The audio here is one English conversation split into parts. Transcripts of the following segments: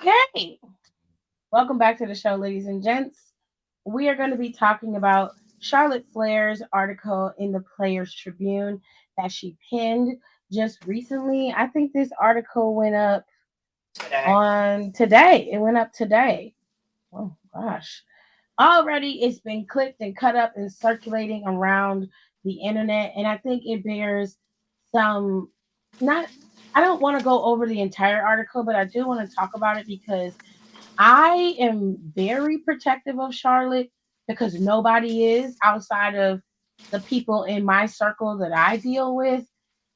Okay, welcome back to the show, ladies and gents. We are going to be talking about Charlotte Flair's article in the Players Tribune that she penned just recently. I think this article went up today. on today. It went up today. Oh gosh. Already it's been clipped and cut up and circulating around the internet. And I think it bears some not I don't want to go over the entire article, but I do want to talk about it because I am very protective of Charlotte because nobody is outside of the people in my circle that I deal with.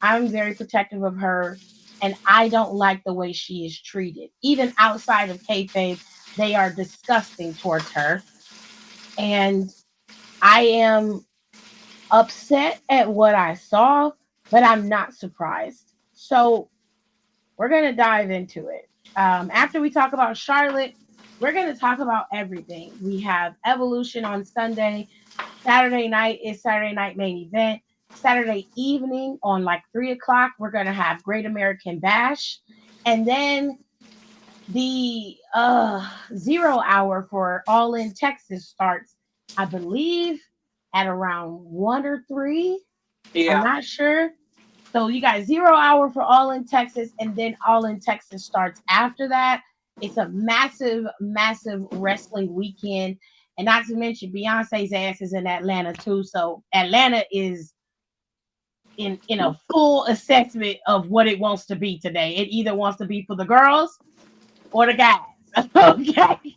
I'm very protective of her, and I don't like the way she is treated. Even outside of kayfabe, they are disgusting towards her, and I am upset at what I saw, but I'm not surprised. So we're gonna dive into it. After we talk about Charlotte, we're gonna talk about everything. We have Evolution on Sunday. Saturday night is Saturday night main event. Saturday evening on like 3 o'clock, we're gonna have Great American Bash, and then the 0 hour for All In Texas starts, I believe, at around 1 or 3. I'm Yeah. not sure. So you got 0 hour for All In Texas, and then All In Texas starts after that. It's a massive, massive wrestling weekend. And not to mention Beyonce's ass is in Atlanta too. So Atlanta is in a full assessment of what it wants to be today. It either wants to be for the girls or the guys. Okay.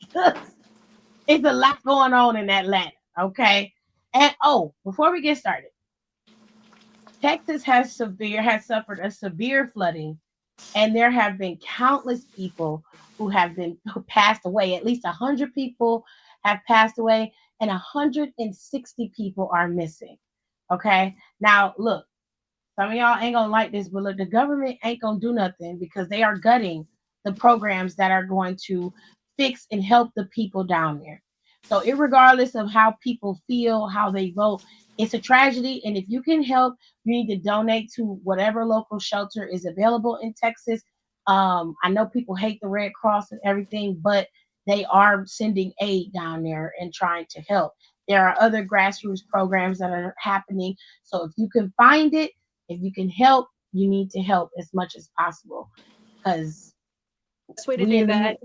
It's a lot going on in Atlanta. Okay. And oh, before we get started, Texas has suffered a severe flooding, and there have been countless people who passed away. At least 100 people have passed away, and 160 people are missing. Okay, now look, some of y'all ain't gonna like this, but look, the government ain't gonna do nothing because they are gutting the programs that are going to fix and help the people down there. So, regardless of how people feel, how they vote, it's a tragedy. And if you can help, you need to donate to whatever local shelter is available in Texas. I know people hate the Red Cross and everything, but they are sending aid down there and trying to help. There are other grassroots programs that are happening. So if you can find it, if you can help, you need to help as much as possible because Best way to we do in the that,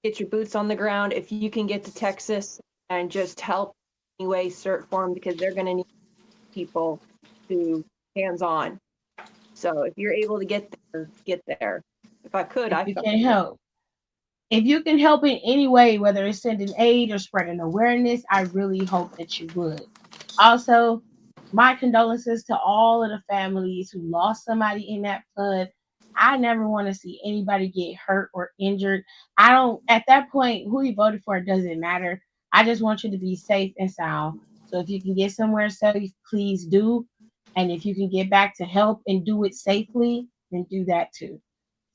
get your boots on the ground. If you can get to Texas and just help anyway, cert for them because they're going to need people to hands on. So if you're able to get there, get there. If I could, if I you felt can help. If you can help in any way, whether it's sending aid or spreading awareness, I really hope that you would. Also, my condolences to all of the families who lost somebody in that flood. I never want to see anybody get hurt or injured. I don't, at that point, who you voted for doesn't matter. I just want you to be safe and sound. So if you can get somewhere safe, please do. And if you can get back to help and do it safely, then do that too.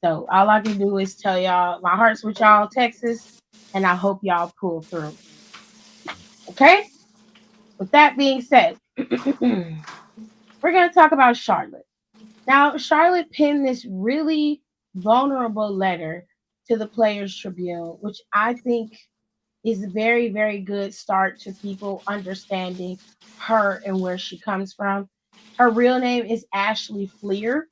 So all I can do is tell y'all my heart's with y'all, Texas, and I hope y'all pull through. Okay? With that being said, we're going to talk about Charlotte. Now, Charlotte penned this really vulnerable letter to the Players Tribune, which I think is a very, very good start to people understanding her and where she comes from. Her real name is Ashley Fleer,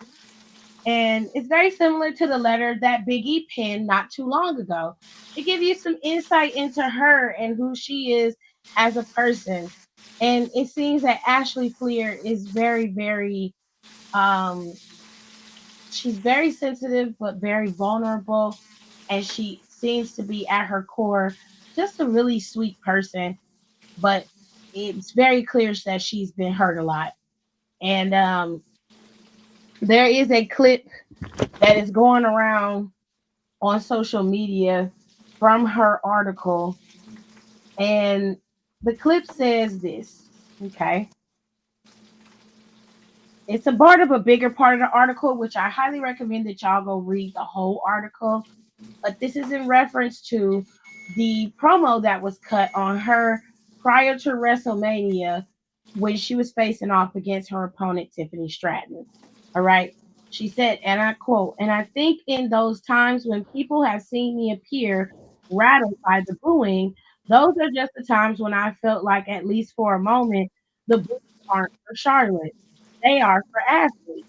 and it's very similar to the letter that Biggie penned not too long ago. It gives you some insight into her and who she is as a person. And it seems that Ashley Fleer is very, very um she's very sensitive but very vulnerable, and she seems to be at her core just a really sweet person, but it's very clear that she's been hurt a lot. And there is a clip that is going around on social media from her article, and the clip says this. Okay, it's a part of a bigger part of the article, which I highly recommend that y'all go read the whole article. But this is in reference to the promo that was cut on her prior to WrestleMania when she was facing off against her opponent, Tiffany Stratton. All right. She said, and I quote, and I think in those times when people have seen me appear rattled by the booing, those are just the times when I felt like, at least for a moment, the boos aren't for Charlotte. They are for Ashley.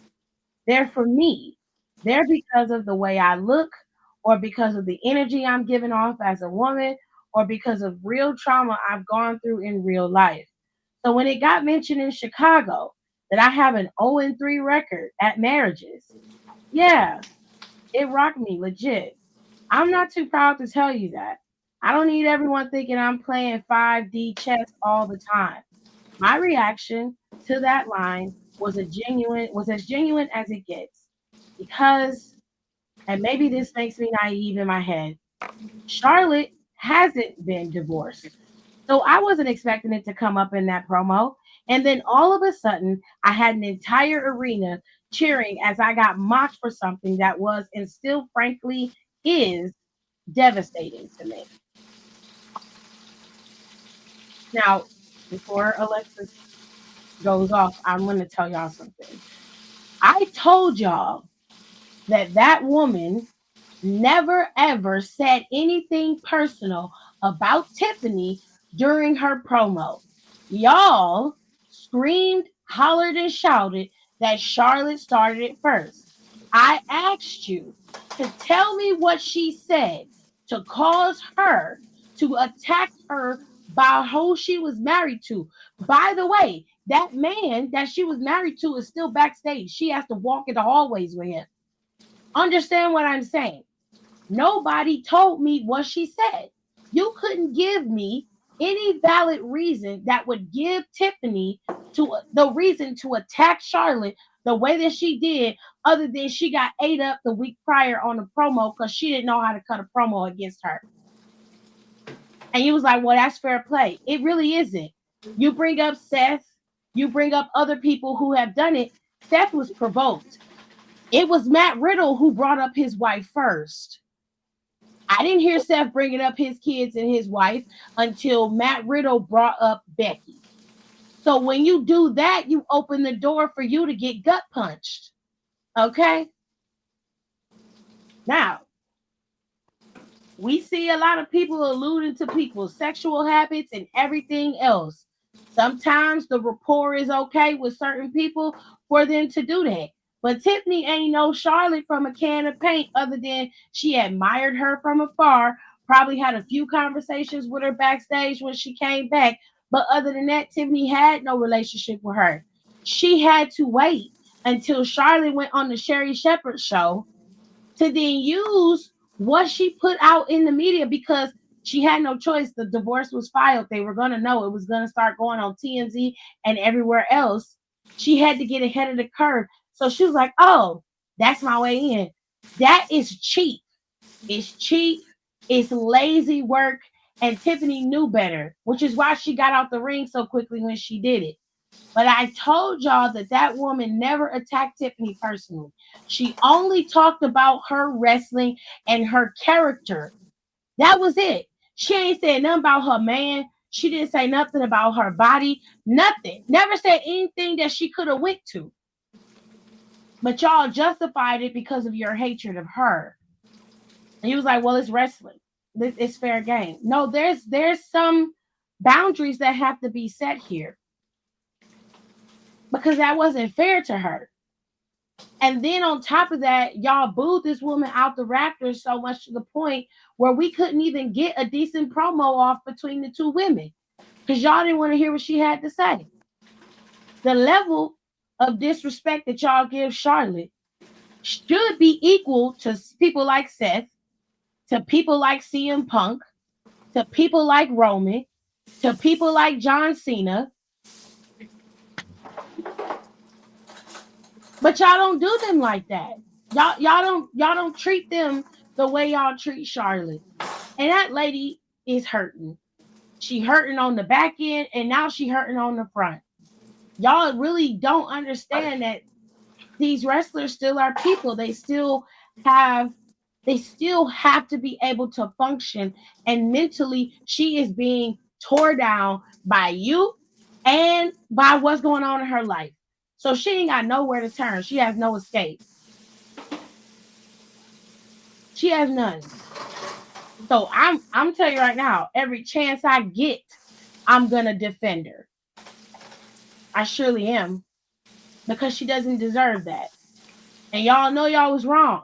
They're for me. They're because of the way I look, or because of the energy I'm giving off as a woman, or because of real trauma I've gone through in real life. So when it got mentioned in Chicago that I have an 0-3 record at marriages, yeah, it rocked me legit. I'm not too proud to tell you that. I don't need everyone thinking I'm playing 5D chess all the time. My reaction to that line was as genuine as it gets. Because, and maybe this makes me naive in my head, Charlotte hasn't been divorced. So I wasn't expecting it to come up in that promo. And then all of a sudden, I had an entire arena cheering as I got mocked for something that was, and still frankly is, devastating to me. Now, before Alexis goes off, I'm going to tell y'all something. I told y'all that that woman never ever said anything personal about Tiffany during her promo. Y'all screamed, hollered, and shouted that Charlotte started it first. I asked you to tell me what she said to cause her to attack her by who she was married to. By the way, that man that she was married to is still backstage. She has to walk in the hallways with him. Understand what I'm saying? Nobody told me what she said. You couldn't give me any valid reason that would give Tiffany to the reason to attack Charlotte the way that she did, other than she got ate up the week prior on the promo because she didn't know how to cut a promo against her. And you was like, well, that's fair play. It really isn't. You bring up Seth, you bring up other people who have done it. Seth was provoked. It was Matt Riddle who brought up his wife first. I didn't hear Seth bringing up his kids and his wife until Matt Riddle brought up Becky. So when you do that, you open the door for you to get gut punched. Okay? Now, we see a lot of people alluding to people's sexual habits and everything else. Sometimes the rapport is okay with certain people for them to do that. But Tiffany ain't no Charlotte from a can of paint, other than she admired her from afar, probably had a few conversations with her backstage when she came back. But other than that, Tiffany had no relationship with her. She had to wait until Charlotte went on the Sherry Shepherd show to then use what she put out in the media, because she had no choice. The divorce was filed. They were going to know it was going to start going on TMZ and everywhere else. She had to get ahead of the curve. So she was like, oh, that's my way in. That is cheap. It's cheap. It's lazy work. And Tiffany knew better, which is why she got out the ring so quickly when she did it. But I told y'all that that woman never attacked Tiffany personally. She only talked about her wrestling and her character. That was it. She ain't said nothing about her man. She didn't say nothing about her body. Nothing. Never said anything that she could have went to. But y'all justified it because of your hatred of her. And he was like, well, it's wrestling. It's fair game. No, there's some boundaries that have to be set here, because that wasn't fair to her. And then on top of that, y'all booed this woman out the Raptors so much to the point where we couldn't even get a decent promo off between the two women because y'all didn't want to hear what she had to say. The level of disrespect that y'all give Charlotte should be equal to people like Seth, to people like CM Punk, to people like Roman, to people like John Cena. But y'all don't do them like that. Y'all don't treat them the way y'all treat Charlotte. And that lady is hurting. She hurting on the back end, and now she hurting on the front. Y'all really don't understand that these wrestlers still are people. Have they still have to be able to function, and mentally she is being tore down by you and by what's going on in her life. So she ain't got nowhere to turn. She has no escape. She has none. So I'm telling you right now, every chance I get, I'm gonna defend her. I surely am because she doesn't deserve that. And y'all know y'all was wrong.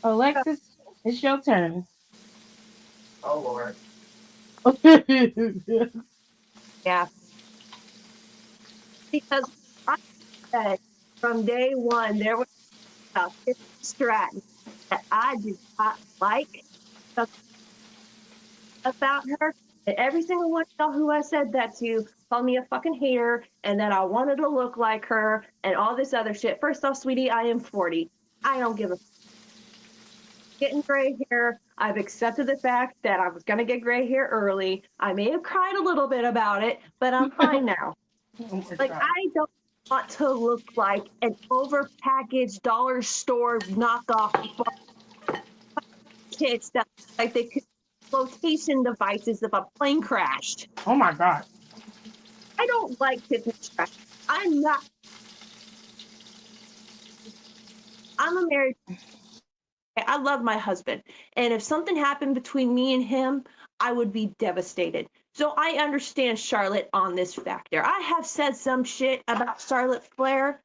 Alexis, it's your turn. Oh Lord. Yeah, because I said from day one there was a Stratton that I did not like about her. And every single one of y'all who I said that to called me a fucking hater and that I wanted to look like her and all this other shit. First off, sweetie, I am 40. I don't give a getting gray hair. I've accepted the fact that I was going to get gray hair early. I may have cried a little bit about it, but I'm fine now. Oh my Like, god. I don't want to look like an overpackaged dollar store knockoff kids that like they could flotation devices if a plane crashed. Oh my god. I don't like Tiffany Stratton. I'm not. I'm a married. I love my husband, and if something happened between me and him, I would be devastated. So I understand Charlotte on this factor. I have said some shit about Charlotte Flair,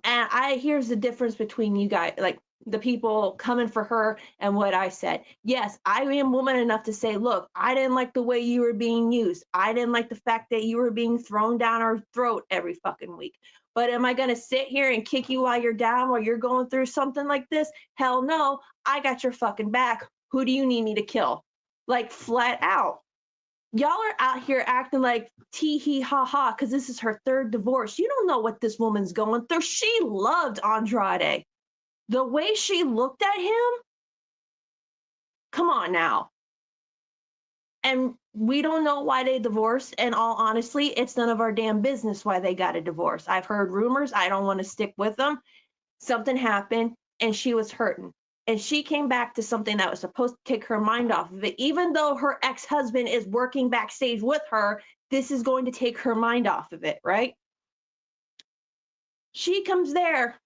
and I here's the difference between you guys, like the people coming for her and what I said. Yes, I am woman enough to say, look, I didn't like the way you were being used. I didn't like the fact that you were being thrown down our throat every fucking week. But am I going to sit here and kick you while you're down, while you're going through something like this? Hell no. I got your fucking back. Who do you need me to kill? Like, flat out. Y'all are out here acting like tee hee ha ha because this is her third divorce. You don't know what this woman's going through. She loved Andrade. The way she looked at him, come on now. And we don't know why they divorced. And all honestly, it's none of our damn business why they got a divorce. I've heard rumors. I don't want to stick with them. Something happened and she was hurting. And she came back to something that was supposed to take her mind off of it. Even though her ex-husband is working backstage with her, this is going to take her mind off of it, right? She comes there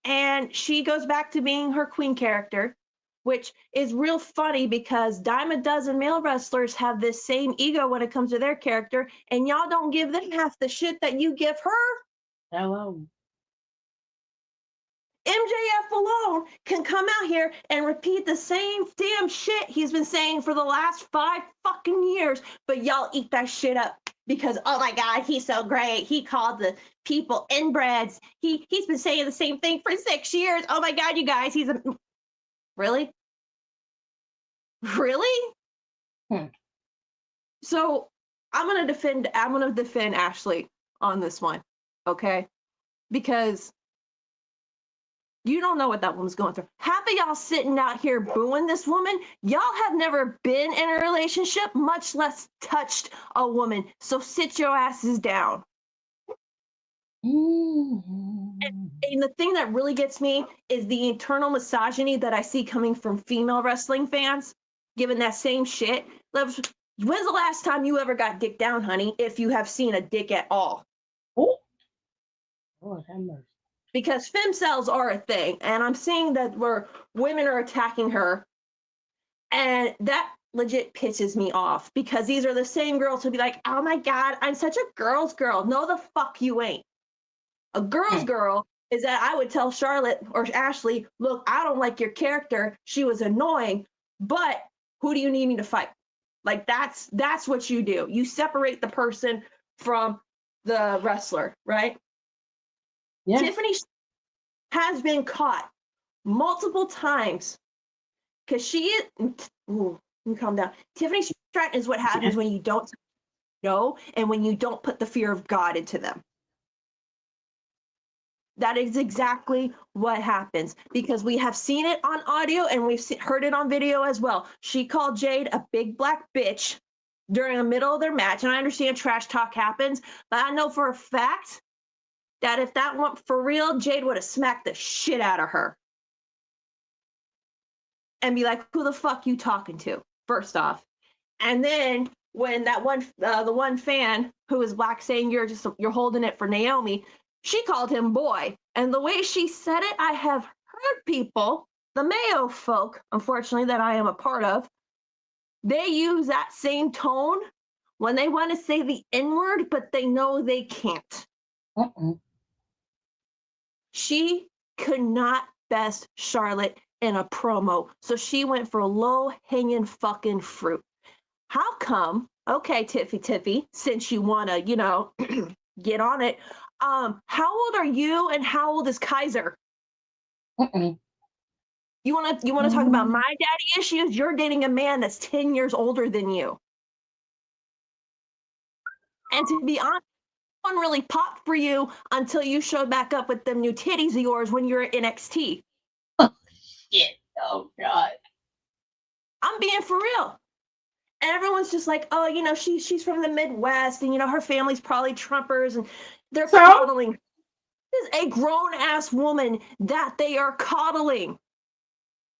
and she goes back to being her queen character, which is real funny because dime a dozen male wrestlers have this same ego when it comes to their character, and y'all don't give them half the shit that you give her. Hello. MJF alone can come out here and repeat the same damn shit he's been saying for the last 5 fucking years, but y'all eat that shit up because oh my god, he's so great. He called the people inbreds. He's been saying the same thing for 6 years. Oh my god, you guys, he's a really? Really? Hmm. So I'm gonna defend Ashley on this one, okay? Because you don't know what that woman's going through. Half of y'all sitting out here booing this woman, y'all have never been in a relationship, much less touched a woman. So sit your asses down. And the thing that really gets me is the internal misogyny that I see coming from female wrestling fans, giving that same shit. When's the last time you ever got dick down, honey, if you have seen a dick at all? Oh, Lord have mercy. Because femcells are a thing, and I'm seeing that where women are attacking her, and that legit pisses me off because these are the same girls who be like, oh my god, I'm such a girl's girl. No, the fuck you ain't. A girl's girl is that I would tell Charlotte or Ashley, look, I don't like your character. She was annoying, but who do you need me to fight? Like that's what you do. You separate the person from the wrestler, right? Yes. Tiffany has been caught multiple times because she is. Ooh, let me calm down. Tiffany Stratton is what happens when you don't know and when you don't put the fear of God into them. That is exactly what happens because we have seen it on audio and we've heard it on video as well. She called Jade a big black bitch during the middle of their match. And I understand trash talk happens, but I know for a fact that if that went for real, Jade would have smacked the shit out of her. And be like, who the fuck you talking to? First off. And then when that one, the one fan who was black saying you're holding it for Naomi, she called him boy. And the way she said it, I have heard people, the Mayo folk, unfortunately, that I am a part of, they use that same tone when they want to say the N-word, but they know they can't. She could not best Charlotte in a promo, so she went for low-hanging fucking fruit. How come? Okay, Tiffy, since you want to, get on it. How old are you, and how old is Kaiser? You want to talk about my daddy issues? You're dating a man that's 10 years older than you. And to be honest, no one really popped for you until you showed back up with them new titties of yours when you're at NXT. Oh, shit. Oh, God. I'm being for real. And everyone's just like, oh, she's from the Midwest, and, her family's probably Trumpers, and they're coddling. This is a grown-ass woman that they are coddling.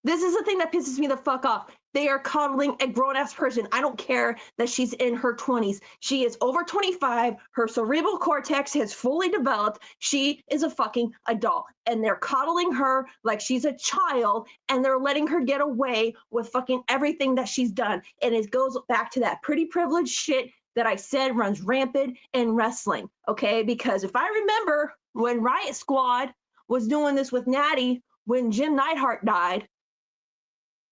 This is the thing that pisses me the fuck off. They are coddling a grown-ass person. I don't care that she's in her 20s. She is over 25. Her cerebral cortex has fully developed. She is a fucking adult. And they're coddling her like she's a child, and they're letting her get away with fucking everything that she's done. And it goes back to that pretty privileged shit that I said runs rampant in wrestling, okay? Because if I remember when Riot Squad was doing this with Natty, when Jim Neidhart died,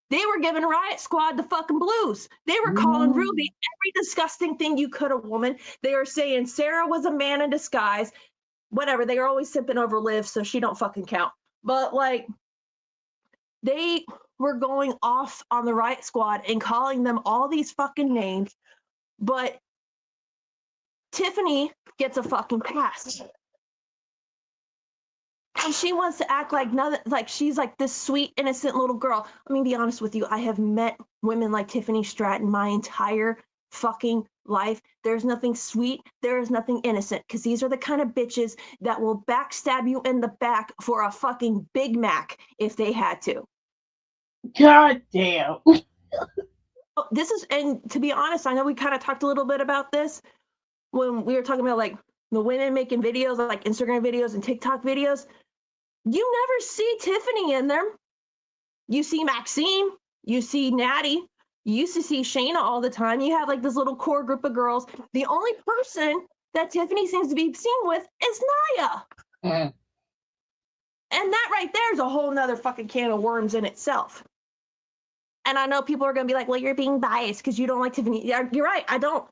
they were giving Riot Squad the fucking blues. They were calling Ruby every disgusting thing you could, a woman. They were saying Sarah was a man in disguise. Whatever. They were always simping over Liv, so she don't fucking count. But, they were going off on the Riot Squad and calling them all these fucking names. But Tiffany gets a fucking pass. And she wants to act like she's like this sweet, innocent little girl. Let me be honest with you. I have met women like Tiffany Stratton my entire fucking life. There's nothing sweet. There is nothing innocent, because these are the kind of bitches that will backstab you in the back for a fucking Big Mac if they had to. God damn. And to be honest, I know we kind of talked a little bit about this when we were talking about the women making videos, like Instagram videos and TikTok videos. You never see Tiffany in them. You see Maxine, you see Natty, you used to see Shayna all the time. You have this little core group of girls. The only person that Tiffany seems to be seen with is Nia. And that right there is a whole nother fucking can of worms in itself. And I know people are going to be like, well, you're being biased because you don't like Tiffany. Yeah, you're right. I don't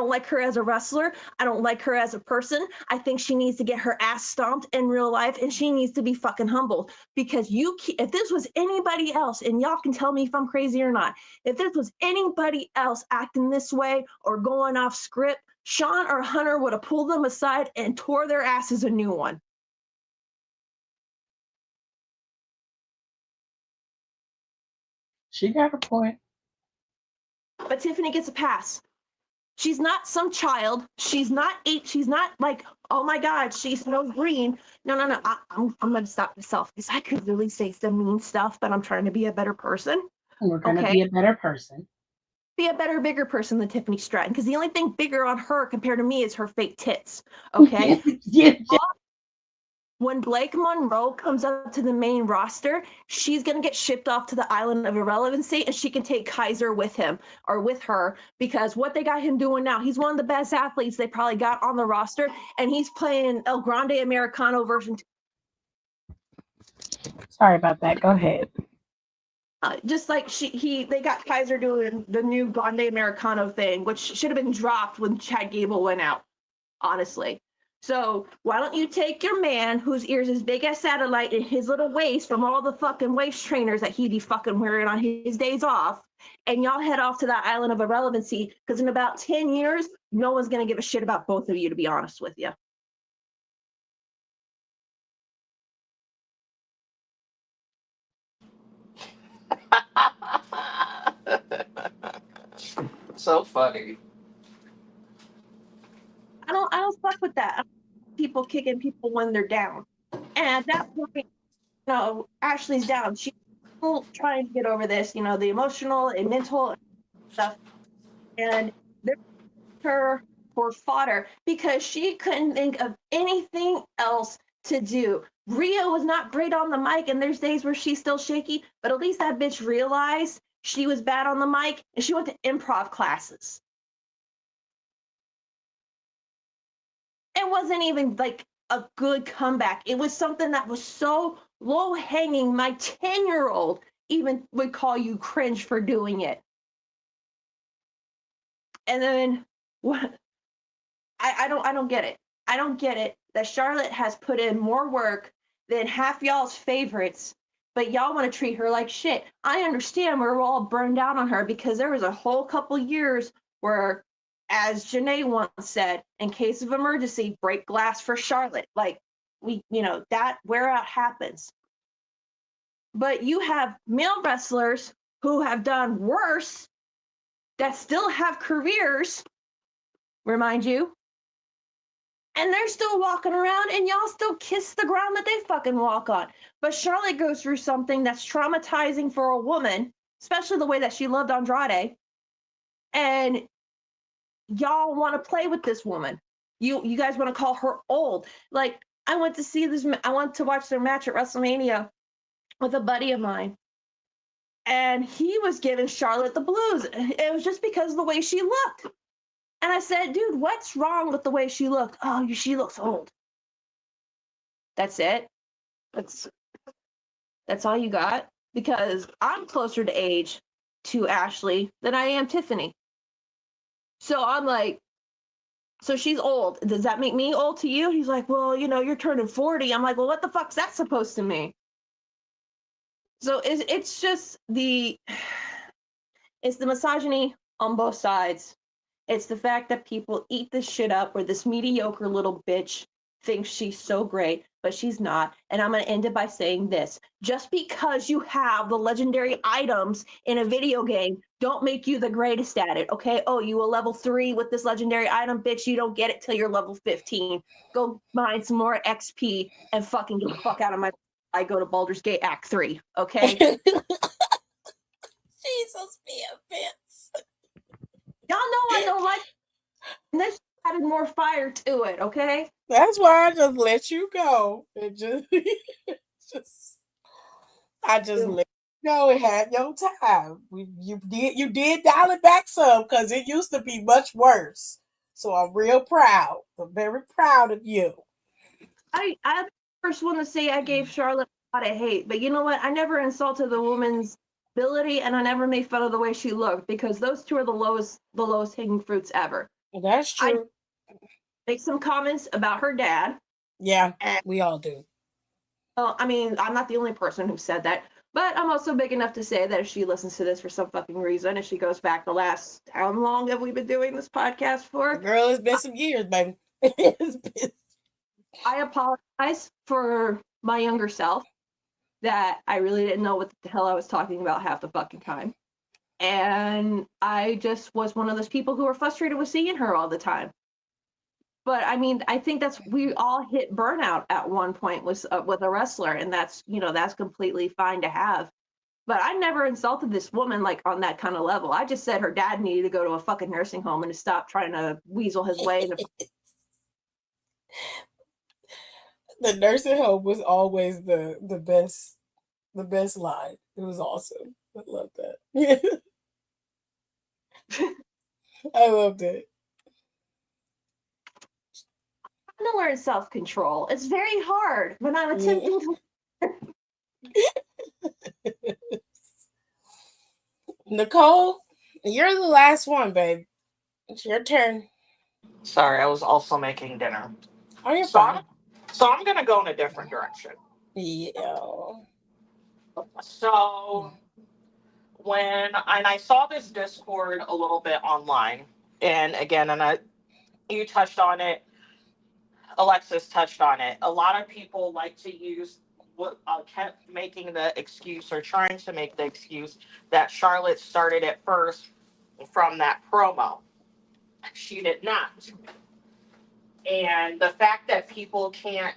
like her as a wrestler. I don't like her as a person. I think she needs to get her ass stomped in real life, and she needs to be fucking humbled, because if this was anybody else, and y'all can tell me if I'm crazy or not, if this was anybody else acting this way or going off script, Sean or Hunter would have pulled them aside and tore their asses a new one. She got her point. But Tiffany gets a pass. She's not some child. She's not 8. She's not like, oh my God, she's no green. No. I'm going to stop myself, because I could really say some mean stuff, but I'm trying to be a better person. We're going to be a better person. Be a better, bigger person than Tiffany Stratton, because the only thing bigger on her compared to me is her fake tits. Okay? When Blake Monroe comes up to the main roster, she's going to get shipped off to the island of irrelevancy, and she can take Kaiser with him or with her, because what they got him doing now, he's one of the best athletes they probably got on the roster, and he's playing El Grande Americano version 2. Sorry about that. Go ahead. Just like they got Kaiser doing the new Grande Americano thing, which should have been dropped when Chad Gable went out, honestly. So why don't you take your man, whose ears as big as satellite, and his little waist from all the fucking waist trainers that he be fucking wearing on his days off, and y'all head off to that island of irrelevancy, because in about 10 years, no one's going to give a shit about both of you, to be honest with you. So funny. I don't fuck with that. People kicking people when they're down. And at that point, Ashley's down. She's still trying to get over this, the emotional and mental stuff. And they're her for fodder because she couldn't think of anything else to do. Ria was not great on the mic, and there's days where she's still shaky, but at least that bitch realized she was bad on the mic, and she went to improv classes. It wasn't even like a good comeback. It was something that was so low hanging. My 10-year-old even would call you cringe for doing it. And then what? I don't get it. I don't get it that Charlotte has put in more work than half y'all's favorites, but y'all want to treat her like shit. I understand we're all burned out on her because there was a whole couple years where, as Janae once said, in case of emergency, break glass for Charlotte. Like that wear out happens. But you have male wrestlers who have done worse that still have careers, remind you, and they're still walking around and y'all still kiss the ground that they fucking walk on. But Charlotte goes through something that's traumatizing for a woman, especially the way that she loved Andrade. And y'all want to play with this woman. You guys want to call her old. Like, I went to watch their match at WrestleMania with a buddy of mine. And he was giving Charlotte the blues. It was just because of the way she looked. And I said, dude, what's wrong with the way she looked? Oh, she looks old. That's it. That's all you got? Because I'm closer to age to Ashley than I am Tiffany. So I'm like, so she's old. Does that make me old to you? He's like, well, you're turning 40. I'm like, well, what the fuck's that supposed to mean? So it's just it's the misogyny on both sides. It's the fact that people eat this shit up where this mediocre little bitch thinks she's so great, but she's not. And I'm going to end it by saying this. Just because you have the legendary items in a video game, don't make you the greatest at it, okay? Oh, you a level 3 with this legendary item? Bitch, you don't get it till you're level 15. Go mine some more XP and fucking get the fuck out of my... I go to Baldur's Gate Act 3, okay? Jesus, be a bitch. Y'all know I don't like this. Added more fire to it, okay? That's why I just let you go. It just I just let you go and had your time. You did dial it back some because it used to be much worse. So I'm real proud. I'm very proud of you. I'm the first one to say I gave Charlotte a lot of hate, but you know what? I never insulted the woman's ability, and I never made fun of the way she looked because those two are the lowest hanging fruits ever. That's true. I make some comments about her dad. Yeah, we all do. Well, I mean, I'm not the only person who said that, but I'm also big enough to say that if she listens to this for some fucking reason, if she goes back the last, how long have we been doing this podcast for? Girl, it's been some years, baby. I apologize for my younger self that I really didn't know what the hell I was talking about half the fucking time. And I just was one of those people who were frustrated with seeing her all the time. But I mean, I think we all hit burnout at one point with a wrestler, and that's completely fine to have. But I never insulted this woman like on that kind of level. I just said her dad needed to go to a fucking nursing home and to stop trying to weasel his way into. The nursing home was always the best line. It was awesome. I love that. I loved it. I'm to learn self-control. It's very hard when I'm attempting to. Nicole, you're the last one, babe. It's your turn. Sorry, I was also making dinner. Oh, you're fine. So I'm going to go in a different direction. Yeah. So and I saw this Discord a little bit online, and again, you touched on it, Alexis touched on it. A lot of people like to use kept making the excuse or trying to make the excuse that Charlotte started it first from that promo. She did not. And the fact that people can't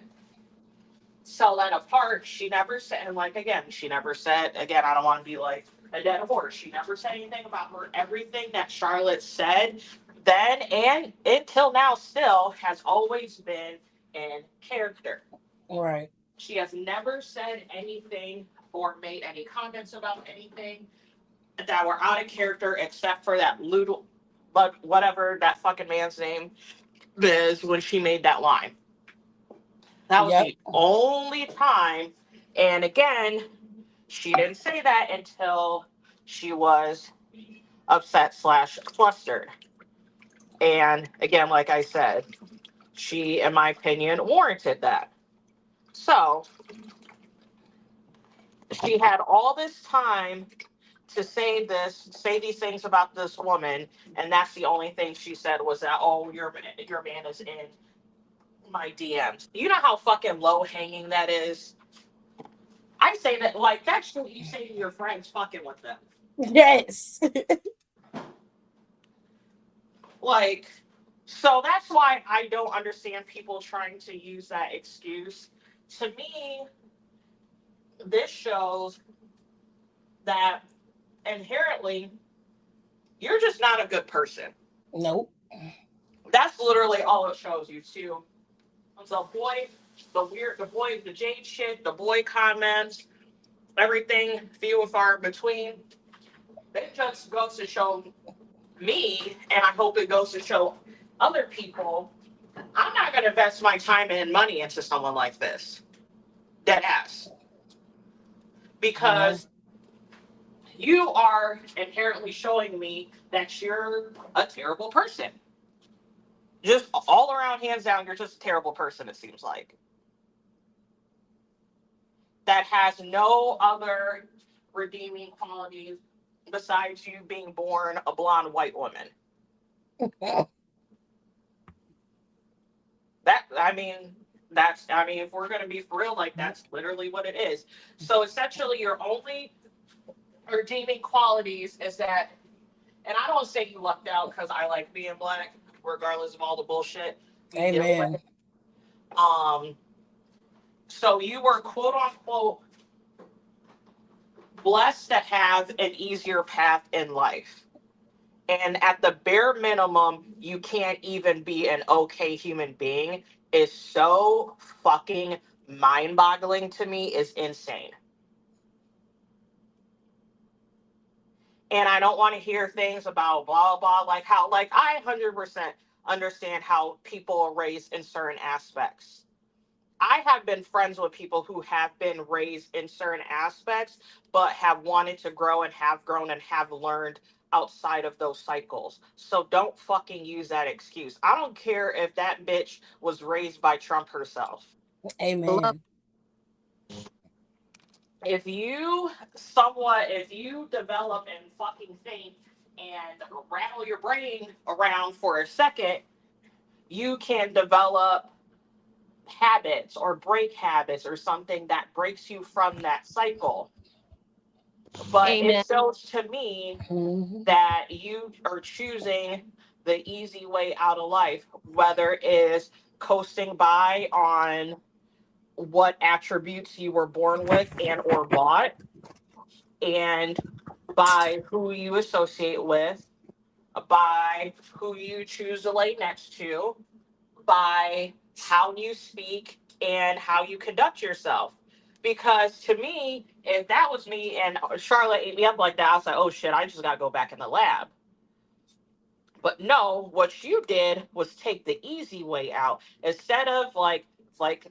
sell that apart, she never said, and she never said, again, I don't want to be like a dead horse. She never said anything about her. Everything that Charlotte said then and until now still has always been in character. Right. She has never said anything or made any comments about anything that were out of character except for that Ludo, but whatever that fucking man's name is when she made that line. That was Yep. the only time. And again, she didn't say that until she was upset slash flustered. And again, like I said, she, in my opinion, warranted that. So she had all this time to say these things about this woman, and that's the only thing she said was that, oh, your man is in my DMs. You know how fucking low hanging that is. I say that like that's what you say to your friends fucking with them. Yes. Like, so that's why I don't understand people trying to use that excuse. To me, this shows that inherently you're just not a good person. Nope. That's literally all it shows you too. The boy, the Jade shit, the boy comments, everything few and far between. It just goes to show me, and I hope it goes to show other people, I'm not going to invest my time and money into someone like this. Dead ass. No. Because you are inherently showing me that you're a terrible person. Just all around, hands down, you're just a terrible person, it seems like. That has no other redeeming qualities besides you being born a blonde white woman. That, I mean, if we're going to be for real, like, that's literally what it is. So essentially, your only redeeming qualities is that, and I don't say you lucked out because I like being black, regardless of all the bullshit we deal with. Amen. Um, so you were quote unquote blessed to have an easier path in life. And at the bare minimum, you can't even be an okay human being is so fucking mind boggling to me, is insane. And I don't want to hear things about blah, blah, like how, like, I 100% understand how people are raised in certain aspects. I have been friends with people who have been raised in certain aspects, but have wanted to grow and have grown and have learned outside of those cycles. So don't fucking use that excuse. I don't care if that bitch was raised by Trump herself. Amen. If you develop and fucking think and rattle your brain around for a second, you can develop habits or break habits or something that breaks you from that cycle. But it Amen. shows to me Mhm. that you are choosing the easy way out of life, whether it is coasting by on what attributes you were born with and or bought, and by who you associate with, by who you choose to lay next to, by how you speak and how you conduct yourself. Because to me, if that was me and Charlotte ate me up like that, I was like, oh shit, I just gotta go back in the lab. But no, what you did was take the easy way out. Instead of like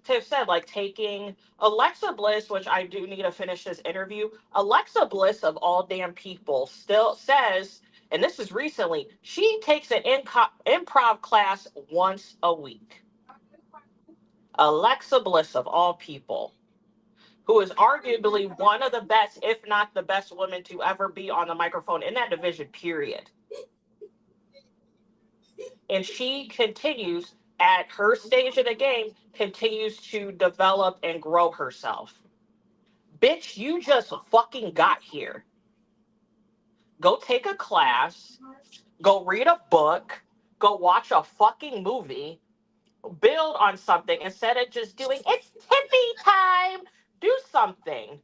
Tiff said, like taking Alexa Bliss, which I do need to finish this interview. Alexa Bliss of all damn people still says, and this is recently, she takes an improv class once a week. Alexa Bliss of all people, who is arguably one of the best, if not the best woman to ever be on the microphone in that division, period. And she continues at her stage of the game, continues to develop and grow herself. Bitch, you just fucking got here. Go take a class, go read a book, go watch a fucking movie, build on something instead of just doing it's tippy time. Do something.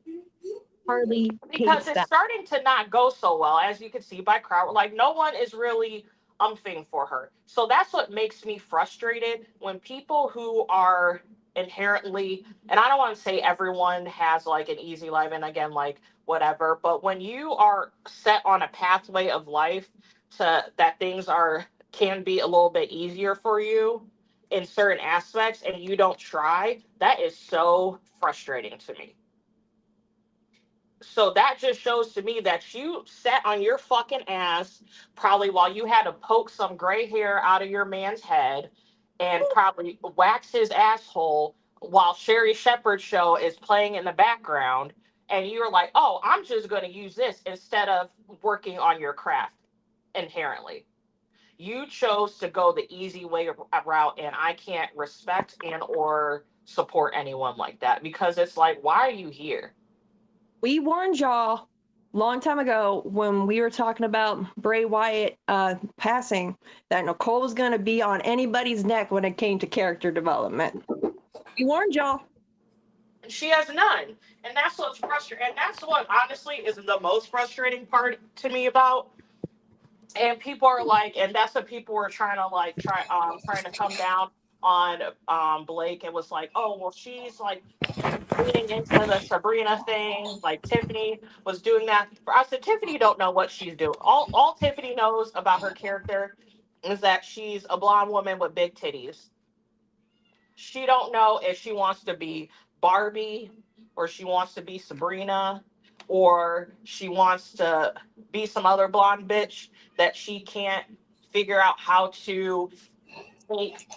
Harley Because hates it's that. starting to not go so well, as you can see by crowd. Like, no one is really umping for her. So that's what makes me frustrated when people who are inherently, and I don't want to say everyone has like an easy life and again, like whatever, but when you are set on a pathway of life to that things are can be a little bit easier for you in certain aspects and you don't try, that is so frustrating to me. So that just shows to me that you sat on your fucking ass probably while you had to poke some gray hair out of your man's head and probably wax his asshole while Sherry Shepherd's show is playing in the background. And you're like, oh, I'm just going to use this instead of working on your craft inherently. You chose to go the easy way route, and I can't respect and or support anyone like that because it's like, why are you here? We warned y'all long time ago when we were talking about Bray Wyatt passing that Nicole was going to be on anybody's neck when it came to character development. We warned y'all. She has none. And that's what's frustrating. And that's what honestly is the most frustrating part to me about. And people are like, and that's what people were trying to like trying to come down on Blake. It was like, oh well, she's like leaning into the Sabrina thing. Like Tiffany was doing that. I said Tiffany don't know what she's doing. All Tiffany knows about her character is that she's a blonde woman with big titties. She don't know if she wants to be Barbie or she wants to be Sabrina or she wants to be some other blonde bitch that she can't figure out how to take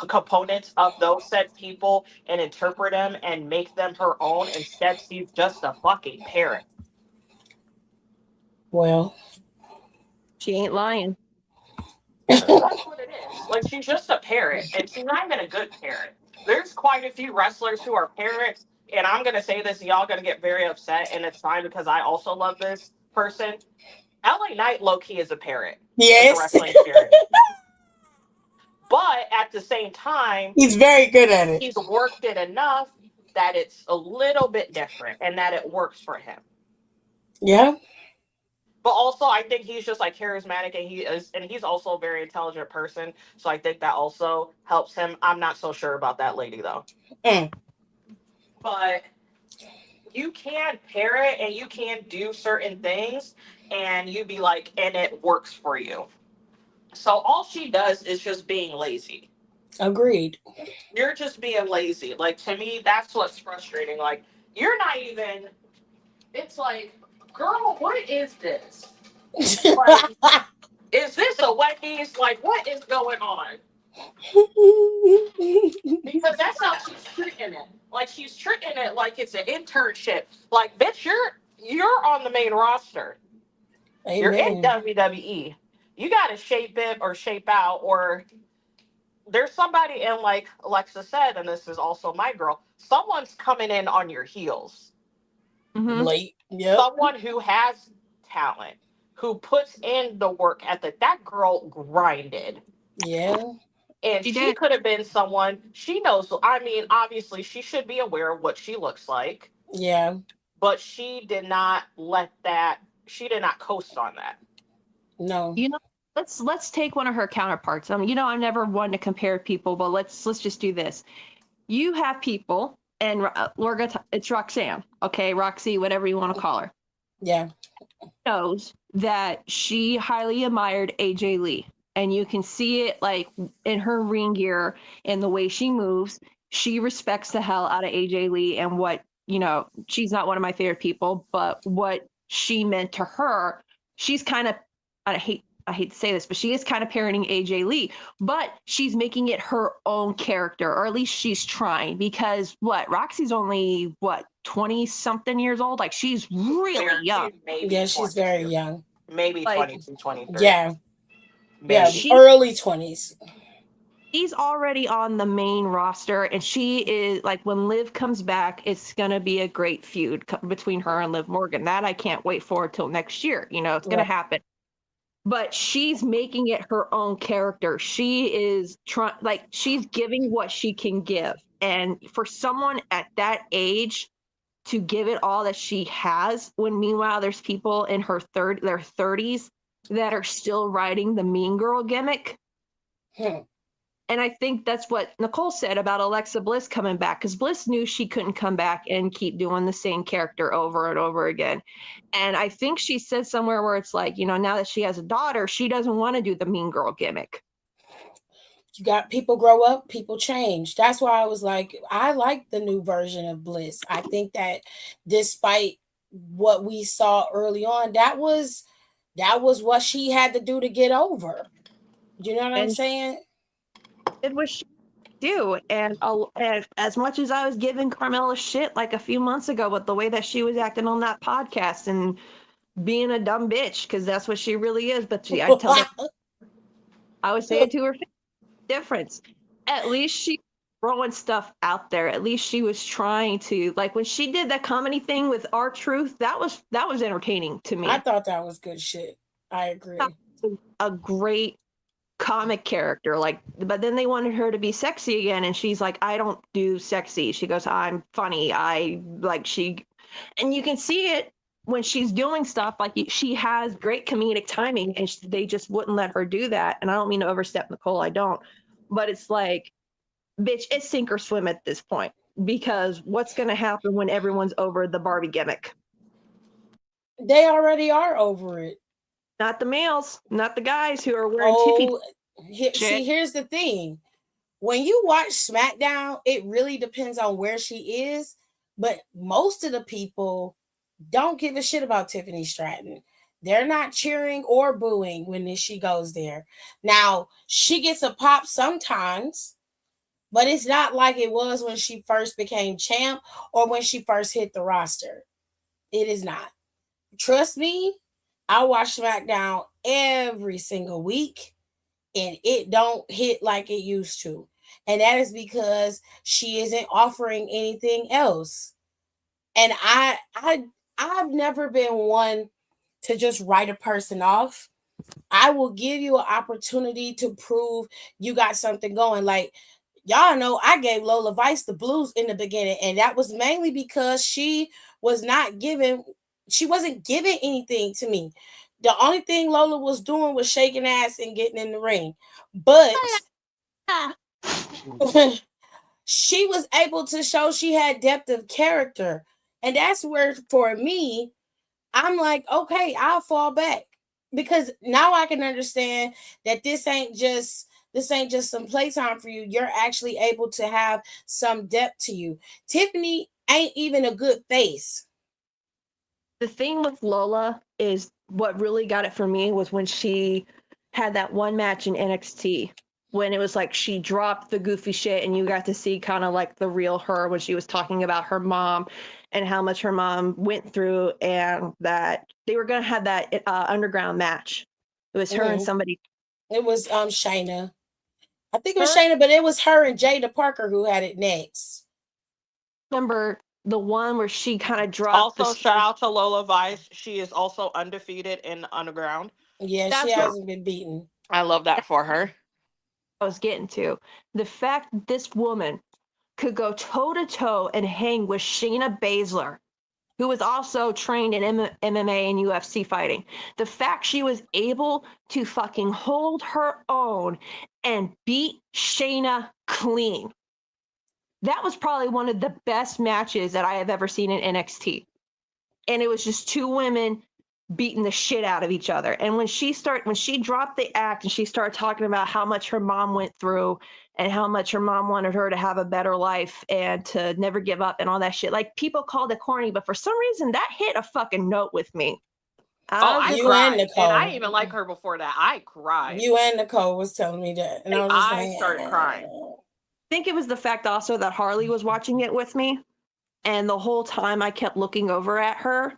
components of those said people and interpret them and make them her own. Instead, she's just a fucking parrot. Well, She ain't lying. That's what it is. Like she's just a parrot, and she's not even a good parrot. There's quite a few wrestlers who are parrots, and I'm gonna say this, and y'all gonna get very upset, and it's fine because I also love this person. LA Knight low key is a parrot. Is a yes, wrestling parrot. But at the same time, he's very good at it. he's worked it enough that it's a little bit different and that it works for him. Yeah. But also, I think he's just like charismatic, and he's also a very intelligent person. So I think that also helps him. I'm not so sure about that lady though. Mm. But you can parrot and you can do certain things, and you be like, and it works for you. So all she does is just being lazy. Agreed. You're just being lazy. Like to me, that's what's frustrating. Like you're not even. It's like, girl, what is this? Like, is this a Wendy's? Like, what is going on? Because that's how she's treating it. Like she's treating it like it's an internship. Like, bitch, you're on the main roster. You're in Amen. WWE. You got to shape it or shape out, or there's somebody in, like Alexa said, and this is also my girl. Someone's coming in on your heels. Mm-hmm. Late. Yep. Someone who has talent, who puts in the work ethic. That girl grinded. Yeah. And She she did. could have been someone she knows. I mean, obviously, she should be aware of what she looks like, Yeah. but she did not let that, she did not coast on that. No. You know, let's take one of her counterparts. I'm never one to compare people, but let's just do this. You have people, and it's Roxanne, okay, Roxy, whatever you want to call her. Yeah. Knows that she highly admired AJ Lee, and you can see it like in her ring gear and the way she moves. She respects the hell out of AJ Lee and what, she's not one of my favorite people, but what she meant to her, she's kind of, I hate to say this, but she is kind of parenting AJ Lee, but she's making it her own character, or at least she's trying, because Roxy's only 20 something years old. Like she's really young. Yeah, she's very young. Maybe Like, 22, 23. Yeah. Maybe. Yeah. Early 20s. She's already on the main roster, and she is like, when Liv comes back, it's gonna be a great feud between her and Liv Morgan. That I can't wait for till next year. It's gonna happen. But she's making it her own character. She is she's giving what she can give, and for someone at that age to give it all that she has, when meanwhile there's people in their 30s that are still riding the mean girl gimmick. Hmm. And I think that's what Nicole said about Alexa Bliss coming back, because Bliss knew she couldn't come back and keep doing the same character over and over again. And I think she said somewhere where it's like, now that she has a daughter, she doesn't want to do the mean girl gimmick. You got people grow up, people change. That's why I was like, I like the new version of Bliss. I think that despite what we saw early on, that was what she had to do to get over. You know what I'm And she saying? did what she do. And as much as I was giving Carmella shit like a few months ago with the way that she was acting on that podcast and being a dumb bitch, because that's what she really is. But I would say it to her face, difference. At least she throwing stuff out there. At least she was trying to, like when she did that comedy thing with R-Truth, that was entertaining to I me. thought that was good shit. I That agree. was a great comic character. Like, but then they wanted her to be sexy again, and she's like, I don't do sexy. She goes, I'm funny. I like she, and you can see it when she's doing stuff. Like she has great comedic timing, and they just wouldn't let her do that. And I don't mean to overstep Nicole. I don't, but it's like, bitch, it's sink or swim at this point, because what's going to happen when everyone's over the Barbie gimmick? They already are over it. Not the males, not the guys who are wearing tippy Oh, see, shit. here's the thing. When you watch SmackDown, it really depends on where she is, but most of the people don't give a shit about Tiffany Stratton. They're not cheering or booing when she goes there. Now, she gets a pop sometimes, but it's not like it was when she first became champ or when she first hit the roster. It is not. Trust me, I watch SmackDown every single week and it don't hit like it used to. And that is because she isn't offering anything else. And I've never been one to just write a person off. I will give you an opportunity to prove you got something going. Like y'all know, I gave Lola Vice the blues in the beginning, and that was mainly because was not giving she wasn't giving anything to me. The only thing Lola was doing was shaking ass and getting in the ring. But she was able to show she had depth of character. And that's where, for me, I'm like, okay, I'll fall back because now I can understand that this ain't just some playtime for you. You're actually able to have some depth to you. Tiffany ain't even a good face. The thing with Lola is what really got it for me was when she had that one match in NXT, when it was like she dropped the goofy shit and you got to see kind of like the real her when she was talking about her mom and how much her mom went through, and that they were going to have that underground match. It was her and Mhm. somebody. It was Shayna. I think it was Her, Shayna, but it was her and Jada Parker who had it next. remember the one where she kind of dropped the Also, shout stuff. out to Lola Vice. She is also undefeated in the underground. Yeah, she That's what hasn't been beaten. I love that for her. I was getting to. The fact that this woman could go toe to toe and hang with Shayna Baszler, who was also trained in MMA and UFC fighting. The fact she was able to fucking hold her own and beat Shayna clean. That was probably one of the best matches that I have ever seen in NXT. And it was just two women beating the shit out of each other. And when she dropped the act and she started talking about how much her mom went through and how much her mom wanted her to have a better life and to never give up and all that shit, like people called it corny, but for some reason that hit a fucking note with me. Oh, I was I just You and cried. And I Nicole. didn't even like her before that. I cried. You and Nicole was telling me that, and I was just I like, started crying. think it was the fact also that Harley was watching it with me, and the whole time I kept looking over at her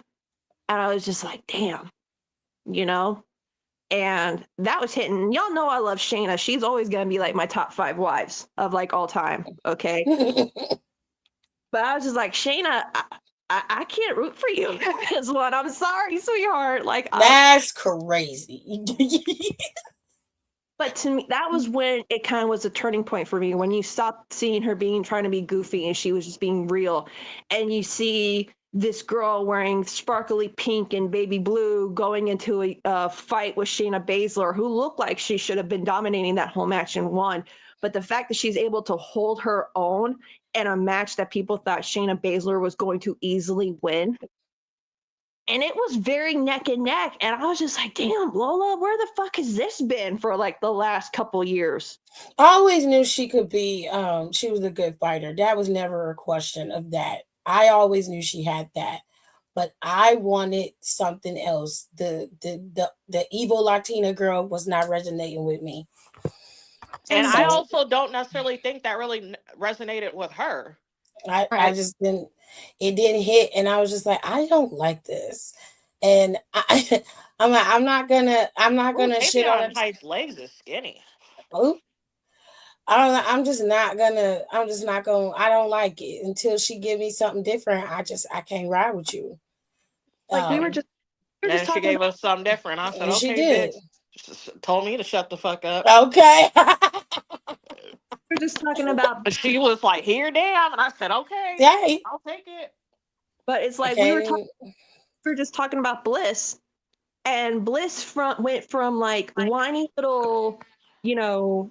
and I was just like, damn, you know. And that was hitting. Y'all know I love Shayna. She's always gonna be like my top 5 wives of like all time. Okay. But I was just like, Shayna, I can't root for you in this one. I'm sorry, sweetheart. Like That's crazy. but to me, that was when it kind of was a turning point for me, when you stopped seeing her trying to be goofy and she was just being real. And you see this girl wearing sparkly pink and baby blue going into a fight with Shayna Baszler, who looked like she should have been dominating that whole match and won. But the fact that she's able to hold her own in a match that people thought Shayna Baszler was going to easily win. And it was very neck and neck. And I was just like, damn, Lola, where the fuck has this been for like the last couple years? I always knew she could be, she was a good fighter. That was never a question of that. I always knew she had that. But I wanted something else. The evil Latina girl was not resonating with me. And I So also don't necessarily think that really resonated with her. I Right. just didn't, it didn't hit, and I was just like, I don't like this. And I'm not Ooh, gonna shit on Tavion it. Heights' legs is skinny. Oh, I don't know. I'm just not gonna, I don't like it until she give me something different. I can't ride with you. Like Um we were just And she talking gave about, us something different. I said, and she okay, did. bitch. Told me to shut the fuck up. Okay. we are just talking about, She was like, here, damn. And I said, okay, Dang. I'll take it. but it's I like can't even, we were just talking about Bliss, and went from like whiny little, you know,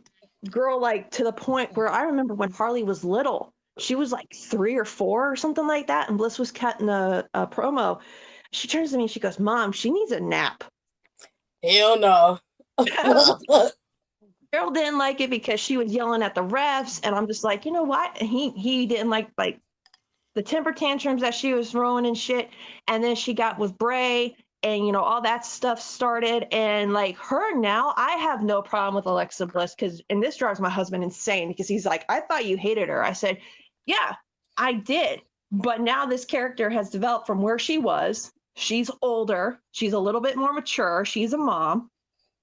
girl, like to the point where I remember when Harley was little, she was like 3 or 4 or something like that, and Bliss was cutting a promo. She turns to me and she goes, "Mom, she needs a nap." hell no. Girl didn't like it because she was yelling at the refs, and I'm just like, you know what? He didn't like the temper tantrums that she was throwing and shit. And then she got with Bray, and all that stuff started. And like her now, I have no problem with Alexa Bliss, because, and this drives my husband insane, because he's like, I thought you hated her. I said, yeah, I did. But now this character has developed from where she was. She's older. She's a little bit more mature. She's a mom.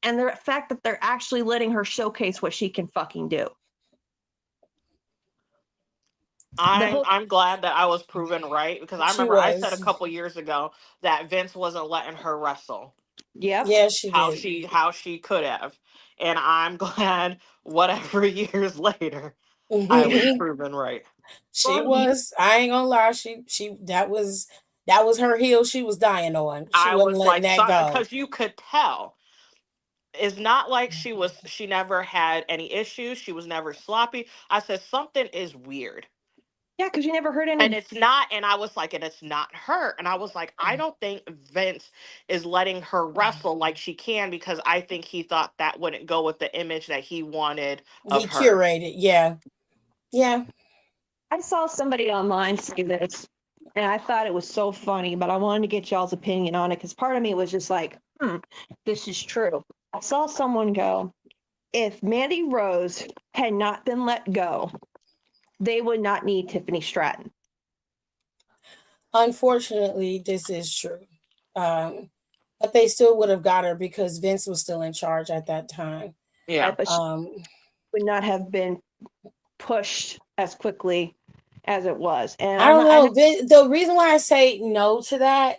And the fact that they're actually letting her showcase what she can fucking do. The whole I'm glad that I was proven right, because I She remember I said a was. couple years ago that Vince wasn't letting her wrestle Yep. Yeah, she did. how she could have. And I'm glad whatever years later I was proven right. She Well, was. I ain't gonna lie. She that was her heel she was dying on. She I wasn't was letting like, that go. because you could tell. It's not like she never had any issues. She was never sloppy. I said something is weird. yeah, because you never heard And any. it's not, and I was like, and it's not her. And I was like, I don't think Vince is letting her wrestle like she can, because I think he thought that wouldn't go with the image that he wanted of He her. curated. Yeah. Yeah. I saw somebody online say this, and I thought it was so funny, but I wanted to get y'all's opinion on it, because part of me was just like, this is true. I saw someone go, if Mandy Rose had not been let go, they would not need Tiffany Stratton. Unfortunately, this is true. Um, but they still would have got her because Vince was still in charge at that time. Yeah. Right? But she Um, would not have been pushed as quickly as it was. And I I'm don't not, I know, know. The reason why I say no to that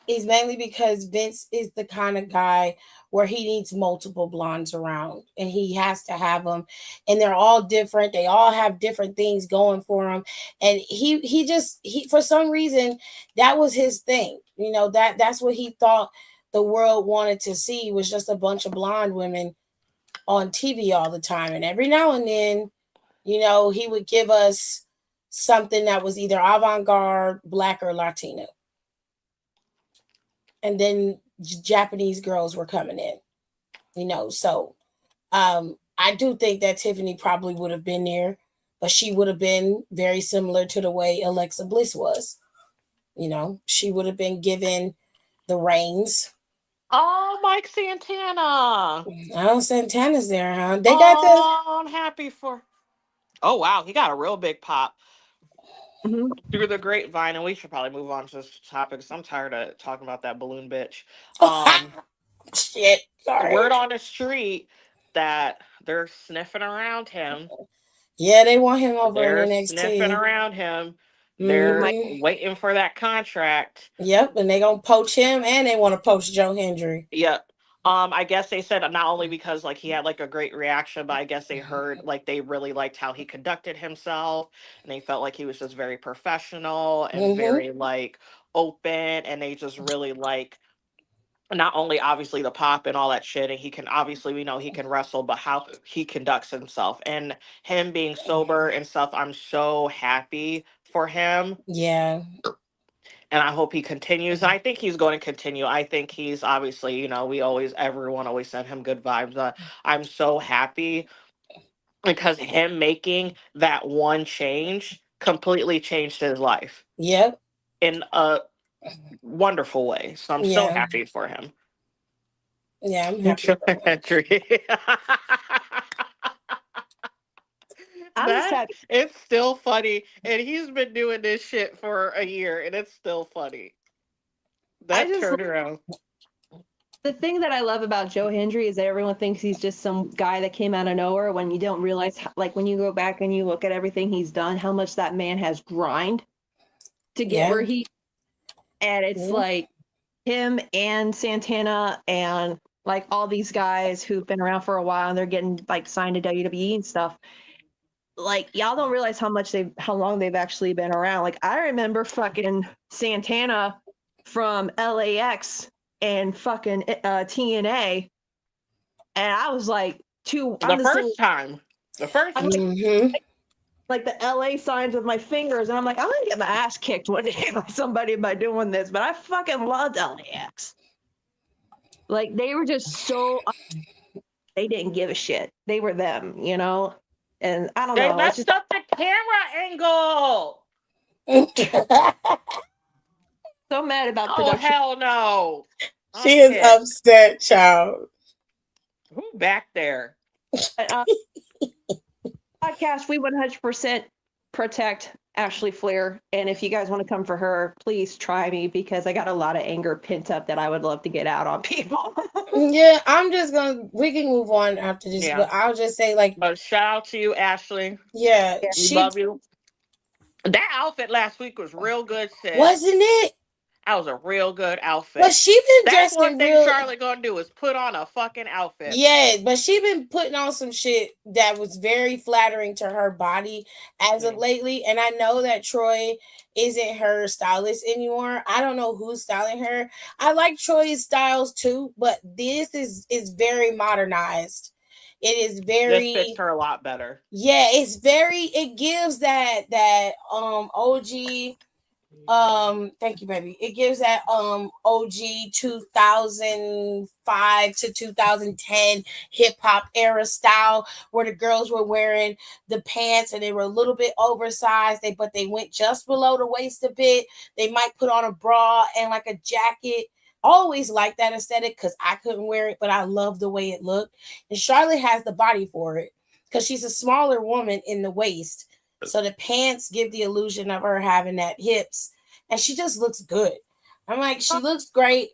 is mainly because Vince is the kind of guy where he needs multiple blondes around, and he has to have them, and they're all different. They all have different things going for them, and he for some reason that was his thing. That's what he thought the world wanted to see, was just a bunch of blonde women on TV all the time, and every now and then, he would give us something that was either avant-garde, black, or Latino, and then Japanese girls were coming in, So I do think that Tiffany probably would have been there, but she would have been very similar to the way Alexa Bliss was. She would have been given the reins. Oh, Mike Santana. I don't Santana's there, huh? They got the Oh, I'm happy for. Oh, wow. He got a real big pop mhm. through the grapevine. And we should probably move on to this topic, because I'm tired of talking about that balloon bitch. Um, shit. Sorry. Word on the street that they're sniffing around him. Yeah, they want him over in They're sniffing NXT. around him. They're Mike, Hmm. waiting for that contract. Yep, and they gonna poach him, and they want to poach Joe Hendry. Yep. I guess they said not only because like he had like a great reaction, but I guess they heard like they really liked how he conducted himself, and they felt like he was just very professional and Mm-hmm. very like open, and they just really like not only obviously the pop and all that shit, and he can obviously we know he can wrestle, but how he conducts himself and him being sober and stuff. I'm so happy for him, Yeah. and I hope he continues. I think he's going to continue. I think he's obviously, we always, everyone always send him good vibes. I'm so happy because him making that one change completely changed his life Yep. in a wonderful way. So I'm so Yeah. happy for him. Yeah, I'm happy for him. I'm just That happy. it's still funny, and he's been doing this shit for a year, and it's still funny. I That just turnaround. The thing that I love about Joe Hendry is that everyone thinks he's just some guy that came out of nowhere when you don't realize, like when you go back and you look at everything he's done, how much that man has grind to get where Yeah. he, and it's Yeah. like him and Santana and like all these guys who've been around for a while and they're getting like signed to WWE and stuff. Like y'all don't realize how long they've actually been around. Like I remember fucking Santana from LAX and fucking TNA, and I was like, The first time. The first I'm time. Mm-hmm. like the LA signs with my fingers, and I'm like, I'm gonna get my ass kicked one day by somebody by doing this, but I fucking loved LAX. Like they were just so they didn't give a shit. They were them, you know. And I don't They know. It's just messed up the camera angle. so mad about Oh production. hell no! I'm She is pissed. upset, child. Who back there? But, podcast, we 100% protect Ashley Flair. And if you guys want to come for her, please try me because I got a lot of anger pent up that I would love to get out on people. Yeah, we can move on after this, Yeah. but I'll just say, like, But shout out to you, Ashley. yeah, We love you. That outfit last week was real good, sis. wasn't it? That was a real good outfit. But she been That's one dressing thing real. Charlotte gonna do is put on a fucking outfit. Yeah, but she been putting on some shit that was very flattering to her body as of lately. And I know that Troy isn't her stylist anymore. I don't know who's styling her. I like Troy's styles too, but this is very modernized. It is This very fits her a lot better. yeah, it gives that OG thank you, baby. It gives that OG 2005 to 2010 hip hop era style where the girls were wearing the pants and they were a little bit oversized, but they went just below the waist a bit. They might put on a bra and like a jacket. Always like that aesthetic because I couldn't wear it, but I love the way it looked. And Charlotte has the body for it because she's a smaller woman in the waist. So the pants give the illusion of her having that hips, and she just looks good. I'm like, she looks great.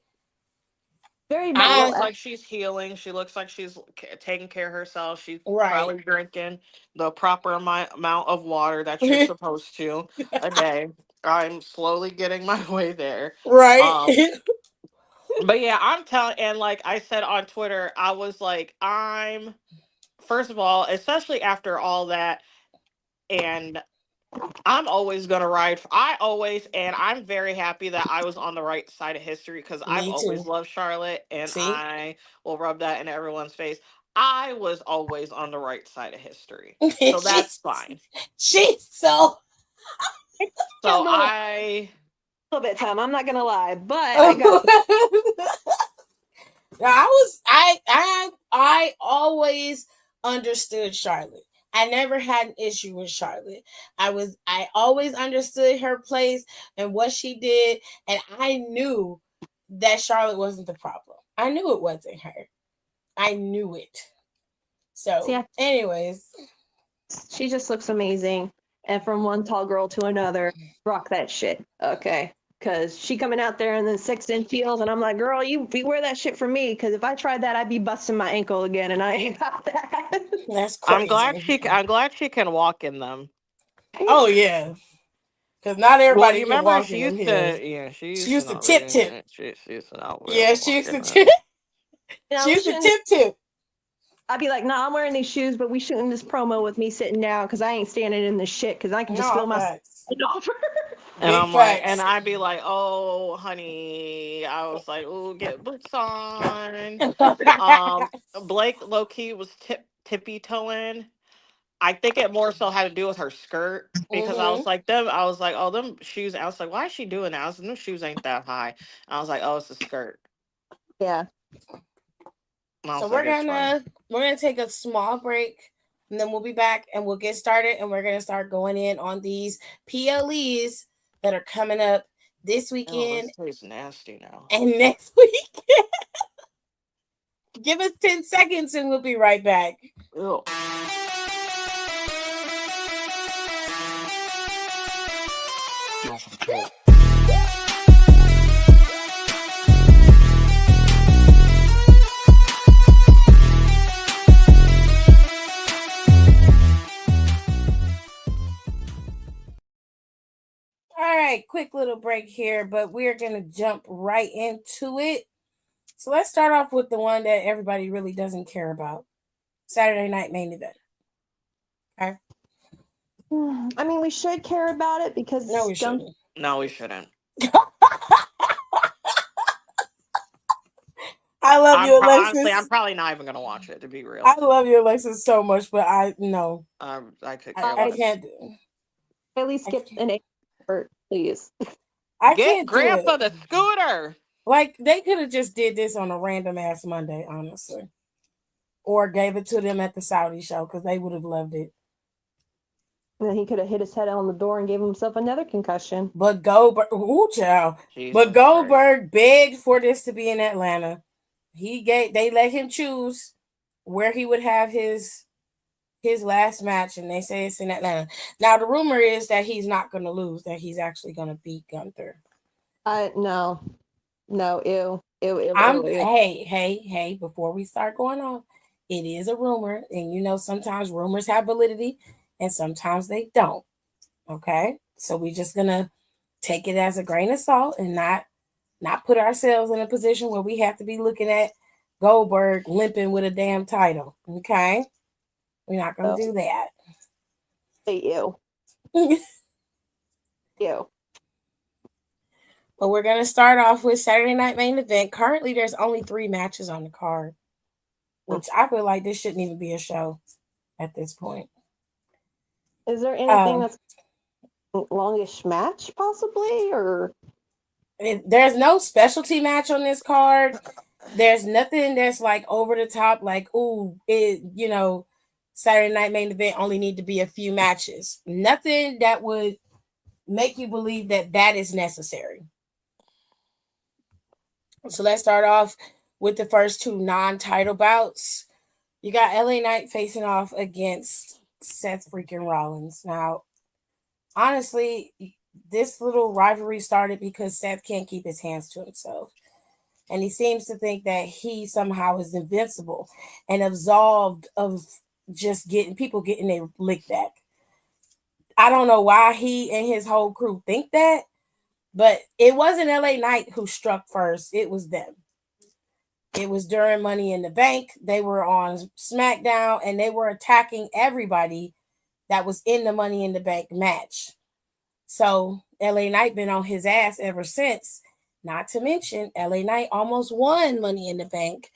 Very She minimal. looks like she's healing. She looks like she's taking care of herself. She's Right. probably drinking the proper amount of water that you're supposed to a day. I'm slowly getting my way there. Right. But yeah, I'm telling, and like I said on Twitter, I was like, first of all, especially after all that, and I'm always gonna ride. And I'm very happy that I was on the right side of history because I've Me always too. loved Charlotte, and See? I will rub that in everyone's face. I was always on the right side of history, so that's fine. She's so. So a little bit, Tom. I'm not gonna lie, but I always understood Charlotte. I never had an issue with Charlotte. I always understood her place and what she did, and I knew that Charlotte wasn't the problem. I knew it wasn't her. I knew it. So, anyways, she just looks amazing. And from one tall girl to another, rock that shit. Okay. Because she coming out there in the 6-inch heels, and I'm like, girl, you wear that shit for me. Because if I tried that, I'd be busting my ankle again, and I ain't got that. That's crazy. I'm glad she can walk in them. Oh yeah, because not everybody can remember walk she in them used heels. to. Yeah, she used to tip. She used to not. Yeah, she used to tip. You know, we Shoes a shouldn't- tip. I'd be like, nah, I'm wearing these shoes, but we shooting this promo with me sitting down because I ain't standing in this shit because I can just feel myself Facts. off. And Big I'm like, facts. and I'd be like, oh, honey, I was like, oh, get boots on. Blake low key was tippy toeing. I think it more so had to do with her skirt because I was like, oh, them shoes. I was like, why is she doing that? I was like, them shoes ain't that high. I was like, oh, it's a skirt. Yeah. And I So was like, it's fine. we're gonna take a small break, and then we'll be back and we'll get started, and we're gonna start going in on these PLEs that are coming up this Oh, weekend this tastes nasty now. and next week. Give us 10 seconds and we'll be right back. Ew. All right, quick little break here, but we're gonna jump right into it. So let's start off with the one that everybody really doesn't care about. Saturday night main event. Okay. I mean, we should care about it because No, we shouldn't. No, we shouldn't. I love you, Alexis. Honestly, I'm probably not even gonna watch it, to be real. I love you, Alexis, so much, but I no. I could I care less. can't do. at least skip an expert, please. I Get can't do Grandpa it. the scooter. Like they could have just did this on a random ass Monday, honestly, or gave it to them at the Saudi show because they would have loved it. And then he could have hit his head on the door and gave himself another concussion. But Goldberg, ooh, child. Jesus But Goldberg begged for this to be in Atlanta. They let him choose where he would have his last match, and they say it's in Atlanta. Now the rumor is that he's not going to lose; that he's actually going to beat Gunther. No, ew. Hey. Before we start going on, it is a rumor, and sometimes rumors have validity, and sometimes they don't. Okay, so we're just gonna take it as a grain of salt and not put ourselves in a position where we have to be looking at Goldberg limping with a damn title. Okay, we're not gonna do that. Ew. Ew. But we're gonna start off with Saturday night main event. Currently, there's only 3 matches on the card, which I feel like this shouldn't even be a show at this point. Is there anything that's longish match possibly, or there's no specialty match on this card? There's nothing that's like over the top, like Saturday night main event only need to be a few matches. Nothing that would make you believe that is necessary. So let's start off with the first 2 non-title bouts. You got LA Knight facing off against Seth freaking Rollins. Now, honestly, this little rivalry started because Seth can't keep his hands to himself. And he seems to think that he somehow is invincible and absolved of just getting their lick back. I don't know why he and his whole crew think that, but it wasn't LA Knight who struck first. It was them. It was during Money in the Bank. They were on SmackDown and they were attacking everybody that was in the Money in the Bank match. So LA Knight been on his ass ever since. Not to mention, LA Knight almost won Money in the Bank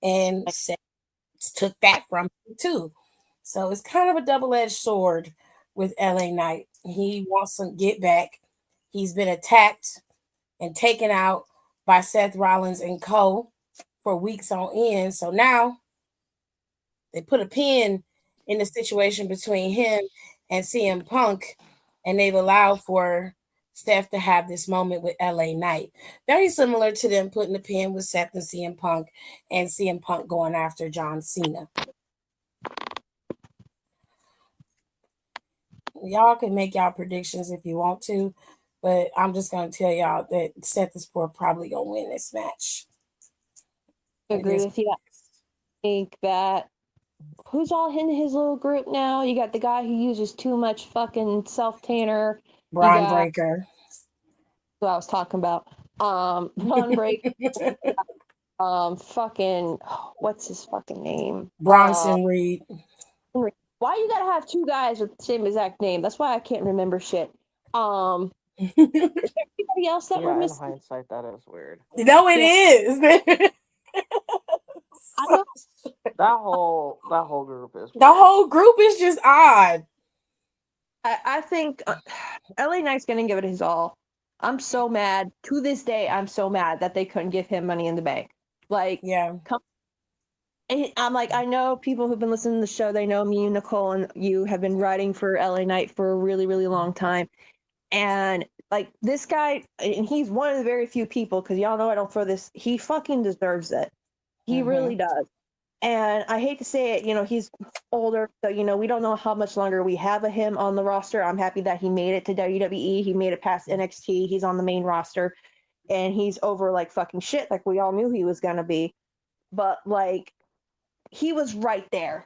and Seth took that from him too. So it's kind of a double-edged sword with LA Knight. He wants some get back. He's been attacked and taken out by Seth Rollins and Co. for weeks on end. So now they put a pin in the situation between him and CM Punk, and they've allowed for Steph to have this moment with LA Knight. Very similar to them putting the pin with Seth and CM Punk, and CM Punk going after John Cena. Y'all can make y'all predictions if you want to, but I'm just going to tell y'all that Seth is probably going to win this match. I agree with you. I think that who's all in his little group now? You got the guy who uses too much fucking self-tanner. Braun Breaker. Who I was talking about. Braun Breaker. fucking what's his fucking name? Bronson Reed. Why you gotta have two guys with the same exact name? That's why I can't remember shit. Is there anybody else that we're Yeah, in missing? hindsight, that is weird. No, it is. I know. That whole group is The weird. whole group is just odd. I think LA Knight's gonna give it his all. I'm so mad. To this day, I'm so mad that they couldn't give him Money in the Bank. Like, Yeah. I'm like, I know people who've been listening to the show, they know me, Nicole, and you have been writing for LA Knight for a really, really long time. And like this guy, and he's one of the very few people, because y'all know I don't throw this, he fucking deserves it. He really does. And I hate to say it, he's older, so we don't know how much longer we have of him on the roster. I'm happy that he made it to WWE. He made it past NXT. He's on the main roster, and he's over like fucking shit, like we all knew he was gonna be. But like, he was right there.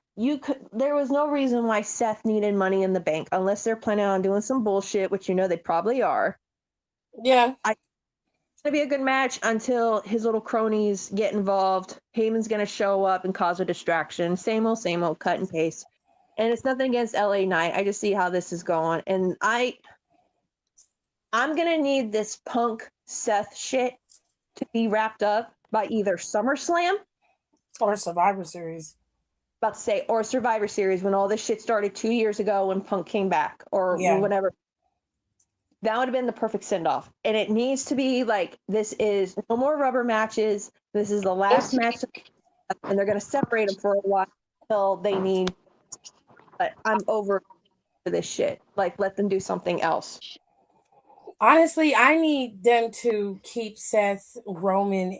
There was no reason why Seth needed Money in the Bank unless they're planning on doing some bullshit, which they probably are. Yeah. It's gonna be a good match until his little cronies get involved. Heyman's gonna show up and cause a distraction. Same old cut and paste. And it's nothing against LA Knight. I just see how this is going. And I'm gonna need this Punk Seth shit to be wrapped up by either SummerSlam, Or Survivor Series. about to say, or Survivor Series, when all this shit started 2 years ago when Punk came back, or Yeah. whenever. That would have been the perfect send off. And it needs to be like, this is no more rubber matches. This is the last match, and they're going to separate them for a while until they need. But I'm over this shit. Like, let them do something else. Honestly, I need them to keep Seth and Roman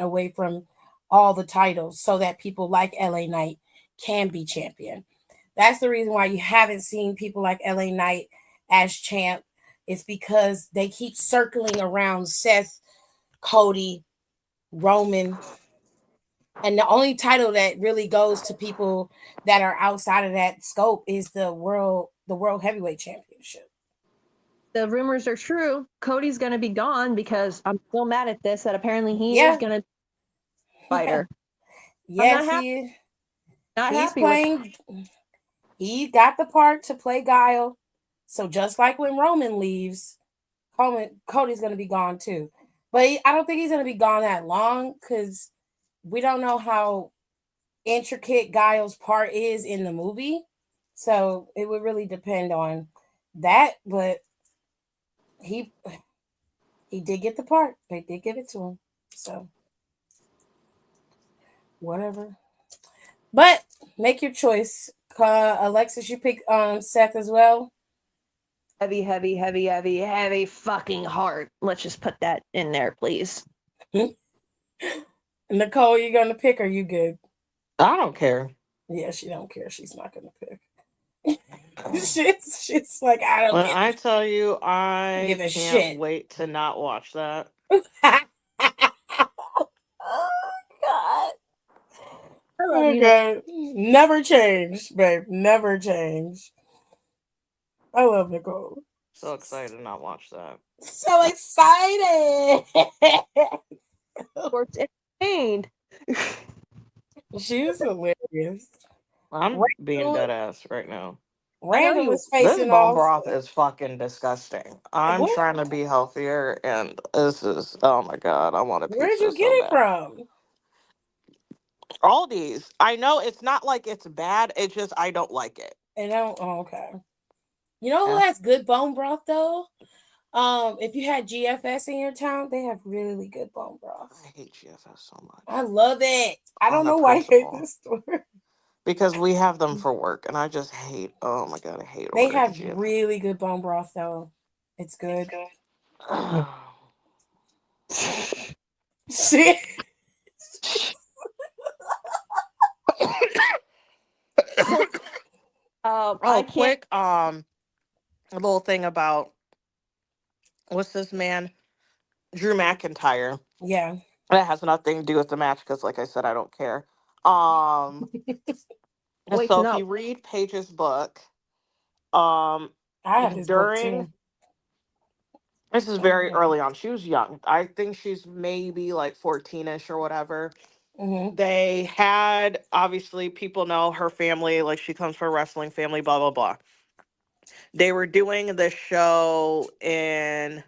away from all the titles so that people like LA Knight can be champion. That's the reason why you haven't seen people like LA Knight as champ. It's because they keep circling around Seth, Cody, Roman. And the only title that really goes to people that are outside of that scope is the world heavyweight championship. The rumors are true. Cody's going to be gone because I'm still mad at this, that apparently he is Yeah. going to be a fighter. Yes, not he's happy playing. He got the part to play Guile. So just like when Roman leaves, Cody's going to be gone too. But I don't think he's going to be gone that long because we don't know how intricate Guile's part is in the movie. So it would really depend on that. But he did get the part. They did give it to him. So whatever. But make your choice. Alexis, you pick Seth as well. heavy fucking heart. Let's just put that in there, please. Nicole, you gonna pick or you good? I don't care. Yeah, she don't care. She's not gonna pick. she's like, I don't When I tell you, I give a can't shit. wait to not watch that. Oh God. I love Oh you. God. Never change, babe. Never change. I love Nicole. So excited to not watch that. So excited. Sports entertained. She's hilarious. I'm being dead ass right now. Random was This facing bone off. broth is fucking disgusting. I'm What? trying to be healthier, and this is, oh my god, I want a Where did pizza you get so it bad. from? Aldi's. I know it's not like it's bad. It's just I don't like it. And I don't, oh, okay. You know who Yeah. has good bone broth though? If you had GFS in your town, they have really good bone broth. I hate GFS so much. I love it. I don't On a know why you hate principle. this store. Because we have them for work, and I just hate. Oh my god, I hate They ordering have GFS. really good bone broth though. It's good. Shit. Oh, I can't. quick, a little thing about what's this man, Drew McIntyre. Yeah. That has nothing to do with the match because, like I said, I don't care. Wait So to if know. you read Paige's book, I have his book during too. This is very Okay. early on. She was young. I think she's maybe like 14ish or whatever. Mm-hmm. They had, obviously, people know her family, like she comes from a wrestling family, blah, blah, blah. They were doing this show in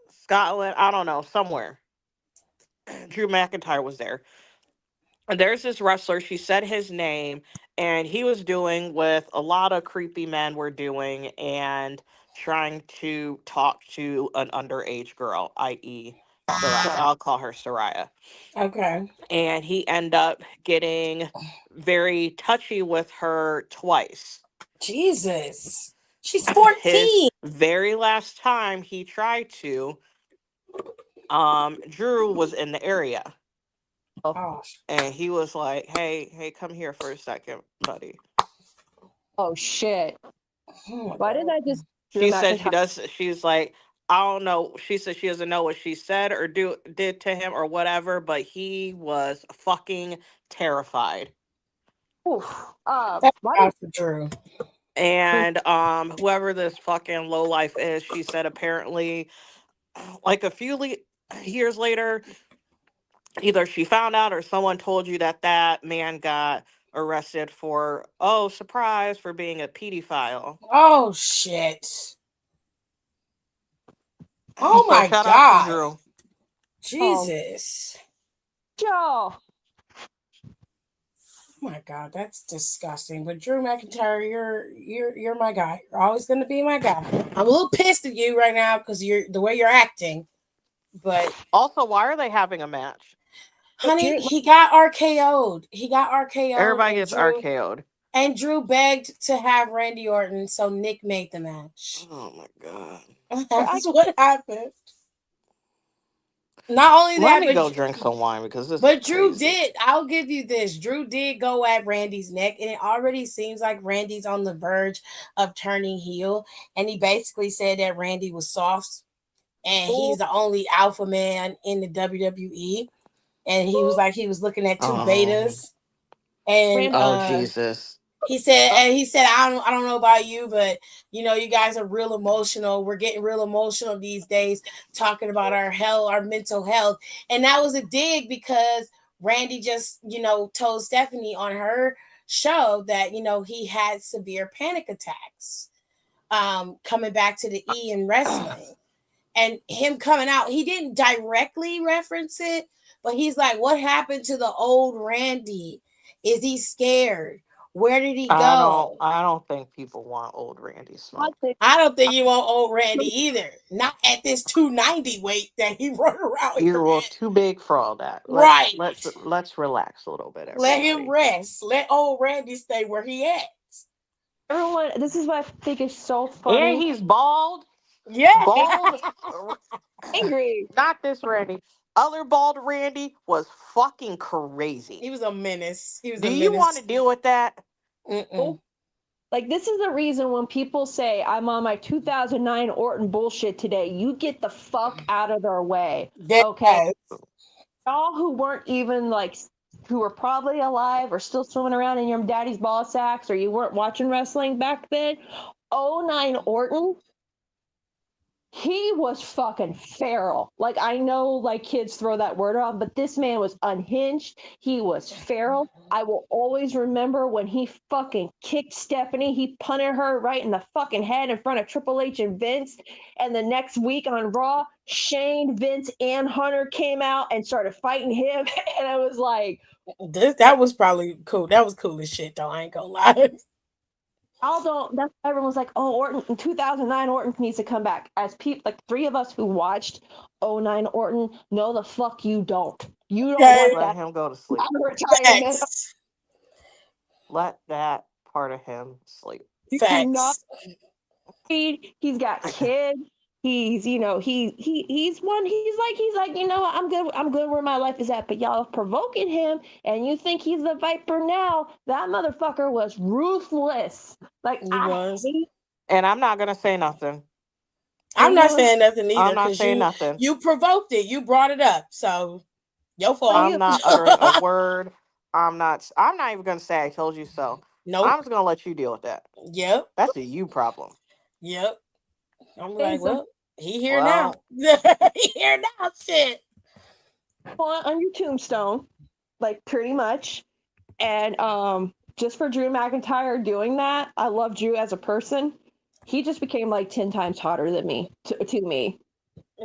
Scotland, I don't know, somewhere. Drew McIntyre was there. And there's this wrestler, she said his name, and he was doing with a lot of creepy men were doing and trying to talk to an underage girl, i.e., Soraya. I'll call her Soraya. Okay. And he ended up getting very touchy with her twice. Jesus. She's His 14. very last time he tried to, Drew was in the area, Oh, and he was like, hey, come here for a second, buddy. Oh shit. oh my Why did God. I just Drew She said McIntyre? she's like, I don't know. She said she doesn't know what she said or did to him or whatever, but he was fucking terrified. Oof. That's Why did out for Drew. And whoever this fucking low life is, she said apparently like a few years later, either she found out or someone told you that that man got arrested for, oh, surprise, for being a pedophile. Oh shit. Oh So my shout out to God. Drew. oh Jesus. Joe? Oh my God, that's disgusting. But Drew McIntyre, you're my guy. You're always gonna be my guy. I'm a little pissed at you right now because you're the way you're acting. But Also, why are they having a match? honey, Drew, he got RKO'd. He got RKO'd, Everybody gets RKO'd. And Drew begged to have Randy Orton, so Nick made the match. Oh my god. I That's what happened. Not only Let that, me go drink some wine because this is but Drew crazy. did. I'll give you this. Drew did go at Randy's neck, and it already seems like Randy's on the verge of turning heel. And he basically said that Randy was soft, and oh, he's the only alpha man in the WWE. And he was like, he was looking at two Um. betas, and Randy, Oh Jesus. he said, I don't know about you, but you guys are real emotional. We're getting real emotional these days, talking about our mental health. And that was a dig because Randy just, told Stephanie on her show that, he had severe panic attacks, coming back to the E in wrestling. And him coming out, he didn't directly reference it, but he's like, what happened to the old Randy? Is he scared? Where did he I don't. go? I don't think people want old Randy I Smoke. think I don't think you want old Randy either. Not at this 290 weight that he run around here You're at. too big for all that. Let's Right. let's let's relax a little bit, Let him everybody. rest. Let old Randy stay where he at. everyone. This is what I think is so And funny. he's bald. Yeah. Bald. Angry. Not this Randy. Other bald Randy was fucking crazy. He was a menace. He was Do a you want menace. to deal with that? Mm-mm. Oh, like this is the reason when people say I'm on my 2009 Orton bullshit today. You get the fuck out of their way, okay? Yes. Y'all who weren't even like who were probably alive or still swimming around in your daddy's ball sacks or you weren't watching wrestling back then. '09 Orton, he was fucking feral. Like I know like kids throw that word around, but this man was unhinged. He was feral. I will always remember when he fucking kicked Stephanie. He punted her right in the fucking head in front of Triple H and Vince. And the next week on Raw, Shane, Vince, and Hunter came out and started fighting him. And I was like, That was probably cool. That was cool as shit, though. I ain't gonna lie. y'all don't. That's everyone's like, oh, Orton in 2009, Orton needs to come back. As people, like three of us who watched '09 Orton, no, the fuck you don't. You don't Okay. want Let that him go to sleep. out of retirement. Facts. Let that part of him sleep. You do not Facts. read. He's got kids. He's, he's like, you know what, I'm good where my life is at. But y'all provoking him and you think he's the Viper now. That motherfucker was ruthless. Like He I was. hate And I'm not gonna say nothing. I'm and not he was saying nothing either I'm not because saying you nothing. you provoked it. You brought it up. So your well, fault. I'm not uttering a word. I'm not even gonna say I told you so. I'm Nope. just gonna let you deal with that. Yep. That's a you problem. Yep. I'm like, is the well. He here Well, now. He here now. Shit. On your tombstone, like pretty much. And just for Drew McIntyre doing that, I love Drew as a person. He just became like 10 times hotter than me to me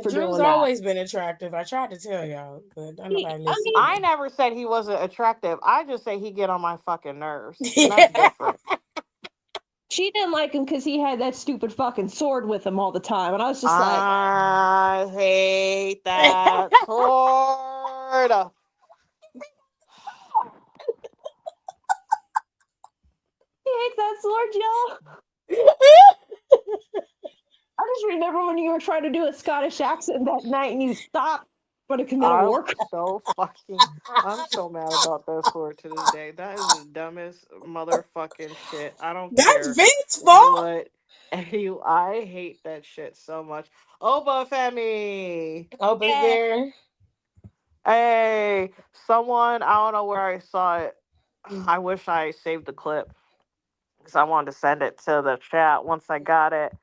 for Drew's doing that. always been attractive. I tried to tell y'all, but don't nobody I listen. mean, I never said he wasn't attractive. I just say he get on my fucking nerves, and that's different. she didn't like him because he had that stupid fucking sword with him all the time. And I was just like, I hate that sword. he hates that sword, y'all. I just remember when you were trying to do a Scottish accent that night and you stopped for to commit a I'm war crime. so fucking. I'm so mad about that sword to this day. That is the dumbest motherfucking shit. I don't That's care Vince's fault. what. I hate that shit so much. Oba Femi. Open's Yeah, there. Hey, someone. I don't know where I saw it. I wish I saved the clip because I wanted to send it to the chat once I got it.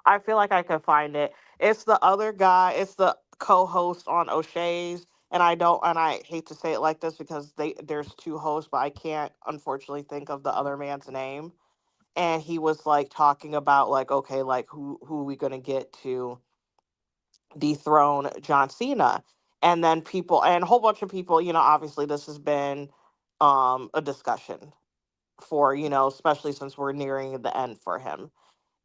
I feel like I could find it. It's the other guy. It's the co-host on O'Shea's, and I don't. And I hate to say it like this because there's two hosts, but I can't unfortunately think of the other man's name. And he was like talking about like, okay, like who are we gonna get to dethrone John Cena? And then people and a whole bunch of people. Obviously this has been a discussion for especially since we're nearing the end for him,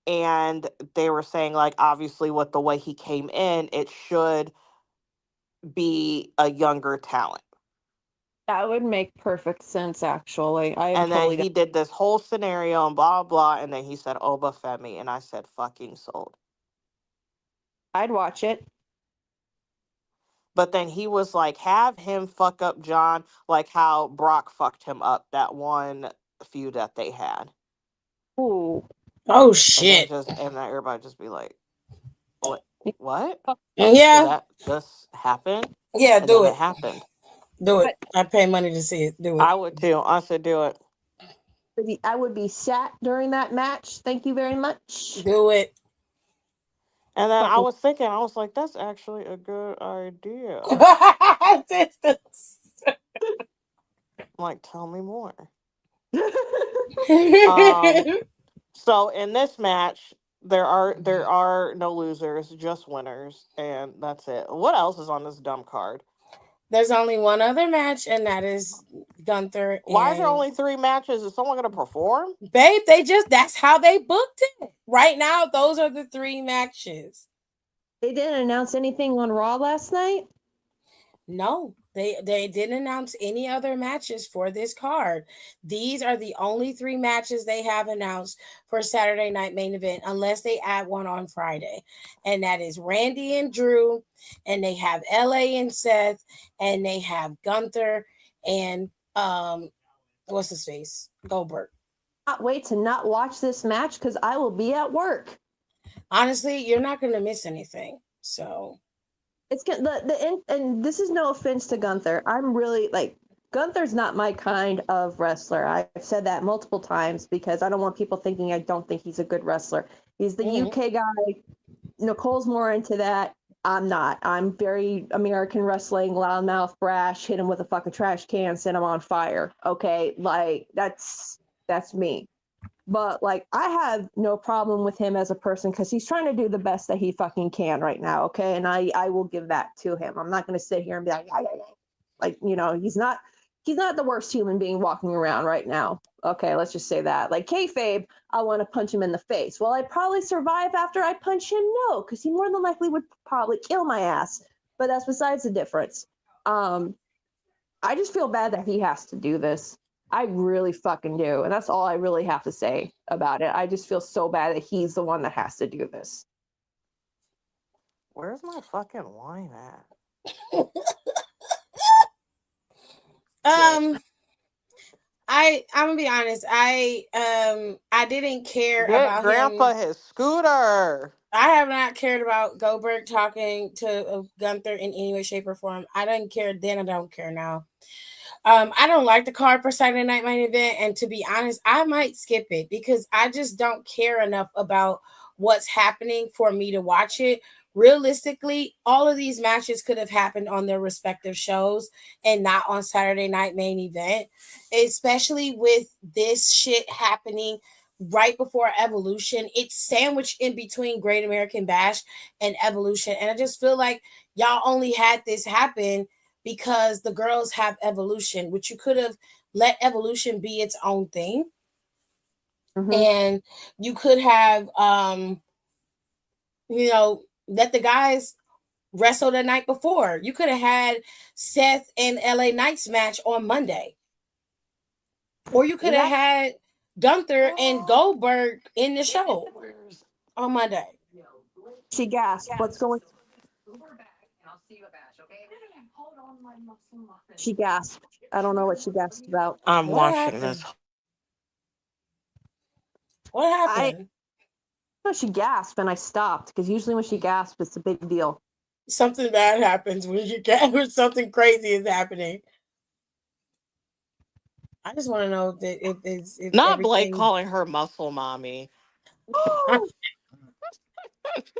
and they were saying like obviously with the way he came in it should be a younger talent. that would make perfect sense, actually. I am And then totally down. he did this whole scenario and blah blah, and then he said Oba Femi, and I said fucking sold. I'd watch it. But then he was like have him fuck up John like how Brock fucked him up that one feud that they had. Ooh. Oh And then shit. everybody just be like, what did Yeah. that just happen? Yeah, And do then it it. happened. Do it. But I pay money to see it. Do it. I would too. I should do it. I would be sat during that match. Thank you very much. Do it. And then I Fucking was thinking, I was like, that's actually a good idea. I'm like, tell me more. Um, so in this match, there are no losers, just winners, and that's it. What else is on this dumb card? There's only one other match, and that is Gunther Why is there and only 3 matches? Is someone gonna perform? Babe. That's how they booked it. Right now, those are the 3 matches. They didn't announce anything on Raw last night. No, they didn't announce any other matches for this card. These are the only 3 matches they have announced for Saturday Night Main Event, unless they add one on Friday, and that is Randy and Drew, and they have LA and Seth, and they have Gunther and what's his face, Goldberg. Not wait to not watch this match because I will be at work. Honestly, you're not gonna miss anything. So It's good. And this is no offense to Gunther. I'm really like Gunther's not my kind of wrestler. I've said that multiple times because I don't want people thinking I don't think he's a good wrestler. He's the mhm. UK guy. Nicole's more into that. I'm not. I'm very American wrestling, loudmouth, brash, hit him with a fucking trash can, set him on fire. Okay, like that's me. But like I have no problem with him as a person because he's trying to do the best that he fucking can right now. Okay, and I will give that to him. I'm not going to sit here and be like, he's not the worst human being walking around right now. Okay, let's just say that. Like kayfabe, I want to punch him in the face. Will I probably survive after I punch him? No, because he more than likely would probably kill my ass. But that's besides the difference. I just feel bad that he has to do this. I really fucking do. And that's all I really have to say about it. I just feel so bad that he's the one that has to do this. Where's my fucking wine at? um I'm gonna be honest. I didn't care Get about him. Grandpa his scooter. I have not cared about Goldberg talking to Gunther in any way, shape, or form. I didn't care then. I don't care now. I don't like the card for Saturday Night Main Event, and to be honest, I might skip it because I just don't care enough about what's happening for me to watch it. Realistically, all of these matches could have happened on their respective shows and not on Saturday Night Main Event, especially with this shit happening right before Evolution. It's sandwiched in between Great American Bash and Evolution. And I just feel like y'all only had this happen because the girls have Evolution, which you could have let Evolution be its own thing. And you could have let the guys wrestle the night before. You could have had Seth and LA Knight's match on Monday. Or you could have had Gunther and Goldberg in the show on Monday. She gasped. What's going on? She gasped. I don't know what she gasped about. I'm What watching happened? this. What happened? No, she gasped and I stopped because usually when she gasps, it's a big deal. Something bad happens when you get when something crazy is happening. I just want to know that if Not Blake everything. calling her muscle mommy.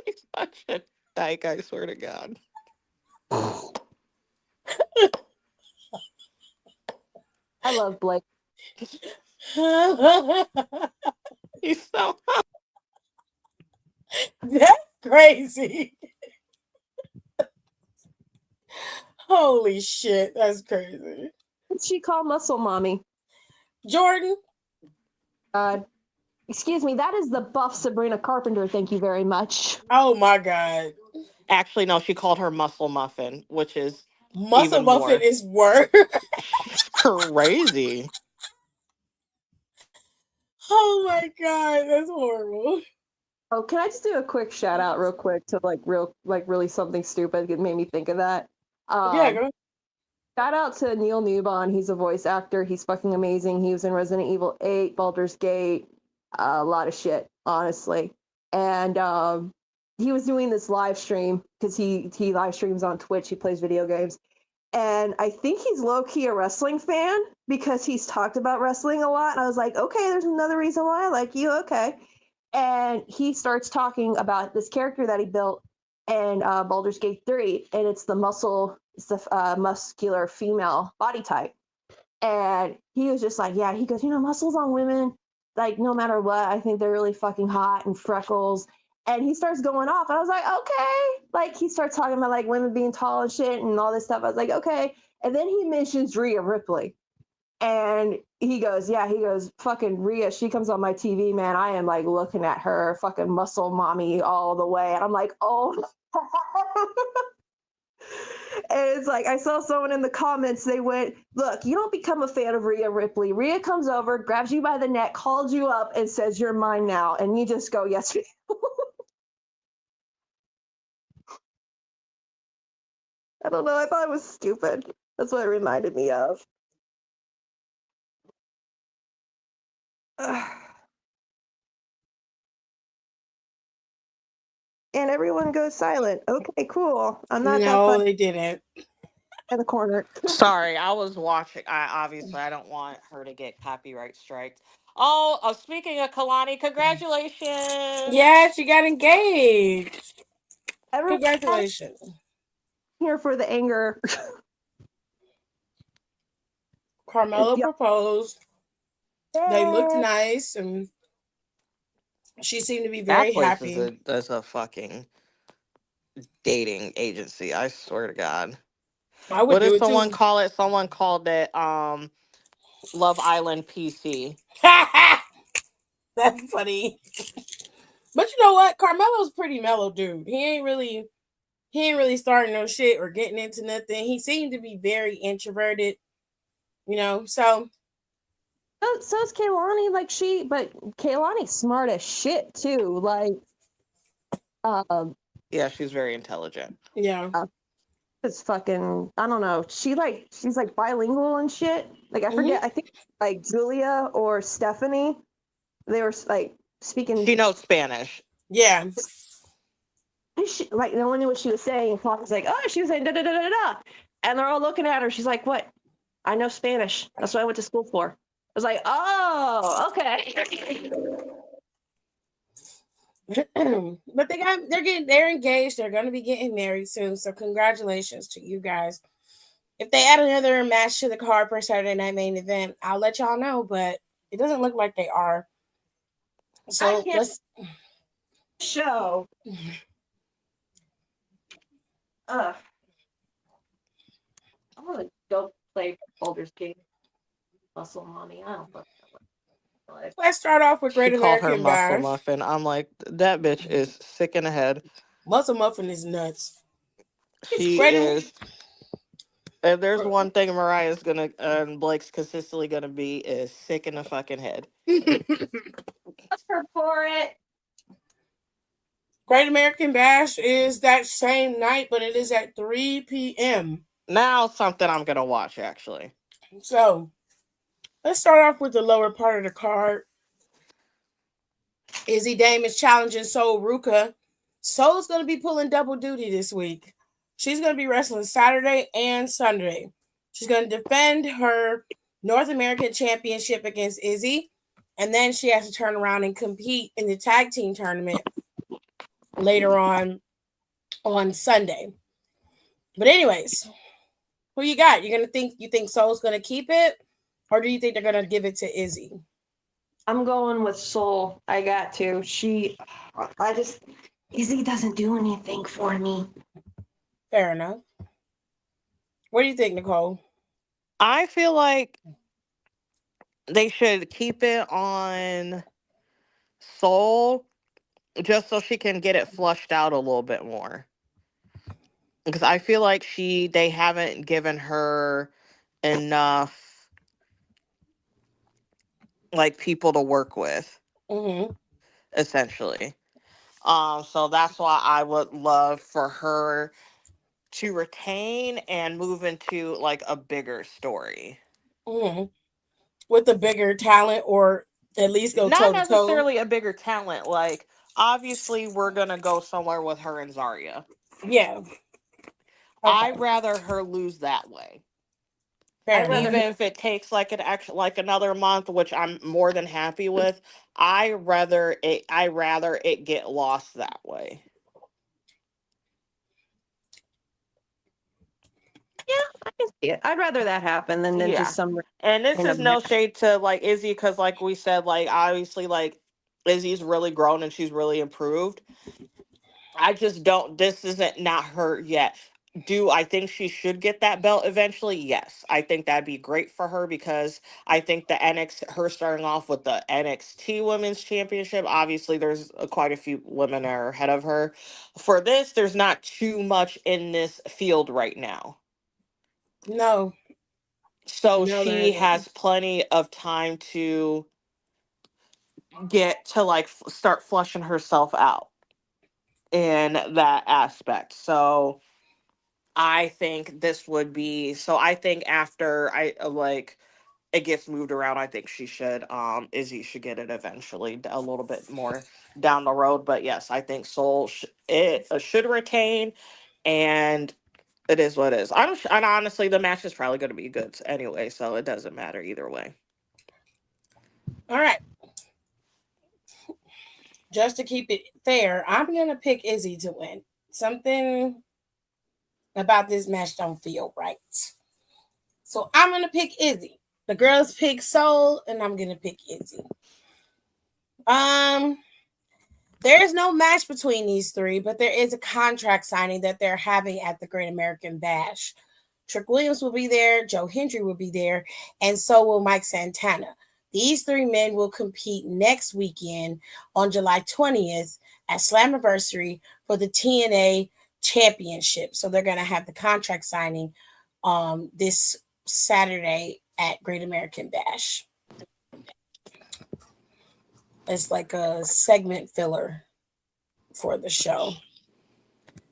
He's such a dyke, I swear to God. I love Blake. He's so That's crazy. Holy shit, that's crazy. What's she call muscle mommy? Jordan. Excuse me, that is the buff Sabrina Carpenter. Thank you very much. Oh my God. actually no, she called her muscle muffin, which is Muscle even muffin more. is worse. Crazy. Oh my God, that's horrible. Oh, can I just do a quick shout out real quick to really something stupid that made me think of that? Yeah, go. Shout out to Neil Newbon. He's a voice actor. He's fucking amazing. He was in Resident Evil 8, Baldur's Gate, a lot of shit, honestly. And he was doing this live stream because he live streams on Twitch. He plays video games. And I think he's low-key a wrestling fan because he's talked about wrestling a lot. And I was like, okay, there's another reason why I like you. Okay. And he starts talking about this character that he built in Baldur's Gate 3. And it's the muscular female body type. And he was just like, yeah, he goes, muscles on women, like no matter what, I think they're really fucking hot, and freckles. And he starts going off. And I was like, okay. Like he starts talking about like women being tall and shit and all this stuff. I was like, okay. And then he mentions Rhea Ripley. And he goes, fucking Rhea, she comes on my TV, man. I am like looking at her, fucking muscle mommy all the way. And I'm like, oh. And it's like, I saw someone in the comments, they went, look, you don't become a fan of Rhea Ripley. Rhea comes over, grabs you by the neck, calls you up, and says, you're mine now. And you just go, yes. I don't know. I thought it was stupid. That's what it reminded me of. And everyone goes silent. Okay, cool. I'm not that No, funny they didn't. in the corner. Sorry, I was watching. I don't want her to get copyright striked. Oh, speaking of Kalani, congratulations! Yeah, she got engaged. Everyone Congratulations. here for the anger. Carmelo Yep. proposed. They looked nice, and she seemed to be That very place happy. is a fucking dating agency. I swear to God. I would What do did it someone too. call it? Someone called it Love Island PC. That's funny. But you know what? Carmelo's pretty mellow dude. He ain't really starting no shit or getting into nothing. He seemed to be very introverted, so So is Kaylani, but Kaylani's smart as shit too. Like, Yeah, she's very intelligent. yeah. it's fucking, I don't know. She's like bilingual and shit. Like I forget. I think like Julia or Stephanie, they were like speaking. She knows Spanish. Yeah. Like no one knew what she was saying. And Paul was like, oh, she was saying da da da da da, and they're all looking at her. She's like, what? I know Spanish. That's what I went to school for. I was like, oh, okay. But they're engaged. They're gonna be getting married soon. So congratulations to you guys. If they add another match to the card for Saturday Night Main Event, I'll let y'all know. But it doesn't look like they are. I So can't let's. show. Ugh. I'm gonna go play Baldur's Gate. Muscle mommy. I don't fucking know what. Let's start off with She Great called her American muscle Bash. muffin. I'm like, that bitch is sick in the head. Muscle Muffin is nuts. It's She cute. Great. is. If there's one thing Mariah's gonna and Blake's consistently gonna be is sick in the fucking head. Let's her for it. Great American Bash is that same night, but it is at 3 p.m. Now something I'm gonna watch actually. So let's start off with the lower part of the card. Izzy Dame is challenging Soul Ruka. Soul's going to be pulling double duty this week. She's going to be wrestling Saturday and Sunday. She's going to defend her North American Championship against Izzy. And then she has to turn around and compete in the tag team tournament later on Sunday. But anyways, who you got? You think Soul's going to keep it? Or do you think they're going to give it to Izzy? I'm going with Soul. I got to. Izzy doesn't do anything for me. Fair enough. What do you think, Nicole? I feel like they should keep it on Soul just so she can get it flushed out a little bit more. Because I feel like they haven't given her enough like people to work with, Mm-hmm. essentially. So that's why I would love for her to retain and move into like a bigger story. Mm-hmm. With a bigger talent, or at least go toe Not to toe. necessarily a bigger talent. Like, obviously, we're gonna go somewhere with her and Zarya. Yeah. Okay. I'd rather her lose that way, Fair I'd rather even enough. if it takes like like another month, which I'm more than happy with. I rather it get lost that way. I can see it. I'd rather that happen than Yeah. just some And this is random no match. shade to like Izzy, because like we said, like obviously like Izzy's really grown and she's really improved. I just don't. This isn't not her yet. Do I think she should get that belt eventually? Yes, I think that'd be great for her because I think her starting off with the NXT Women's Championship. Obviously, there's quite a few women that are ahead of her. For this, there's not too much in this field right now, No. so No, there she isn't. has plenty of time to get to like start flushing herself out in that aspect. So I think this would be so. I think after like it gets moved around, I think she should. Izzy should get it eventually, a little bit more down the road. But yes, I think it should retain, and it is what it is. And honestly, the match is probably going to be good anyway, so it doesn't matter either way. All right. Just to keep it fair, I'm gonna pick Izzy to win. Something about this match don't feel right. So I'm gonna pick Izzy. The girls pick Soul, and I'm gonna pick Izzy. Um, there is no match between these three, but there is a contract signing that they're having at the Great American Bash. Trick Williams will be there, Joe Hendry will be there, and so will Mike Santana. These three men will compete next weekend on July 20th at Slammiversary for the TNA Championship. So they're going to have the contract signing this Saturday at Great American Bash. It's like a segment filler for the show.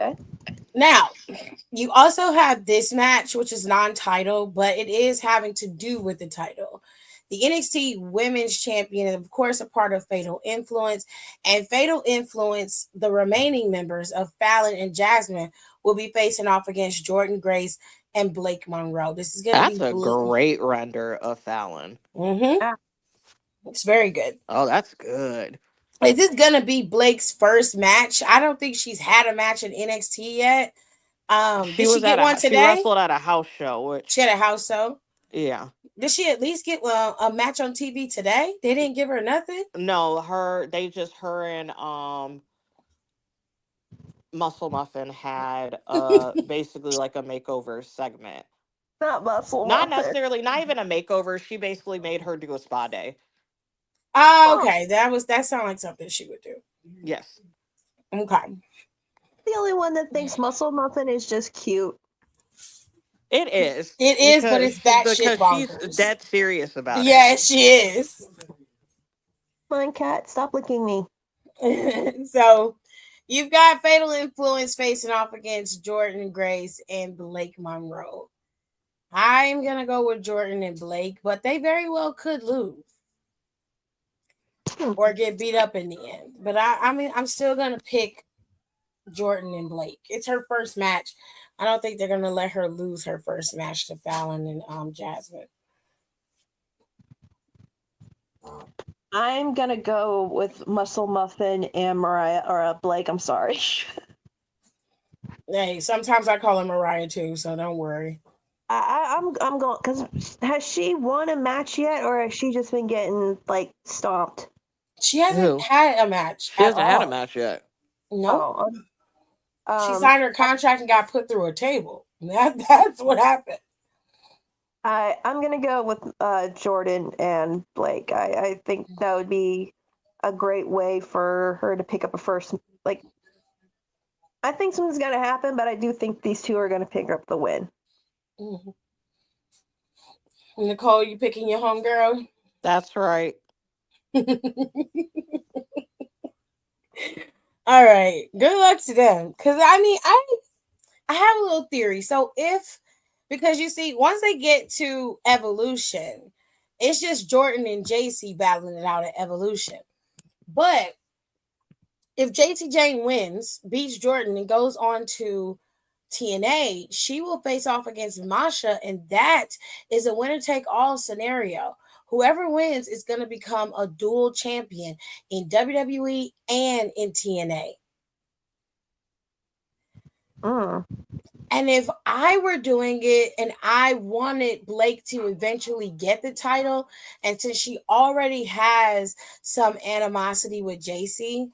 Okay. Now, you also have this match, which is non-title, but it is having to do with the title. The NXT Women's Champion, of course, a part of Fatal Influence, and Fatal Influence, the remaining members of Fallon and Jasmine will be facing off against Jordan Grace and Blake Monroe. This is going to That's be a blue. great render of Fallon. Mm-hmm. Yeah. It's very good. Oh, that's good. Is this gonna be Blake's first match? I don't think she's had a match in NXT yet. Did she get one She today? wrestled at a house show, She which had a house show. yeah. Did she at least get a match on TV today? They didn't give her nothing. No, her and Muscle Muffin had basically like a makeover segment. Not muscle Not muffin. necessarily, not even a makeover. She basically made her do a spa day. Oh, Oh, okay. That sounds like something she would do. Yes. Okay. the only one that thinks muscle muffin is just cute. It is It is, but it's batshit she's bonkers. dead serious about it. Yeah, she is. Come on, cat, stop licking me. So you've got Fatal Influence facing off against Jordan Grace and Blake Monroe. I'm gonna go with Jordan and Blake, but they very well could lose or get beat up in the end. But I mean, I'm still gonna pick Jordan and Blake. It's her first match. I don't think they're gonna let her lose her first match to Fallon and Jasmine. I'm gonna go with muscle muffin and Mariah or Blake. I'm sorry. Hey, sometimes I call her Mariah too, so don't worry. I'm going because has she won a match yet, or has she just been getting like stomped? She hasn't Who? had a match She at hasn't had a all. match yet. Nope. Oh, She signed her I, contract and got put through a table. That's what happened. I'm gonna go with Jordan and Blake. I think that would be a great way for her to pick up a first. Like, I think something's gonna happen, but I do think these two are gonna pick up the win. Mhm. Nicole, you picking your homegirl? That's right. All right. Good luck to them. Cause I mean, I have a little theory. So if because you see, once they get to Evolution, it's just Jordan and JC battling it out at Evolution. But if JT Jane wins, beats Jordan, and goes on to TNA, she will face off against Masha, and that is a winner take all scenario. Whoever wins is going to become a dual champion in WWE and in TNA. Mm. And if I were doing it and I wanted Blake to eventually get the title, and since she already has some animosity with JC,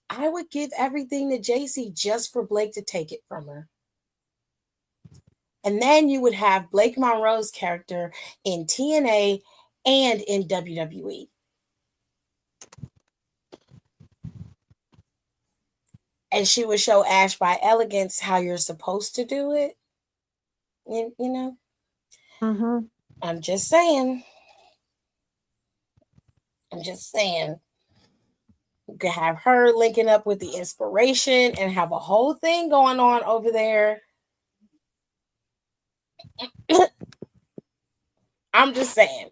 I would give everything to JC just for Blake to take it from her. And then you would have Blake Monroe's character in TNA and in WWE. And she would show Ash by Elegance how you're supposed to do it. You know, Mm-hmm. I'm just saying. I'm just saying. You could have her linking up with the inspiration and have a whole thing going on over there. I'm just saying.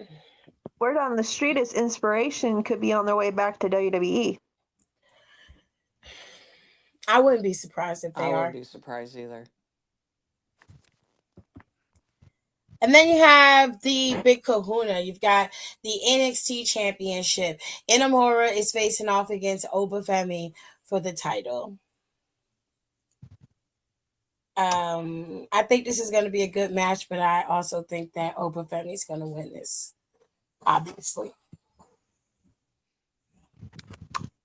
Word on the street is Inspiration could be on their way back to WWE. I wouldn't be surprised if I they wouldn't are. be surprised either. And then you have the big kahuna. You've got the NXT Championship. Inamura is facing off against Obafemi for the title. I think this is going to be a good match, but I also think that Obafemi is going to win this, obviously.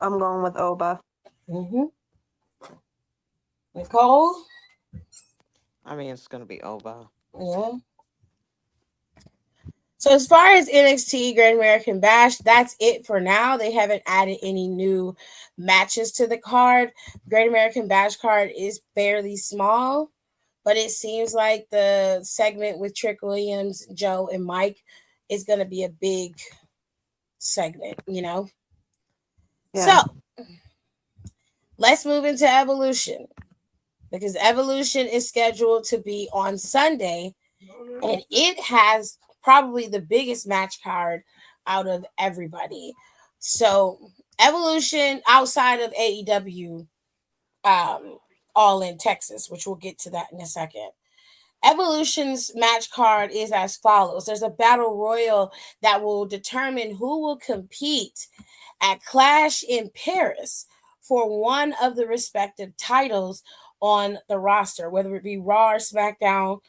I'm going with Oba. Mm-hmm. Nicole? I mean, it's gonna be Oba. Yeah. So as far as NXT Great American Bash, that's it for now. They haven't added any new matches to the card. Great American Bash card is fairly small, but it seems like the segment with Trick Williams, Joe, and Mike is going to be a big segment, you know? Yeah. So let's move into Evolution because Evolution is scheduled to be on Sunday, and it has probably the biggest match card out of everybody. So Evolution outside of AEW, all in Texas, which we'll get to that in a second. Evolution's match card is as follows. There's a battle royal that will determine who will compete at Clash in Paris for one of the respective titles on the roster, whether it be Raw or SmackDown,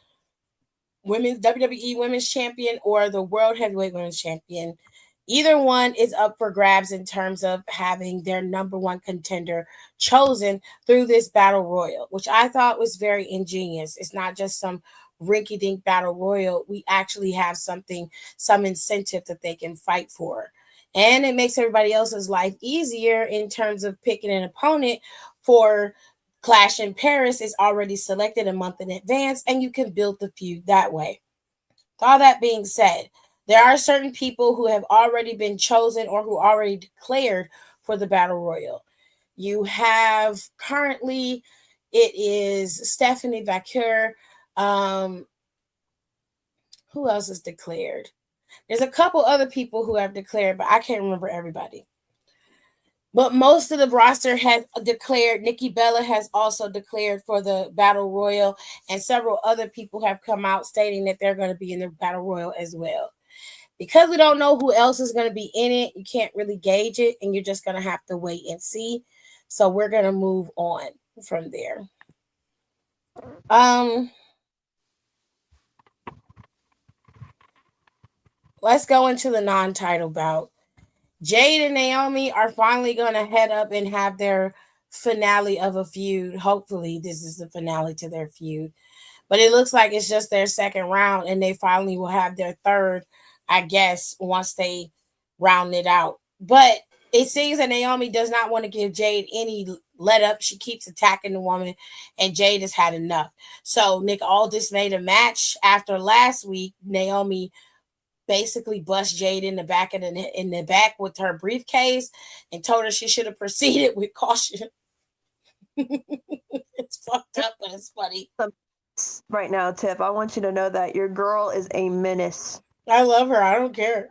women's WWE Women's Champion or the World Heavyweight Women's Champion. Either one is up for grabs in terms of having their number one contender chosen through this battle royal, which I thought was very ingenious. It's not just some rinky dink battle royal. We actually have something, some incentive that they can fight for. And it makes everybody else's life easier in terms of picking an opponent for Clash in Paris is already selected a month in advance, and you can build the feud that way. With all that being said, there are certain people who have already been chosen or who already declared for the Battle Royal. You have currently, it is Stephanie Vaquer. Um, who else is declared? There's a couple other people who have declared, but I can't remember everybody. But most of the roster has declared. Nikki Bella has also declared for the Battle Royal, and several other people have come out stating that they're going to be in the Battle Royal as well. Because we don't know who else is going to be in it, you can't really gauge it, and you're just going to have to wait and see. So we're going to move on from there. Let's go into the non-title bout. Jade and Naomi are finally going to head up and have their finale of a feud. Hopefully, this is the finale to their feud. But it looks like it's just their second round, and they finally will have their third, I guess, once they round it out. But it seems that Naomi does not want to give Jade any let up. She keeps attacking the woman, and Jade has had enough. So Nick Aldis made a match after last week. Naomi basically bust Jade in the back with her briefcase and told her she should have proceeded with caution. It's fucked up, but it's funny. Right now, Tiff, I want you to know that your girl is a menace. I love her. I don't care.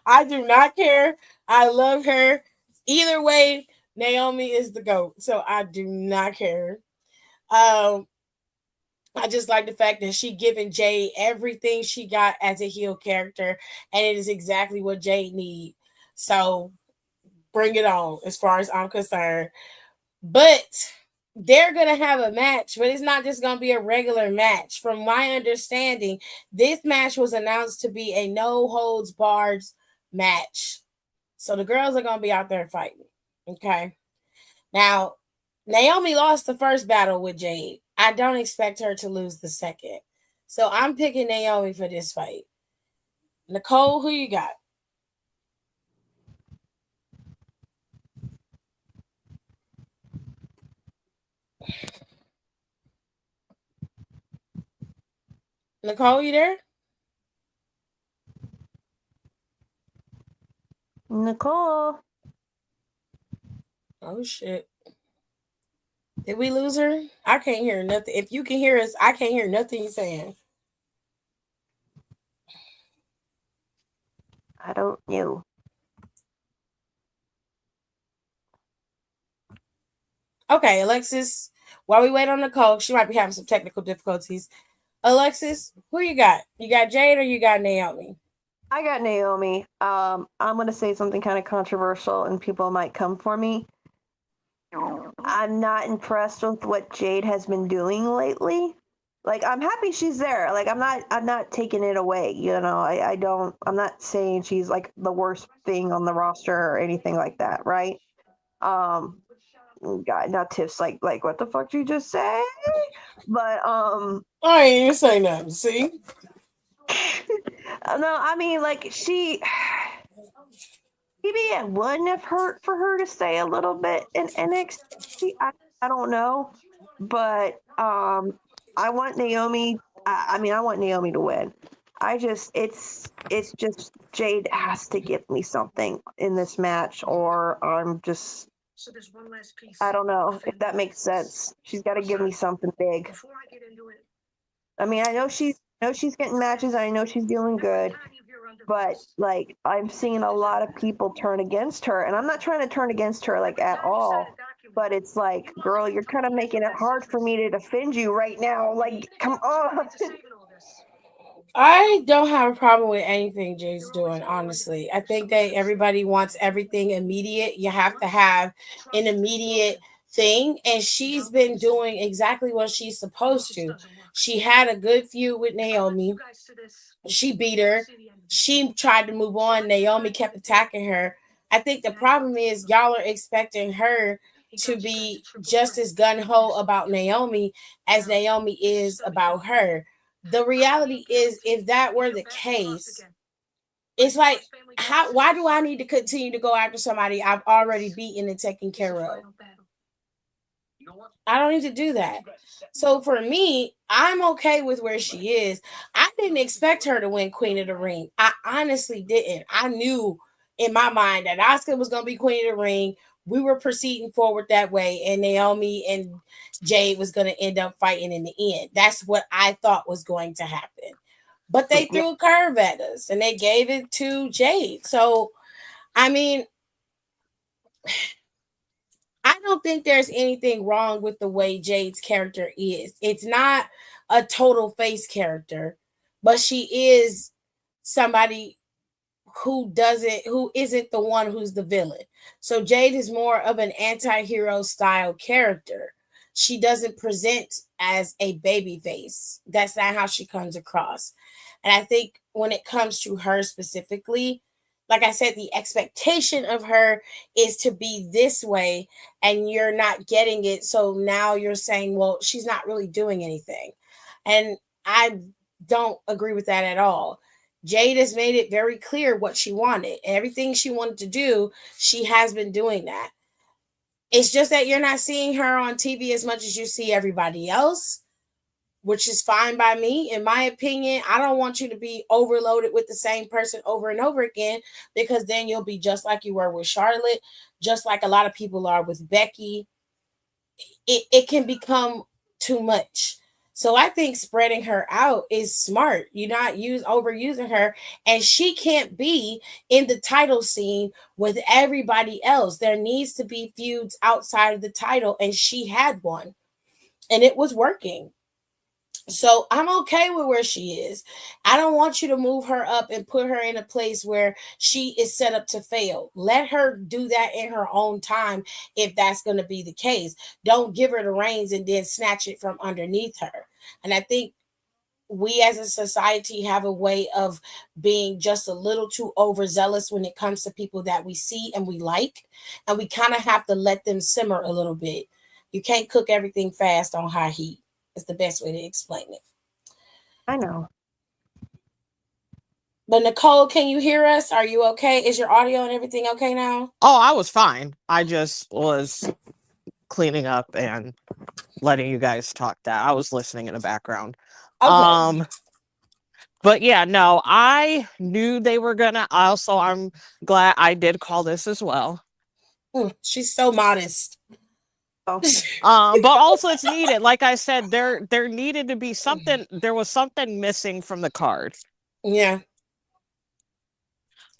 I do not care. I love her. Either way, Naomi is the GOAT. So I do not care. I just like the fact that she giving Jade everything she got as a heel character, and it is exactly what Jade need. So bring it on, as far as I'm concerned. But they're gonna have a match, but it's not just gonna be a regular match. From my understanding, this match was announced to be a no holds barred match. So the girls are gonna be out there fighting. Okay. Now, Naomi lost the first battle with Jade. I don't expect her to lose the second. So I'm picking Naomi for this fight. Nicole, who you got? Nicole, you there? Nicole. Oh, shit. Did we lose her? I can't hear nothing. If you can hear us, I can't hear nothing you're saying. I don't know. Okay, Alexis, while we wait on Nicole, she might be having some technical difficulties. Alexis, who you got? You got Jade or you got Naomi? I got Naomi. I'm going to say something kind of controversial, and people might come for me. I'm not impressed with what Jade has been doing lately. Like, I'm happy she's there. Like, I'm not taking it away. You know, I'm not saying she's like the worst thing on the roster or anything like that, right? God, now Tiff's like, what the fuck did you just say? But I ain't even say nothing. See? No, I mean, like, maybe it wouldn't have hurt for her to stay a little bit in NXT. I don't know, but I want Naomi. I mean, I want Naomi to win. It's just Jade has to give me something in this match, or I'm just. I don't know if that makes sense. She's got to give me something big. I mean, I know she's getting matches. I know she's doing good. But like, I'm seeing a lot of people turn against her, and I'm not trying to turn against her like at all, but it's like, girl, you're kind of making it hard for me to defend you right now. Like, come on. I don't have a problem with anything Jay's doing, honestly. I think that everybody wants everything immediate. You have to have an immediate thing, and she's been doing exactly what she's supposed to. She had a good feud with Naomi. She beat her. She tried to move on. Naomi kept attacking her. I think the problem is y'all are expecting her to be just as gun ho about Naomi as Naomi is about her. The reality is, if that were the case, it's like, how? Why do I need to continue to go after somebody I've already beaten and taken care of? I don't need to do that. So for me, I'm okay with where she is. I didn't expect her to win Queen of the Ring. I honestly didn't. I knew in my mind that Asuka was going to be Queen of the Ring. We were proceeding forward that way, and Naomi and Jade was going to end up fighting in the end. That's what I thought was going to happen. But they threw a curve at us, and they gave it to Jade. So, I mean, I don't think there's anything wrong with the way Jade's character is. It's not a total face character, but she is somebody who isn't the one who's the villain. So Jade is more of an anti-hero style character. She doesn't present as a baby face. That's not how she comes across. And I think when it comes to her specifically, like I said, the expectation of her is to be this way, and you're not getting it. So now you're saying, well, she's not really doing anything. And I don't agree with that at all. Jade has made it very clear what she wanted. Everything she wanted to do, she has been doing that. It's just that you're not seeing her on TV as much as you see everybody else, which is fine by me. In my opinion, I don't want you to be overloaded with the same person over and over again, because then you'll be just like you were with Charlotte, just like a lot of people are with Becky. It can become too much. So I think spreading her out is smart. You're not overusing her, and she can't be in the title scene with everybody else. There needs to be feuds outside of the title, and she had one, and it was working. So I'm okay with where she is. I don't want you to move her up and put her in a place where she is set up to fail. Let her do that in her own time if that's going to be the case. Don't give her the reins and then snatch it from underneath her. And I think we as a society have a way of being just a little too overzealous when it comes to people that we see and we like. And we kind of have to let them simmer a little bit. You can't cook everything fast on high heat. Is the best way to explain it. I know. But Nicole, can you hear us? Are you okay? Is your audio and everything okay now? Oh, I was fine. I just was cleaning up and letting you guys talk. That I was listening in the background. Okay. But yeah, no, I knew they were gonna. Also, I'm glad I did call this as well. She's so modest. Oh. But also it's needed. Like I said, there needed to be something. There was something missing from the card. Yeah.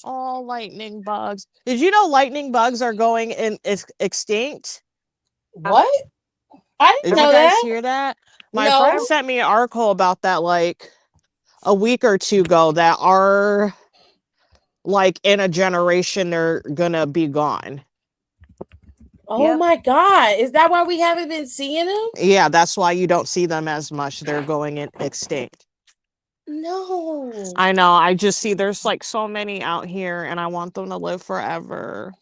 Oh, lightning bugs! Did you know lightning bugs are going extinct? What? I didn't Did know you guys that. hear that? My No. friend sent me an article about that like a week or two ago. That are like in a generation they're gonna be gone. Oh Yep. my God. Is that why we haven't been seeing them? Yeah, that's why you don't see them as much. They're going extinct. No. I know. I just see there's like so many out here, and I want them to live forever.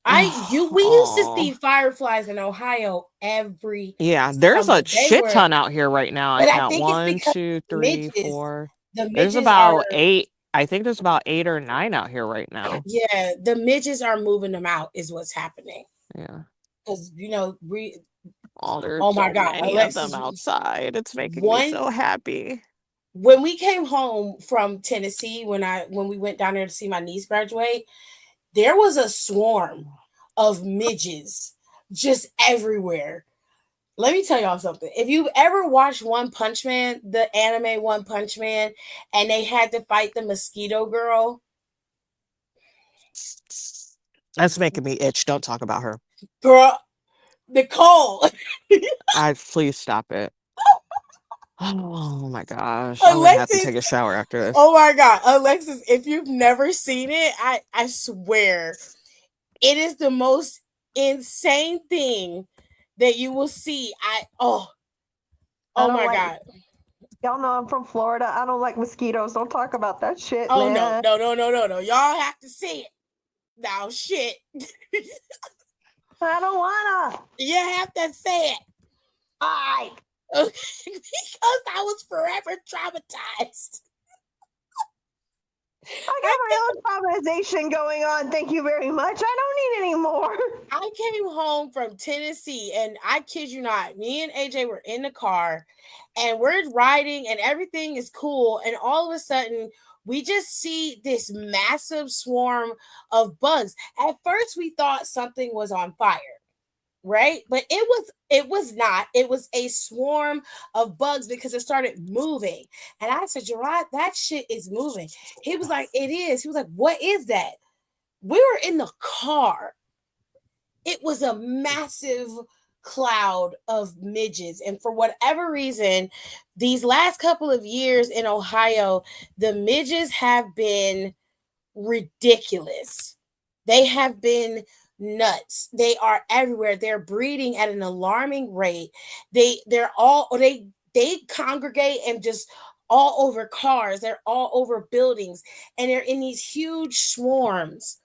We used to see fireflies in Ohio every Yeah, there's summer. a shit ton out here right now. I But I count think it's 1, because 2, the 3, midges. 4. The There's midges about are 8. I think there's about 8 or 9 out here right now. yeah, the midges are moving them out is what's happening. Yeah. Because There's oh my so God, many Alexis, of them outside. It's making me so happy. When we came home from Tennessee, when we went down there to see my niece graduate, there was a swarm of midges just everywhere. Let me tell y'all something. If you've ever watched One Punch Man, the anime One Punch Man, and they had to fight the mosquito girl. That's making me itch. Don't talk about her. Girl, Nicole. Please stop it. Oh my gosh. I'm gonna have to Alexis, take a shower after this. oh my God, Alexis, if you've never seen it, I swear it is the most insane thing that you will see. I Oh don't my like, God. y'all know I'm from Florida. I don't like mosquitoes. Don't talk about that shit, Oh no, man. no, no, no, no, no. Y'all have to see it. Now shit. I don't wanna. You have to say it. I Because I was forever traumatized. I I, got my own traumatization going on. Thank you very much. I don't need any more. I came home from Tennessee, and I kid you not, me and AJ were in the car and we're riding, and everything is cool. And all of a sudden, we just see this massive swarm of bugs. At first, we thought something was on fire, right? But it was not. It was a swarm of bugs because it started moving. And I said, Gerard, that shit is moving. He was like, it is. He was like, what is that? We were in the car. It was a massive cloud of midgets. And for whatever reason, these last couple of years in Ohio, the midgets have been ridiculous. They have been nuts. They are everywhere. They're breeding at an alarming rate. They congregate and just all over cars. They're all over buildings, and they're in these huge swarms.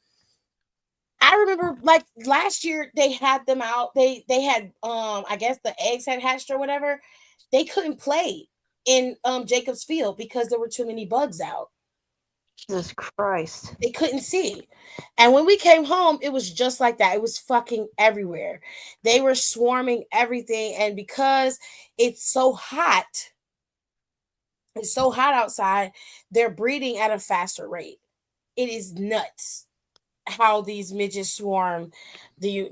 I remember like last year they had them out. They had I guess the eggs had hatched or whatever. They couldn't play in Jacobs Field because there were too many bugs out. Jesus Christ. They couldn't see. And when we came home, it was just like that. It was fucking everywhere. They were swarming everything. And because it's so hot, it's so hot outside, they're breeding at a faster rate. It is nuts how these midgets swarm the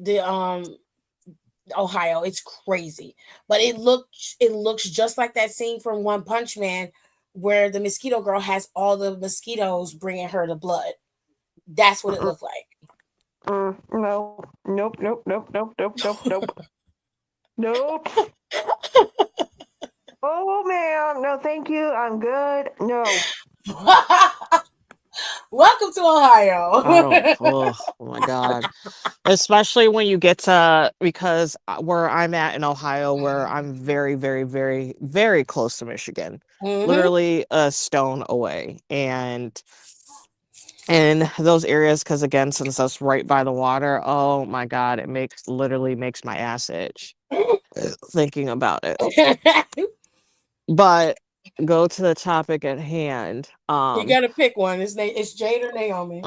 Ohio. It's crazy. But it looks just like that scene from One Punch Man where the mosquito girl has all the mosquitoes bringing her the blood. That's what it Mm-mm. looked like. No. Nope. Nope. Nope. Nope. Nope. Nope. Nope. Nope. Oh man. No, thank you. I'm good. No. Welcome to Ohio. I don't. Oh my god. Especially when you get to, because where I'm at in Ohio, where I'm very, very, very, very close to Michigan, Hmm. literally a stone away, and in those areas, because again, since that's right by the water, oh my god, it literally makes my ass itch thinking about it. But go to the topic at hand. You gotta pick one. It's Jade or Naomi.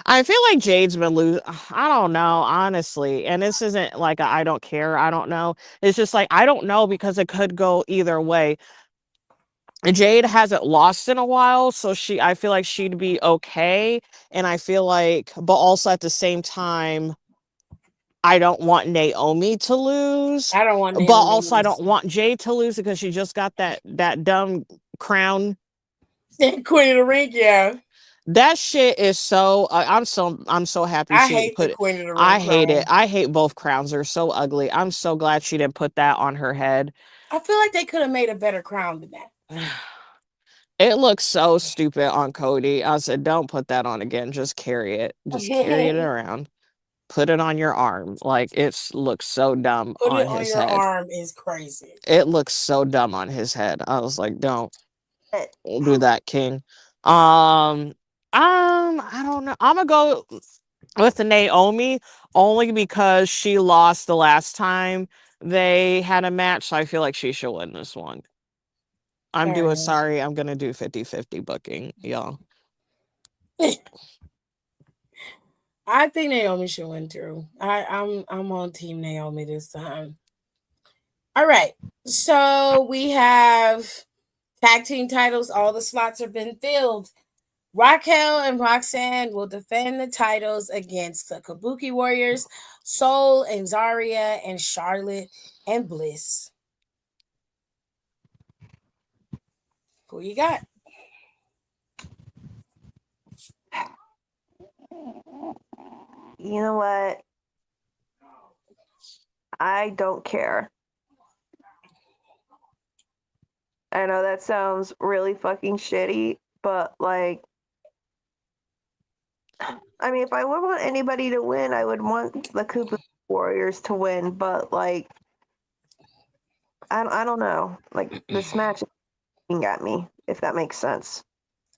I feel like Jade's been losing. I don't know, honestly. And this isn't like I don't care. I don't know. It's just like I don't know because it could go either way. Jade hasn't lost in a while, so I feel like she'd be okay. And I feel like, but also at the same time, I don't want Naomi to lose. I don't want But Naomi to also I lose. don't want Jade to lose because she just got that dumb crown. Queen of the Ring, yeah. That shit is so. I'm so happy I she didn't hate the put it. Queen of the Ring I hate it. crown. I hate both crowns. They're so ugly. I'm so glad she didn't put that on her head. I feel like they could have made a better crown than that. It looks so stupid on Cody. I said, don't put that on again. Just carry it. Just carry it around. Put it on your arm. Like it looks so dumb Put on it on his your head. arm is crazy. It looks so dumb on his head. I was like, don't But do that, King. Um, I don't know. I'm gonna go with the Naomi only because she lost the last time they had a match. So I feel like she should win this one. I'm doing Fair sorry. I'm gonna do 50-50 booking, y'all. enough. I think Naomi should win too. I'm on team Naomi this time. All right. So we have tag team titles. All the slots have been filled. Raquel and Roxanne will defend the titles against the Kabuki Warriors, Soul and Zaria, and Charlotte and Bliss. Who you got? you know what? I don't care. I know that sounds really fucking shitty, but like, I mean, if I would want anybody to win, I would want the Koopa Warriors to win, but like, I don't know. Like, this match is looking at me, if that makes sense.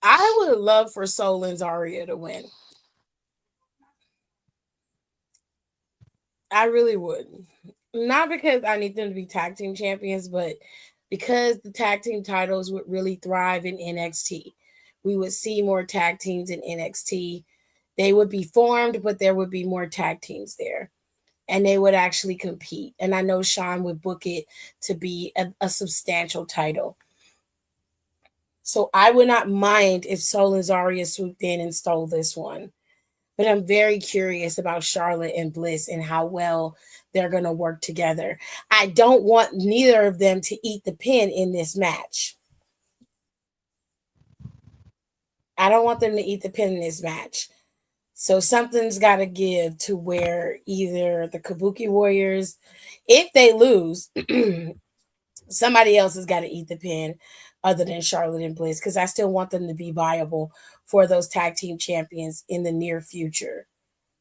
I would love for Soul and Zarya to win. I really would. Not because I need them to be tag team champions, but because the tag team titles would really thrive in NXT. We would see more tag teams in NXT. They would be formed, but there would be more tag teams there. And they would actually compete. And I know Sean would book it to be a substantial title. So I would not mind if Soul and Zarya swooped in and stole this one. But I'm very curious about Charlotte and Bliss and how well they're going to work together. I don't want neither of them to eat the pin in this match. I don't want them to eat the pin in this match. So something's got to give to where either the Kabuki Warriors, if they lose, somebody else has got to eat the pin other than Charlotte and Bliss, because I still want them to be viable for those tag team champions in the near future,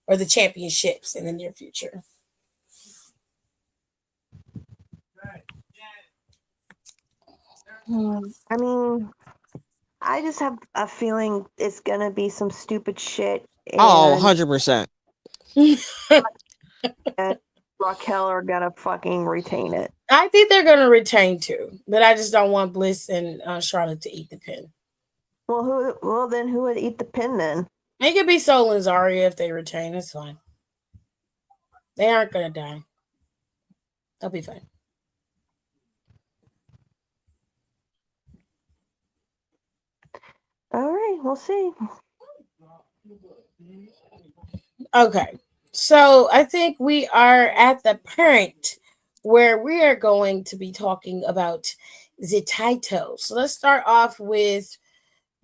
or the championships in the near future. I mean, I just have a feeling it's gonna be some stupid shit. Oh, And 100%. Raquel are gonna fucking retain it. I think they're going to retain too, but I just don't want Bliss and Charlotte to eat the pin. Well, then who would eat the pin then? It could be Soul and Zarya if they retain. It's fine. They aren't going to die. They'll be fine. All right, we'll see. Okay. So I think we are at the point where we are going to be talking about the title. So let's start off with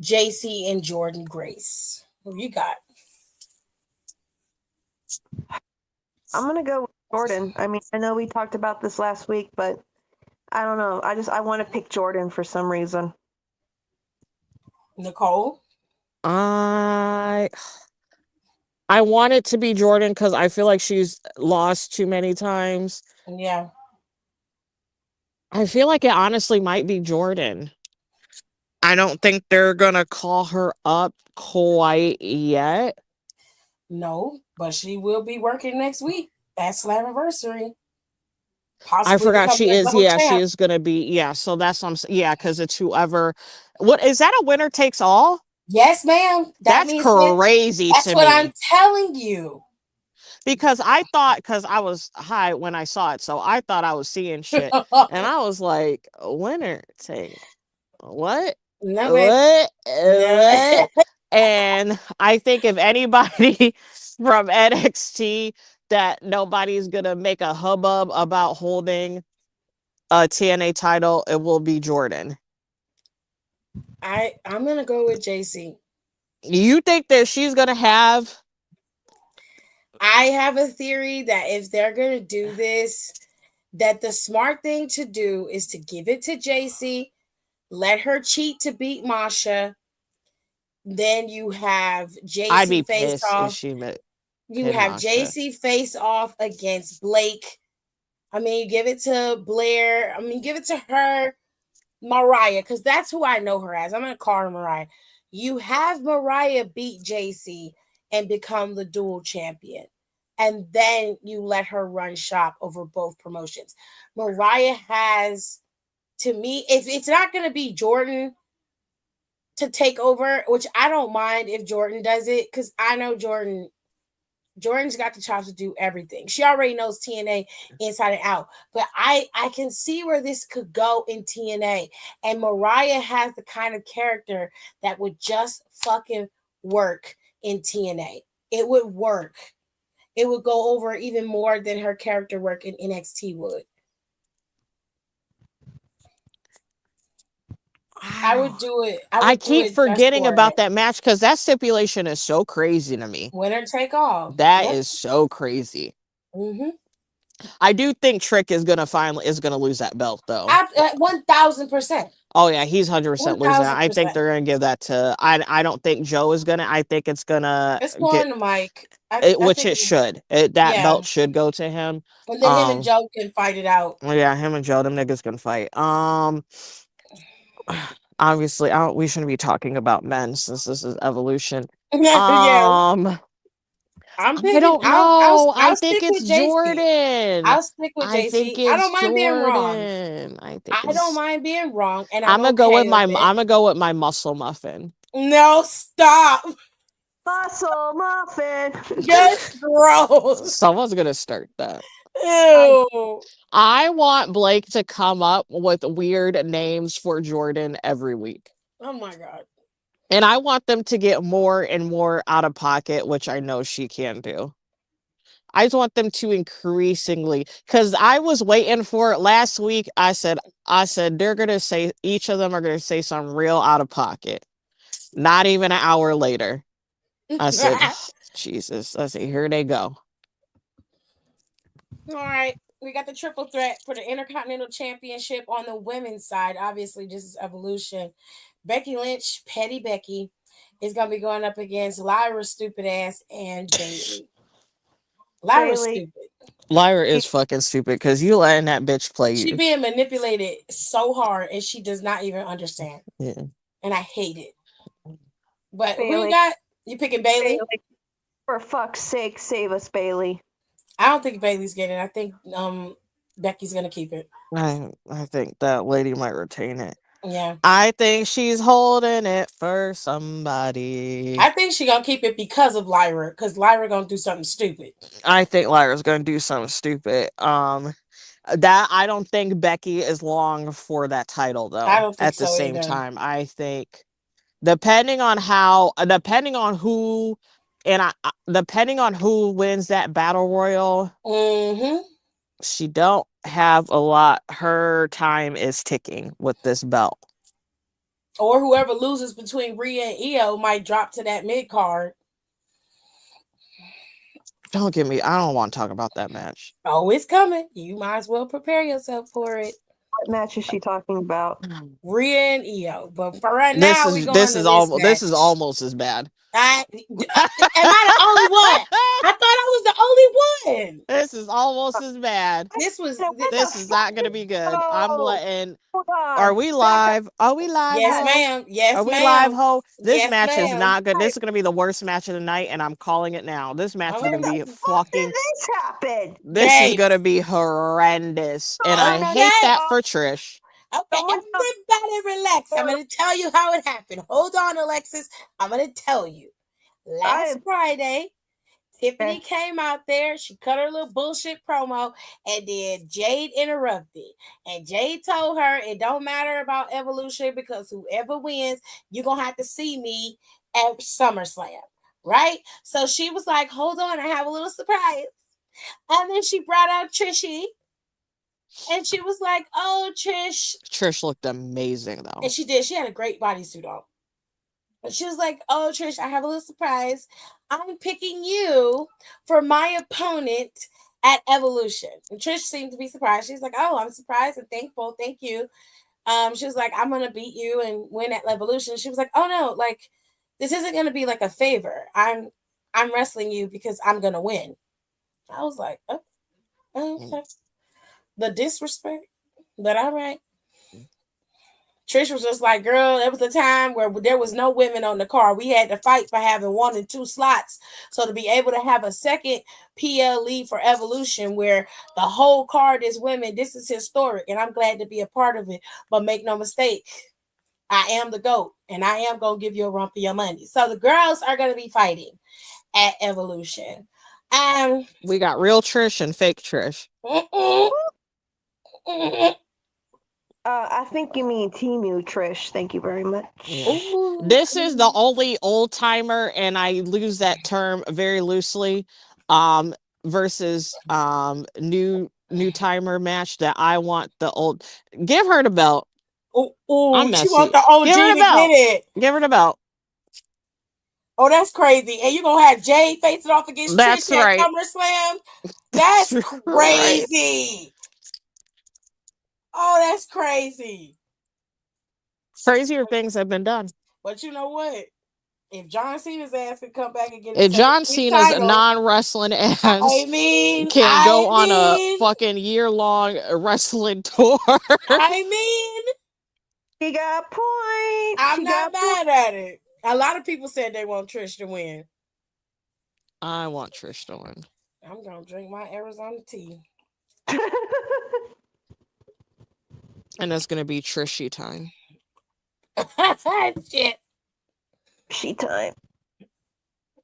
JC and Jordan Grace. Who you got? I'm gonna go with Jordan. I mean, I know we talked about this last week, but I don't know. I want to pick Jordan for some reason. Nicole? I want it to be Jordan because I feel like she's lost too many times. Yeah. I feel like it honestly might be Jordan. I don't think they're gonna call her up quite yet. No, but she will be working next week. That's Slammiversary. I forgot she is. Yeah, she champ. is gonna be. Yeah, so that's what I'm saying. Yeah, because it's whoever. What is that? A winner takes all? Yes, ma'am. That's crazy That's to what me. I'm telling you. Because I thought, because I was high when I saw it, so I thought I was seeing shit, and I was like, "Winner take what? No, What? No. What?" And I think if anybody from NXT that nobody's gonna make a hubbub about holding a TNA title, it will be Jordan. I'm gonna go with JC. You think that she's gonna have? I have a theory that if they're gonna do this, that the smart thing to do is to give it to JC, let her cheat to beat Masha. Then you have JC I'd be face pissed off. if she met. You have Masha. JC face off against Blake. I mean, you give it to Blair. I mean, give it to her, Mariah, because that's who I know her as. I'm going to call her Mariah. You have Mariah beat JC and become the dual champion. And then you let her run shop over both promotions. Mariah has, to me, if it's not going to be Jordan to take over, which I don't mind if Jordan does it, because I know Jordan's got the chops to do everything. She already knows TNA inside and out. But I can see where this could go in TNA. And Mariah has the kind of character that would just fucking work in TNA. It would work. It would go over even more than her character work in NXT would. I would do it. I keep forgetting about that match because that stipulation is so crazy to me. Winner take all. That is so crazy. Mm-hmm. I do think Trick is gonna lose that belt though. 1000%. Oh yeah, he's 100% losing. I think 1000%. they're gonna give that to. I don't think Joe is gonna. I think it's gonna It's get going to Mike. I which think, it should. That yeah. belt should go to him. And then him and Joe can fight it out. Yeah, him and Joe, them niggas can fight. Obviously, we shouldn't be talking about men since this is evolution. Yeah. Um, I'm I picking. don't know. I I'll think stick it's with JC. Jordan. I'll stick with I think JC. I it's don't mind being wrong. Jordan. I don't mind being wrong, and I'm I'm gonna go okay with my. with I'm it. gonna go with my muscle muffin. No, stop. Muscle muffin. Just gross. Someone's gonna start that. Ew. I want Blake to come up with weird names for Jordan every week. Oh my god. And I want them to get more and more out of pocket, which I know she can do. I just want them to increasingly, because I was waiting for it last week. I said they're gonna say each of them are gonna say something real out of pocket. Not even an hour later, I said, Jesus. I said, here they go. All right. We got the triple threat for the Intercontinental Championship on the women's side. Obviously, this is Evolution. Becky Lynch, Petty Becky, is going to be going up against Lyra Stupid Ass and Bailey. Lyra's Bailey. stupid. Lyra is fucking stupid because you letting that bitch play She you. being manipulated so hard and she does not even understand. Yeah. And I hate it. But who Bailey. you got? You picking Bailey? Bailey. For fuck's sake, save us, Bailey. I don't think Bailey's getting it. I think Becky's going to keep it. I think that lady might retain it. Yeah. I think she's holding it for somebody. I think she's going to keep it because of Lyra, because Lyra going to do something stupid. I think Lyra's going to do something stupid. That I don't think Becky is long for that title though. I don't think at the so same either. time, I think depending on who depending on who wins that battle royal, she don't have a lot. Her time is ticking with this belt. Or whoever loses between Rhea and Io might drop to that mid card. Don't get me. I don't want to talk about that match. Oh, it's coming. You might as well prepare yourself for it. What match is she talking about? Rhea and Io. But for right now, we're going this is almost as bad. Am I the only one? I thought I was the only one. This is almost as bad. This is not gonna be good. I'm letting. Hold on. Are we live? Are we live? Yes, ho? ma'am. Yes, Are we ma'am. live, ho? This Yes, match is ma'am. not good. This is gonna be the worst match of the night, and I'm calling it now. This match is gonna be fucking. Did this happen? This is gonna be horrendous, and I hate that for Trish. Okay, everybody relax. I'm going to tell you how it happened. Hold on, Alexis. I'm going to tell you. Last Friday, Tiffany came out there. She cut her little bullshit promo, and then Jade interrupted. And Jade told her it don't matter about Evolution because whoever wins, you're going to have to see me at SummerSlam. Right? So she was like, hold on, I have a little surprise. And then she brought out Trishy. And she was like, oh, Trish. Trish looked amazing, though. And she did. She had a great bodysuit on. But she was like, oh, Trish, I have a little surprise. I'm picking you for my opponent at Evolution. And Trish seemed to be surprised. She's like, oh, I'm surprised and thankful. Thank you. She was like, I'm going to beat you and win at Evolution. She was like, oh, no, like, this isn't going to be like a favor. I'm wrestling you because I'm going to win. I was like, oh, okay. The disrespect, but all right. Trish was just like, girl, it was a time where there was no women on the card. We had to fight for having 1 and 2 slots. So to be able to have a second PLE for Evolution where the whole card is women, this is historic. And I'm glad to be a part of it. But make no mistake, I am the GOAT. And I am going to give you a run for your money. So the girls are going to be fighting at Evolution. We got real Trish and fake Trish. I think you mean Temu, Trish. Thank you very much. Yeah. This is the only old timer, and I use that term very loosely, versus new timer match that I want the old. Give her the belt. Oh, I'm messy. she want the OG Give her the belt. to get it. Give her the belt. Oh, that's crazy. And you're gonna have Jay facing off against That's Trish at right. SummerSlam? That's That's right. crazy. Oh, that's crazy. Crazier things have been done. But you know what? If John Cena's ass could come back and get his If John WWE Cena's title, non-wrestling ass I mean, can go I on a mean, fucking year-long wrestling tour. I mean, She got points. I'm She not got points. mad at it. A lot of people said they want Trish to win. I want Trish to win. I'm gonna drink my Arizona tea. And it's gonna be Trishy time. Shit. She time.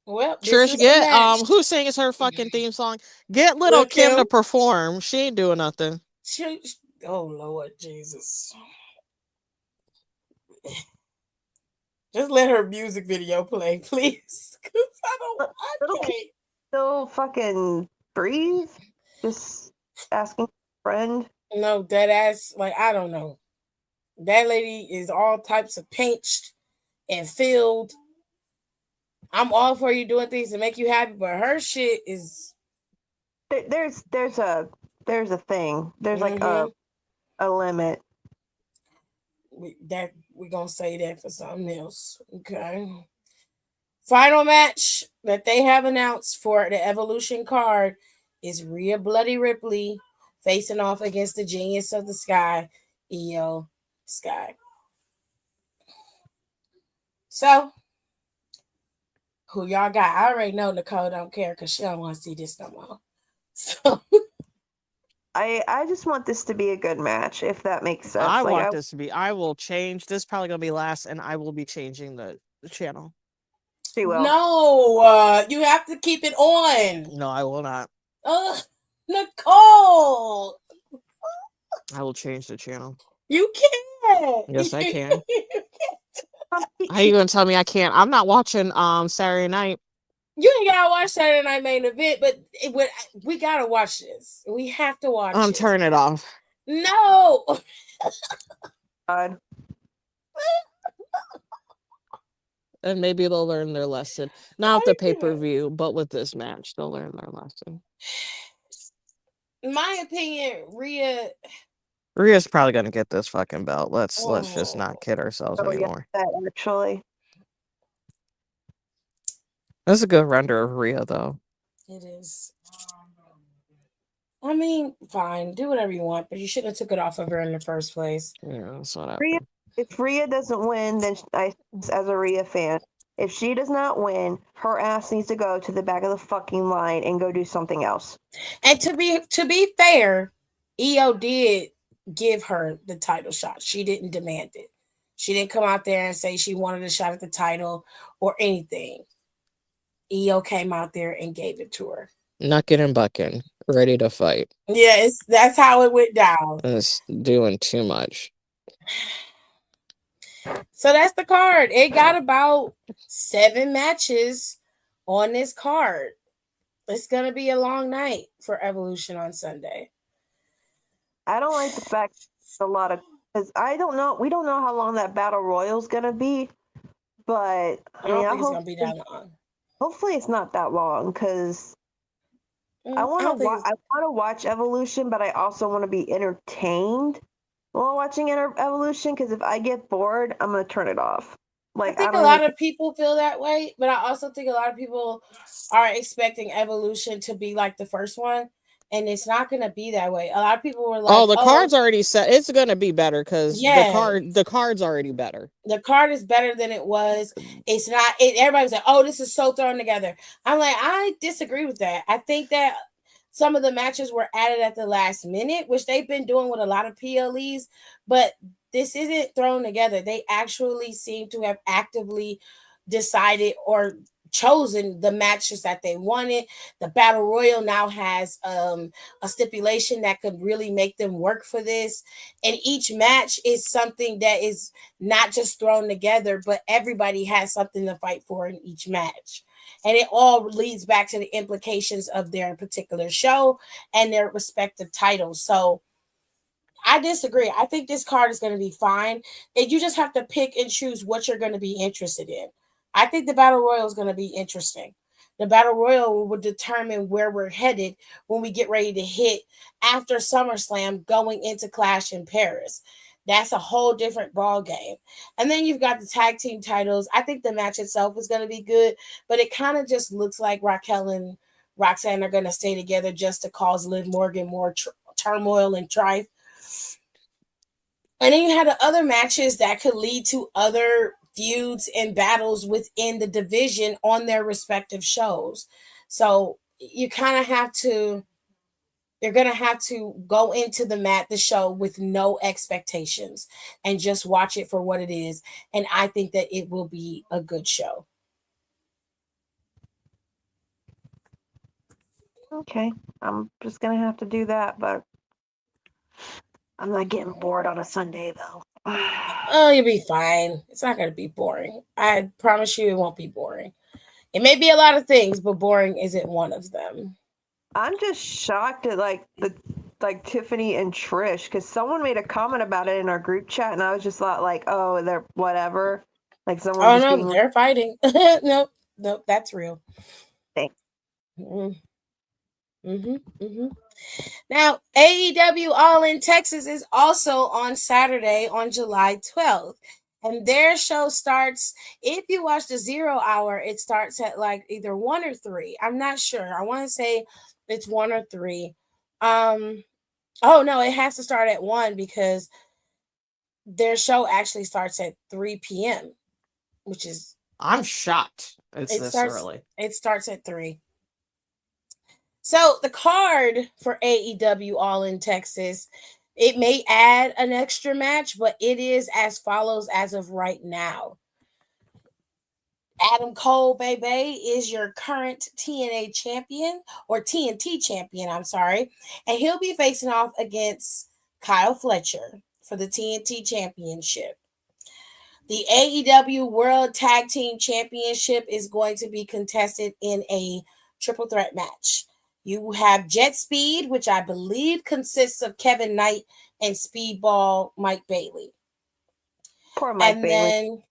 Well, this Trish, is the get match. who sings her fucking theme song? Get little Lil' Kim to Kim? perform. She ain't doing nothing. Oh Lord Jesus. Just let her music video play, please. Cause I Little Kim can't. still fucking breathe. Just asking for a friend. No, that ass, like, I don't know. That lady is all types of pinched and filled. I'm all for you doing things to make you happy, but her shit is There's a thing. There's like mm-hmm. a limit. We're gonna say that for something else. Okay. Final match that they have announced for the Evolution card is Rhea Bloody Ripley facing off against the Genius of the Sky, Io Sky. So, who y'all got? I already know Nicole don't care because she don't want to see this no more. So, I just want this to be a good match, if that makes sense. I Like want this to be. I will change. This is probably gonna be last, and I will be changing the channel. she will. no, you have to keep it on. No, I will not. Nicole, I will change the channel. you can't. Yes, I can. How you gonna tell me I can't? I'm not watching Saturday night. You ain't gotta watch Saturday Night Main Event, but we gotta watch this. We have to watch it. Turn it off. No. God. And maybe they'll learn their lesson. Not with the pay-per-view, but with this match, they'll learn their lesson. In my opinion, Rhea's probably gonna get this fucking belt. Let's just not kid ourselves anymore. Yeah, that actually. That's a good render of Rhea, though. It is. I mean, fine, do whatever you want, but you shouldn't have took it off of her in the first place. Yeah, that's what Rhea, happened. if Rhea doesn't win, then as a Rhea fan, if she does not win, her ass needs to go to the back of the fucking line and go do something else. And to be fair, Io did give her the title shot. She didn't demand it. She didn't come out there and say she wanted a shot at the title or anything. Io came out there and gave it to her. Knuckin' and bucking, ready to fight. Yeah, that's how it went down. It's doing too much. So that's the card. It got about 7 matches on this card. It's gonna be a long night for Evolution on Sunday. I don't like the fact a lot of because I don't know. We don't know how long that battle royal's gonna be, but I don't think it's gonna be that long. Hopefully, it's not that long because I want to watch Evolution, but I also want to be entertained while watching Evolution. Because if I get bored, I'm gonna turn it off. Like I think a lot of people feel that way, but I also think a lot of people are expecting Evolution to be like the first one, and it's not going to be that way. A lot of people were like, "Oh, the card's already set. It's going to be better because the card's already better. The card is better than it was. It's not. Everybody's like, oh, this is so thrown together. I'm like, I disagree with that. I think that some of the matches were added at the last minute, which they've been doing with a lot of PLEs, but this isn't thrown together. They actually seem to have actively decided or chosen the matches that they wanted. The Battle Royal now has a stipulation that could really make them work for this. And each match is something that is not just thrown together, but everybody has something to fight for in each match. And it all leads back to the implications of their particular show and their respective titles. So I disagree. I think this card is going to be fine. And you just have to pick and choose what you're going to be interested in. I think the battle royal is going to be interesting. The battle royal will determine where we're headed when we get ready to hit after SummerSlam going into Clash in Paris. That's a whole different ball game. And then you've got the tag team titles. I think the match itself is going to be good, but it kind of just looks like Raquel and Roxanne are going to stay together just to cause Liv Morgan more turmoil and strife. And then you had the other matches that could lead to other feuds and battles within the division on their respective shows. So you kind of have to, you're gonna have to go into the show with no expectations and just watch it for what it is. And I think that it will be a good show. Okay, I'm just gonna have to do that, but I'm not getting bored on a Sunday though. Oh, you'll be fine. It's not gonna be boring. I promise you, it won't be boring. It may be a lot of things, but boring isn't one of them. I'm just shocked at like Tiffany and Trish because someone made a comment about it in our group chat, and I was just like, oh, they're whatever. Like someone Oh just no, being they're fighting. Nope, nope, that's real. Thanks. Mm-hmm. Now, AEW All in Texas is also on Saturday on July 12th. And their show starts, if you watch the 0 hour, it starts at like either 1 or 3. I'm not sure. I want to say it's 1 or 3. Oh no, it has to start at 1 because their show actually starts at 3 p.m., which is I'm shocked it's this early. It starts at 3. So the card for AEW All in Texas, it may add an extra match, but it is as follows as of right now. Adam Cole, baby, is your current TNA champion, or TNT champion, I'm sorry. And he'll be facing off against Kyle Fletcher for the TNT championship. The AEW World Tag Team Championship is going to be contested in a triple threat match. You have Jet Speed, which I believe consists of Kevin Knight and Speedball Mike Bailey. Poor Mike Bailey.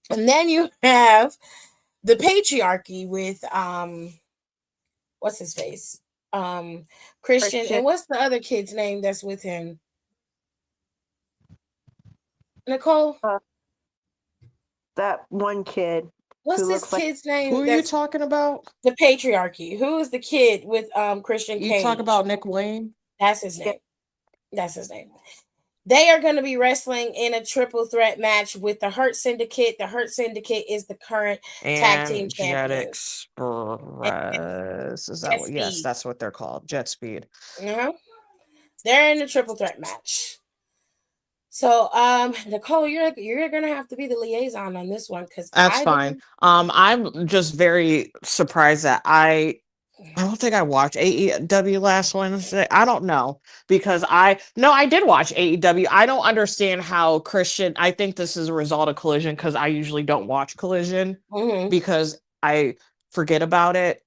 And then you have the Patriarchy with what's his face? Christian. And what's the other kid's name that's with him? Nicole? That one kid. What's this kid's name? Who are you talking about? The Patriarchy. Who is the kid with Christian Cage? You talk about Nick Wayne? That's his name. That's his name. They are going to be wrestling in a triple threat match with the Hurt Syndicate. The Hurt Syndicate is the current tag team champions. Express. Is that what? Yes, that's what they're called. Jet Speed. Uh-huh. They're in a triple threat match. So, Nicole, you're gonna have to be the liaison on this one because that's fine. I'm just very surprised that I don't think I watched AEW last Wednesday. I don't know because I did watch AEW. I don't understand how Christian. I think this is a result of Collision because I usually don't watch Collision because I forget about it.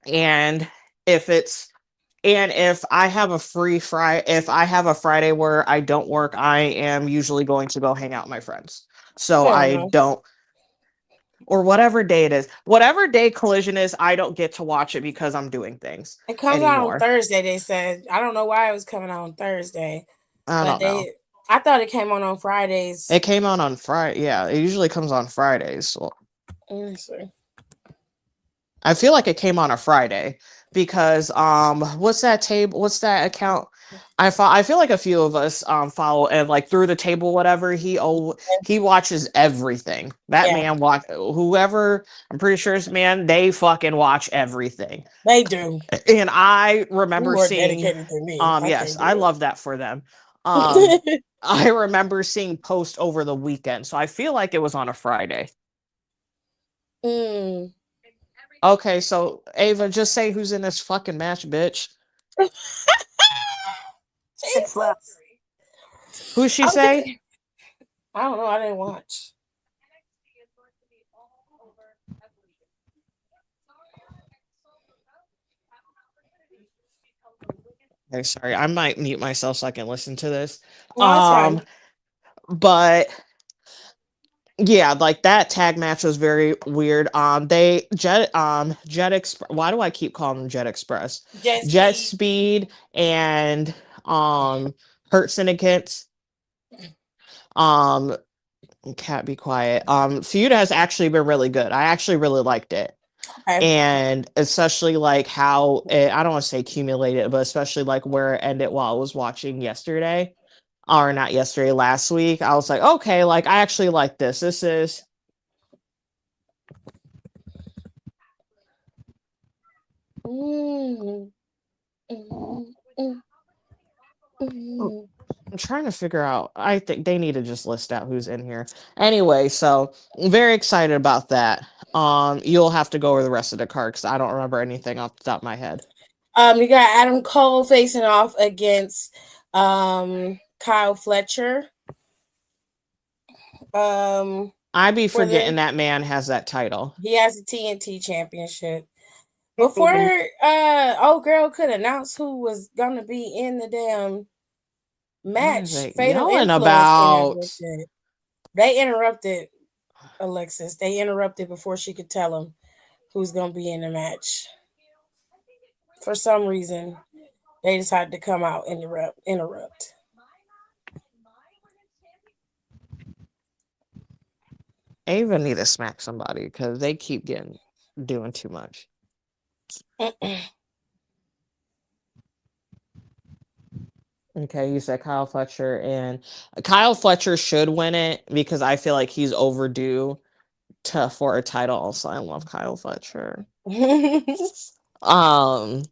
And if I have a free Friday, if I have a Friday where I don't work, I am usually going to go hang out with my friends. So I don't. Or whatever day it is. Whatever day Collision is, I don't get to watch it because I'm doing things. It comes out on Thursday, they said. I don't know why it was coming out on Thursday. I don't know. I thought it came on Fridays. It came out on Friday. Yeah, it usually comes on Fridays. So. Let me see. I feel like it came on a Friday because what's that account? I feel like a few of us follow and like through the table whatever he watches everything. That man whoever, I'm pretty sure this man, they fucking watch everything. They do. And I remember seeing dedicated than me. Yes, I love that for them. I remember seeing post over the weekend, so I feel like it was on a Friday. Okay, so Ava, just say who's in this fucking match, bitch. Who's she say? I don't know. I didn't watch. Okay, sorry, I might mute myself so I can listen to this. No, but Yeah, like that tag match was very weird. They Jet Express. Why do I keep calling them Jet Express? Jet Jet Speed. Speed and Hurt Syndicate. Um, Cat, be quiet. Feud has actually been really good. I actually really liked it. Okay. And especially like how I don't want to say accumulated, but especially like where it ended while I was watching yesterday, or not yesterday, last week. I was like, okay, like I actually like this. This is Mm, mm, mm, mm. I'm trying to figure out. I think they need to just list out who's in here. Anyway, so very excited about that. You'll have to go over the rest of the card because I don't remember anything off the top of my head. You got Adam Cole facing off against Kyle Fletcher. I be For forgetting the that man has that title. he has the TNT championship. Before old girl could announce who was gonna be in the damn What are match, they Fatal yelling Influence about? They interrupted Alexis. They interrupted before she could tell them who's gonna be in the match. For some reason, they decided to come out and interrupt. Ava need to smack somebody because they keep doing too much. Okay, you said Kyle Fletcher, and Kyle Fletcher should win it because I feel like he's overdue for a title. Also, I love Kyle Fletcher. Um,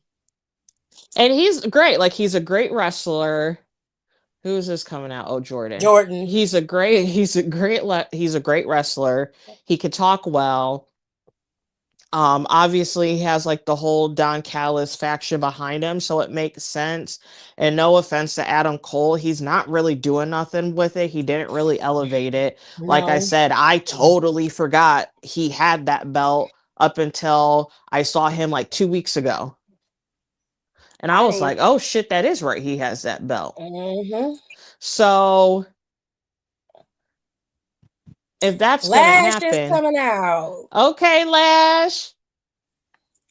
and he's great. Like he's a great wrestler. Who's this coming out? Oh, Jordan. He's a great wrestler. He could talk well. Obviously he has like the whole Don Callis faction behind him, so it makes sense. And no offense to Adam Cole, he's not really doing nothing with it. He didn't really elevate it. Like I No. said, I totally forgot he had that belt up until I saw him like 2 weeks ago. And I was like, oh shit, that is right. He has that belt. Mm-hmm. So if that's gonna Lash is happen, coming out. okay, Lash.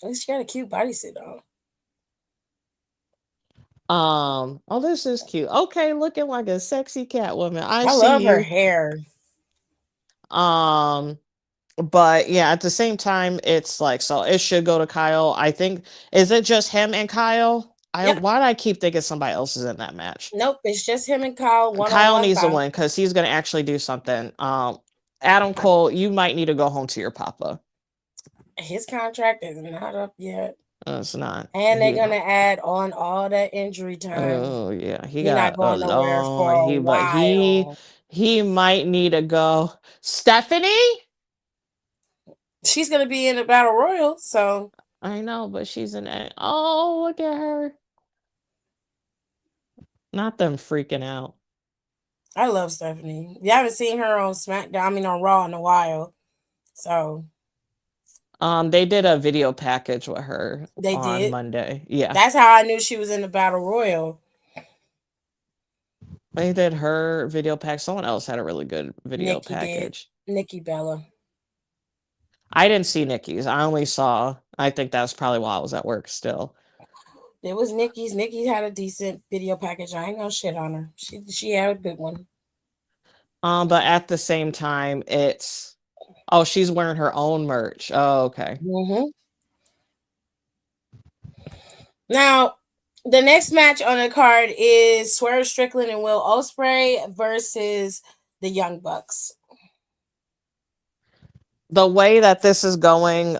At least she got a cute bodysuit on. Oh, this is cute. Okay, looking like a sexy Catwoman. I see love her you. hair. But yeah, at the same time, it's like, so it should go to Kyle. I think, is it just him and Kyle? Yep. Why do I keep thinking somebody else is in that match? Nope, it's just him and Kyle. Kyle needs to win because he's gonna actually do something. Adam Cole, you might need to go home to your papa. His contract is not up yet. It's not. And they're gonna add on all that injury time. Oh yeah, he He's got not going a nowhere for long. a while. He might need to go. Stephanie. She's gonna be in the Battle Royal, so I know, but she's an. Oh, look at her. Not them freaking out. I love Stephanie. You haven't seen her on SmackDown, I mean on Raw in a while. So they did a video package with her they on did Monday. Yeah. That's how I knew she was in the Battle Royal. They did her video pack. Someone else had a really good video package. Nikki Bella. I didn't see Nikki's. I only saw. I think that's probably while I was at work still. It was Nikki's. Nikki had a decent video package. I ain't gonna shit on her. She had a good one. But at the same time, it's she's wearing her own merch. Oh, okay. Mm-hmm. Now, the next match on the card is Swerve Strickland and Will Ospreay versus the Young Bucks. The way that this is going,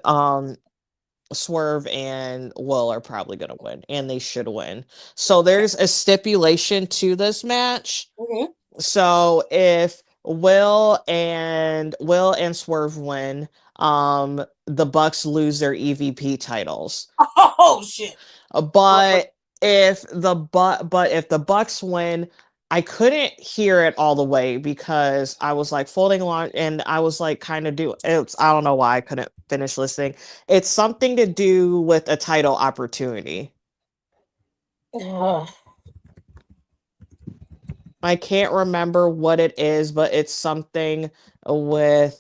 Swerve and Will are probably going to win, and they should win. So there's a stipulation to this match. Mm-hmm. So if Will and Swerve win, the Bucks lose their EVP titles. Oh shit! But if the Bucks win, I couldn't hear it all the way because I was like folding along and I was like kind of I don't know why I couldn't finish listening. It's something to do with a title opportunity. I can't remember what it is, but it's something with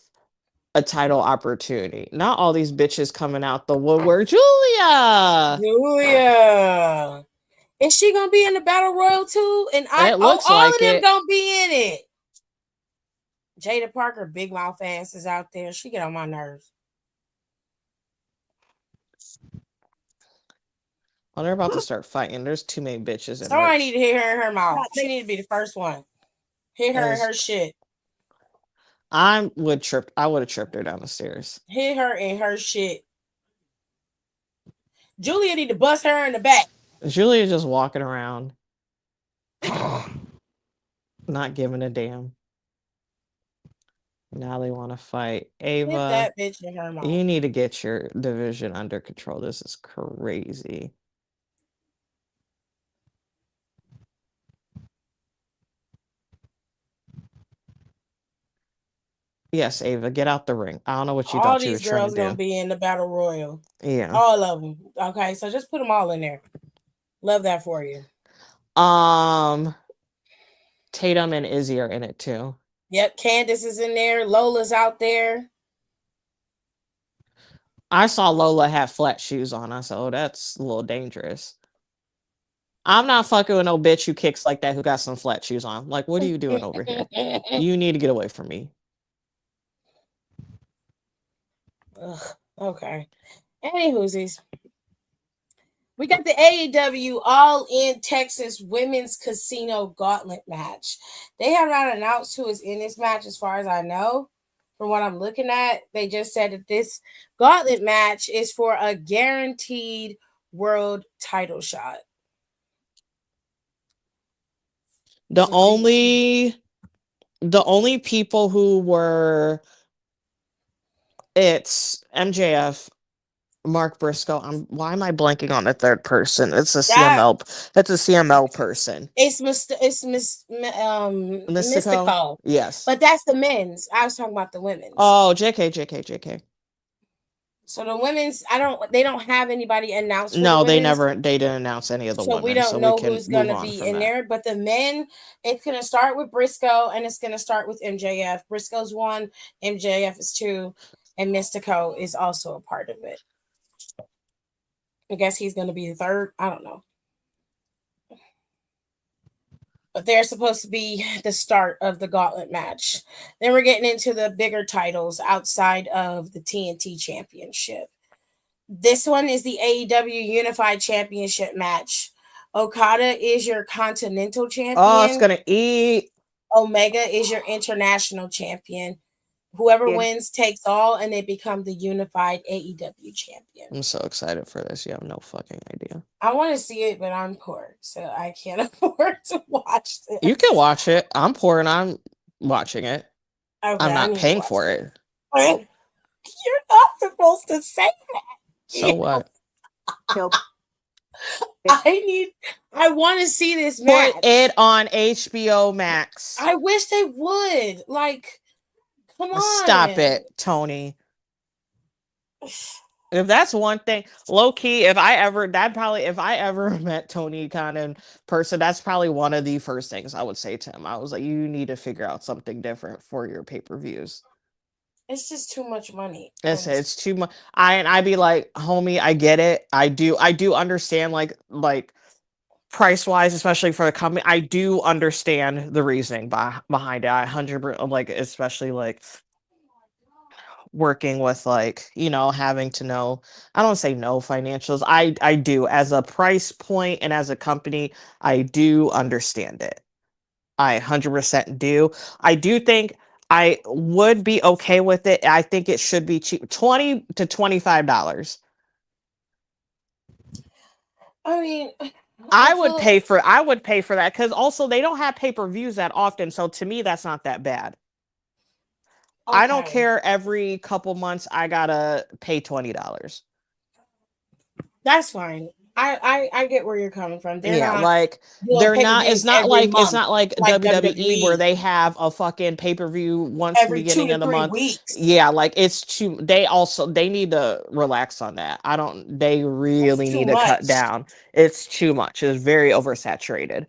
a title opportunity. Not all these bitches coming out the woodwork. Julia! Julia. Is she gonna be in the battle royal too? And It looks all like of them it. gonna be in it. Jada Parker, Big Mouth ass is out there. She get on my nerves. Well, they're about to start fighting. There's too many bitches in Somebody merch. need to hit her in her mouth. Yeah, She need to be the first one. Hit her in her shit. I would have tripped her down the stairs. Hit her in her shit. Julia need to bust her in the back. Julia just walking around, not giving a damn. Now they want to fight. Hit Ava, that bitch in her mouth. you need to get your division under control. This is crazy. Yes, Ava, get out the ring. I don't know what you All thought you were these trying girls to gonna do. be in the battle royal. Yeah. All of them. Okay, so just put them all in there. Love that for you. Tatum and Izzy are in it too. Yep, Candace is in there. Lola's out there. I saw Lola have flat shoes on. I said, oh, that's a little dangerous. I'm not fucking with no bitch who kicks like that who got some flat shoes on. Like, what are you doing over here? You need to get away from me. Ugh, okay. Anywhoosies. We got the AEW All In Texas Women's Casino Gauntlet match. They have not announced who is in this match as far as I know. From what I'm looking at, they just said that this gauntlet match is for a guaranteed world title shot. The only people who were it's MJF, Mark Briscoe. Why am I blanking on the third person? It's a CML. That's a CML person. It's Mystical. Yes. But that's the men's. I was talking about the women's. Oh, JK. So the women's, they don't have anybody announced. No, they didn't announce any of the women. So we don't know who's going to be in there. But the men, it's going to start with Briscoe and it's going to start with MJF. Briscoe's 1, MJF is 2, and Mystico is also a part of it. I guess he's going to be the third. I don't know. But they're supposed to be the start of the gauntlet match. Then we're getting into the bigger titles outside of the TNT Championship. This one is the AEW Unified Championship match. Okada is your Continental Champion. Oh, it's going to eat. Omega is your International Champion. Whoever wins takes all, and they become the Unified AEW Champion. I'm so excited for this. You have no fucking idea. I want to see it, but I'm poor, so I can't afford to watch this. You can watch it. I'm poor and I'm watching it. Okay, I'm not paying for it. You're not supposed to say that. So what? I want to see this match. Put it on HBO Max. I wish they would. Like, come on. Stop it, Tony. If that's one thing, low key, if I ever met Tony Khan in person, that's probably one of the first things I would say to him. I was like, you need to figure out something different for your pay-per-views. It's just too much money. It's too much. I'd be like, homie, I get it. I do understand like price wise, especially for the company. I do understand the reasoning behind it. I 100% like, especially like working with like, having to know, I don't say no financials. I do, as a price point and as a company, I do understand it. I 100% do. I do think I would be okay with it. I think it should be cheap, $20 to $25. I mean, I would pay for that, because also they don't have pay-per-views that often. So to me, that's not that bad. Okay. I don't care every couple months I gotta pay $20. That's fine. I get where you're coming from. It's not like WWE where they have a fucking pay-per-view once the beginning of the month. Weeks. Yeah, like it's too. They need to relax on that. They really need to cut down. It's too much. It's very oversaturated.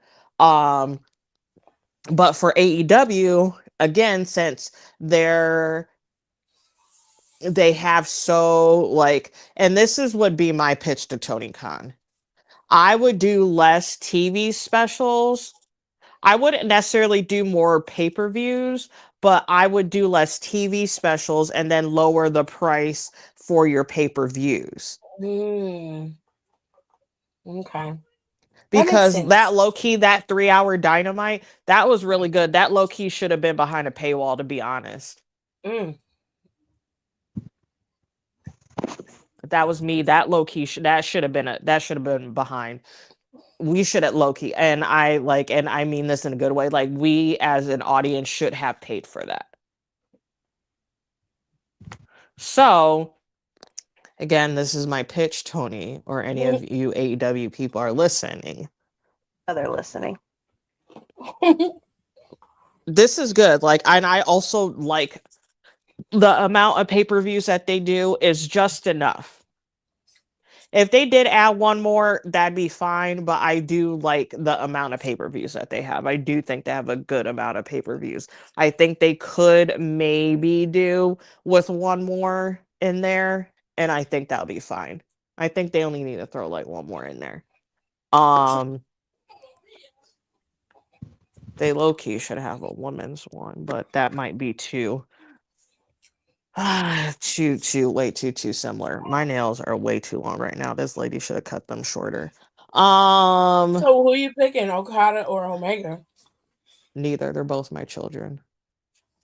But for AEW, again, since they have so like, and this is would be my pitch to Tony Khan. I would do less TV specials. I wouldn't necessarily do more pay-per-views, but I would do less TV specials and then lower the price for your pay-per-views. Okay. That makes Because sense. that low key, that 3 hour Dynamite, that was really good. That low key should have been behind a paywall, to be honest. Mm. That was me. That low key that should have been behind. We should at low key, and I mean this in a good way. Like, we as an audience should have paid for that. So again, this is my pitch, Tony, or any of you AEW people are listening. They're listening. This is good. Like, and I also like the amount of pay-per-views that they do is just enough. If they did add one more, that'd be fine, but I do like the amount of pay-per-views that they have. I do think they have a good amount of pay-per-views. I think they could maybe do with one more in there, and I think that'll be fine. I think they only need to throw like one more in there. They low-key should have a women's one, but that might be too way too similar. My nails are way too long right now. This lady should have cut them shorter. So who are you picking, Okada or Omega? Neither. They're both my children.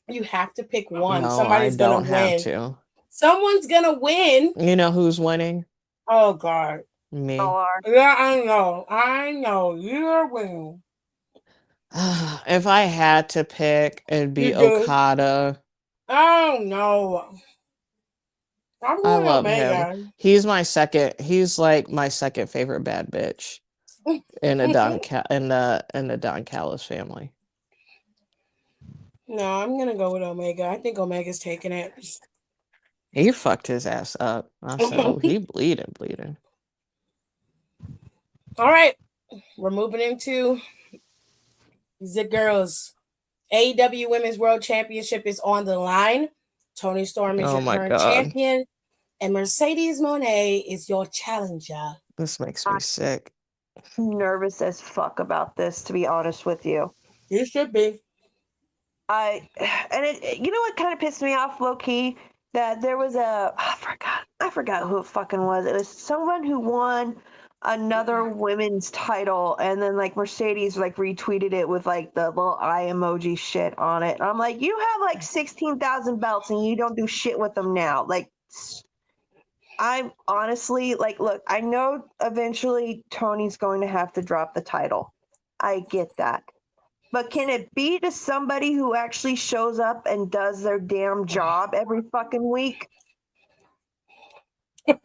You have to pick one. No, Somebody's I don't gonna win. have to. Someone's gonna win. You know who's winning? Oh God. Me. Yeah, I know. I know. You're winning. If I had to pick, it'd be Okada. Oh no. I love him. He's like my second favorite bad bitch in the Don Callis family. No, I'm gonna go with Omega. I think Omega's taking it. He fucked his ass up. I said, oh, he bleeding. All right. We're moving into the girls. AEW Women's World Championship is on the line. Toni Storm is your current champion, and Mercedes Moné is your challenger. This makes me sick. I'm nervous as fuck about this, to be honest with you. You should be. You know what kind of pissed me off, low key? That there was I forgot who it fucking was. It was someone who won another women's title, and then like Mercedes like retweeted it with like the little eye emoji shit on it. And I'm like, you have like 16,000 belts and you don't do shit with them now. Like, I'm honestly like, look, I know eventually Tony's going to have to drop the title. I get that. But can it be to somebody who actually shows up and does their damn job every fucking week? Because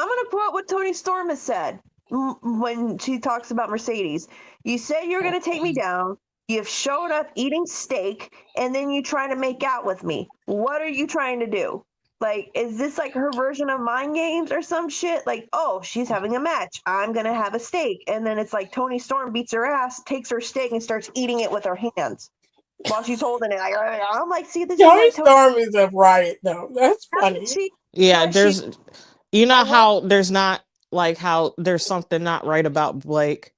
I'm going to quote what Toni Storm has said when she talks about Mercedes. You say you're going to take me down. You've showed up eating steak, and then you try to make out with me. What are you trying to do? Like, is this like her version of mind games or some shit? Like, oh, she's having a match. I'm going to have a steak. And then it's like Toni Storm beats her ass, takes her steak, and starts eating it with her hands while she's holding it. I'm like, see, this Toni is like Storm is a riot, though. That's funny. There's, you know how there's not, like, how there's something not right about Blake?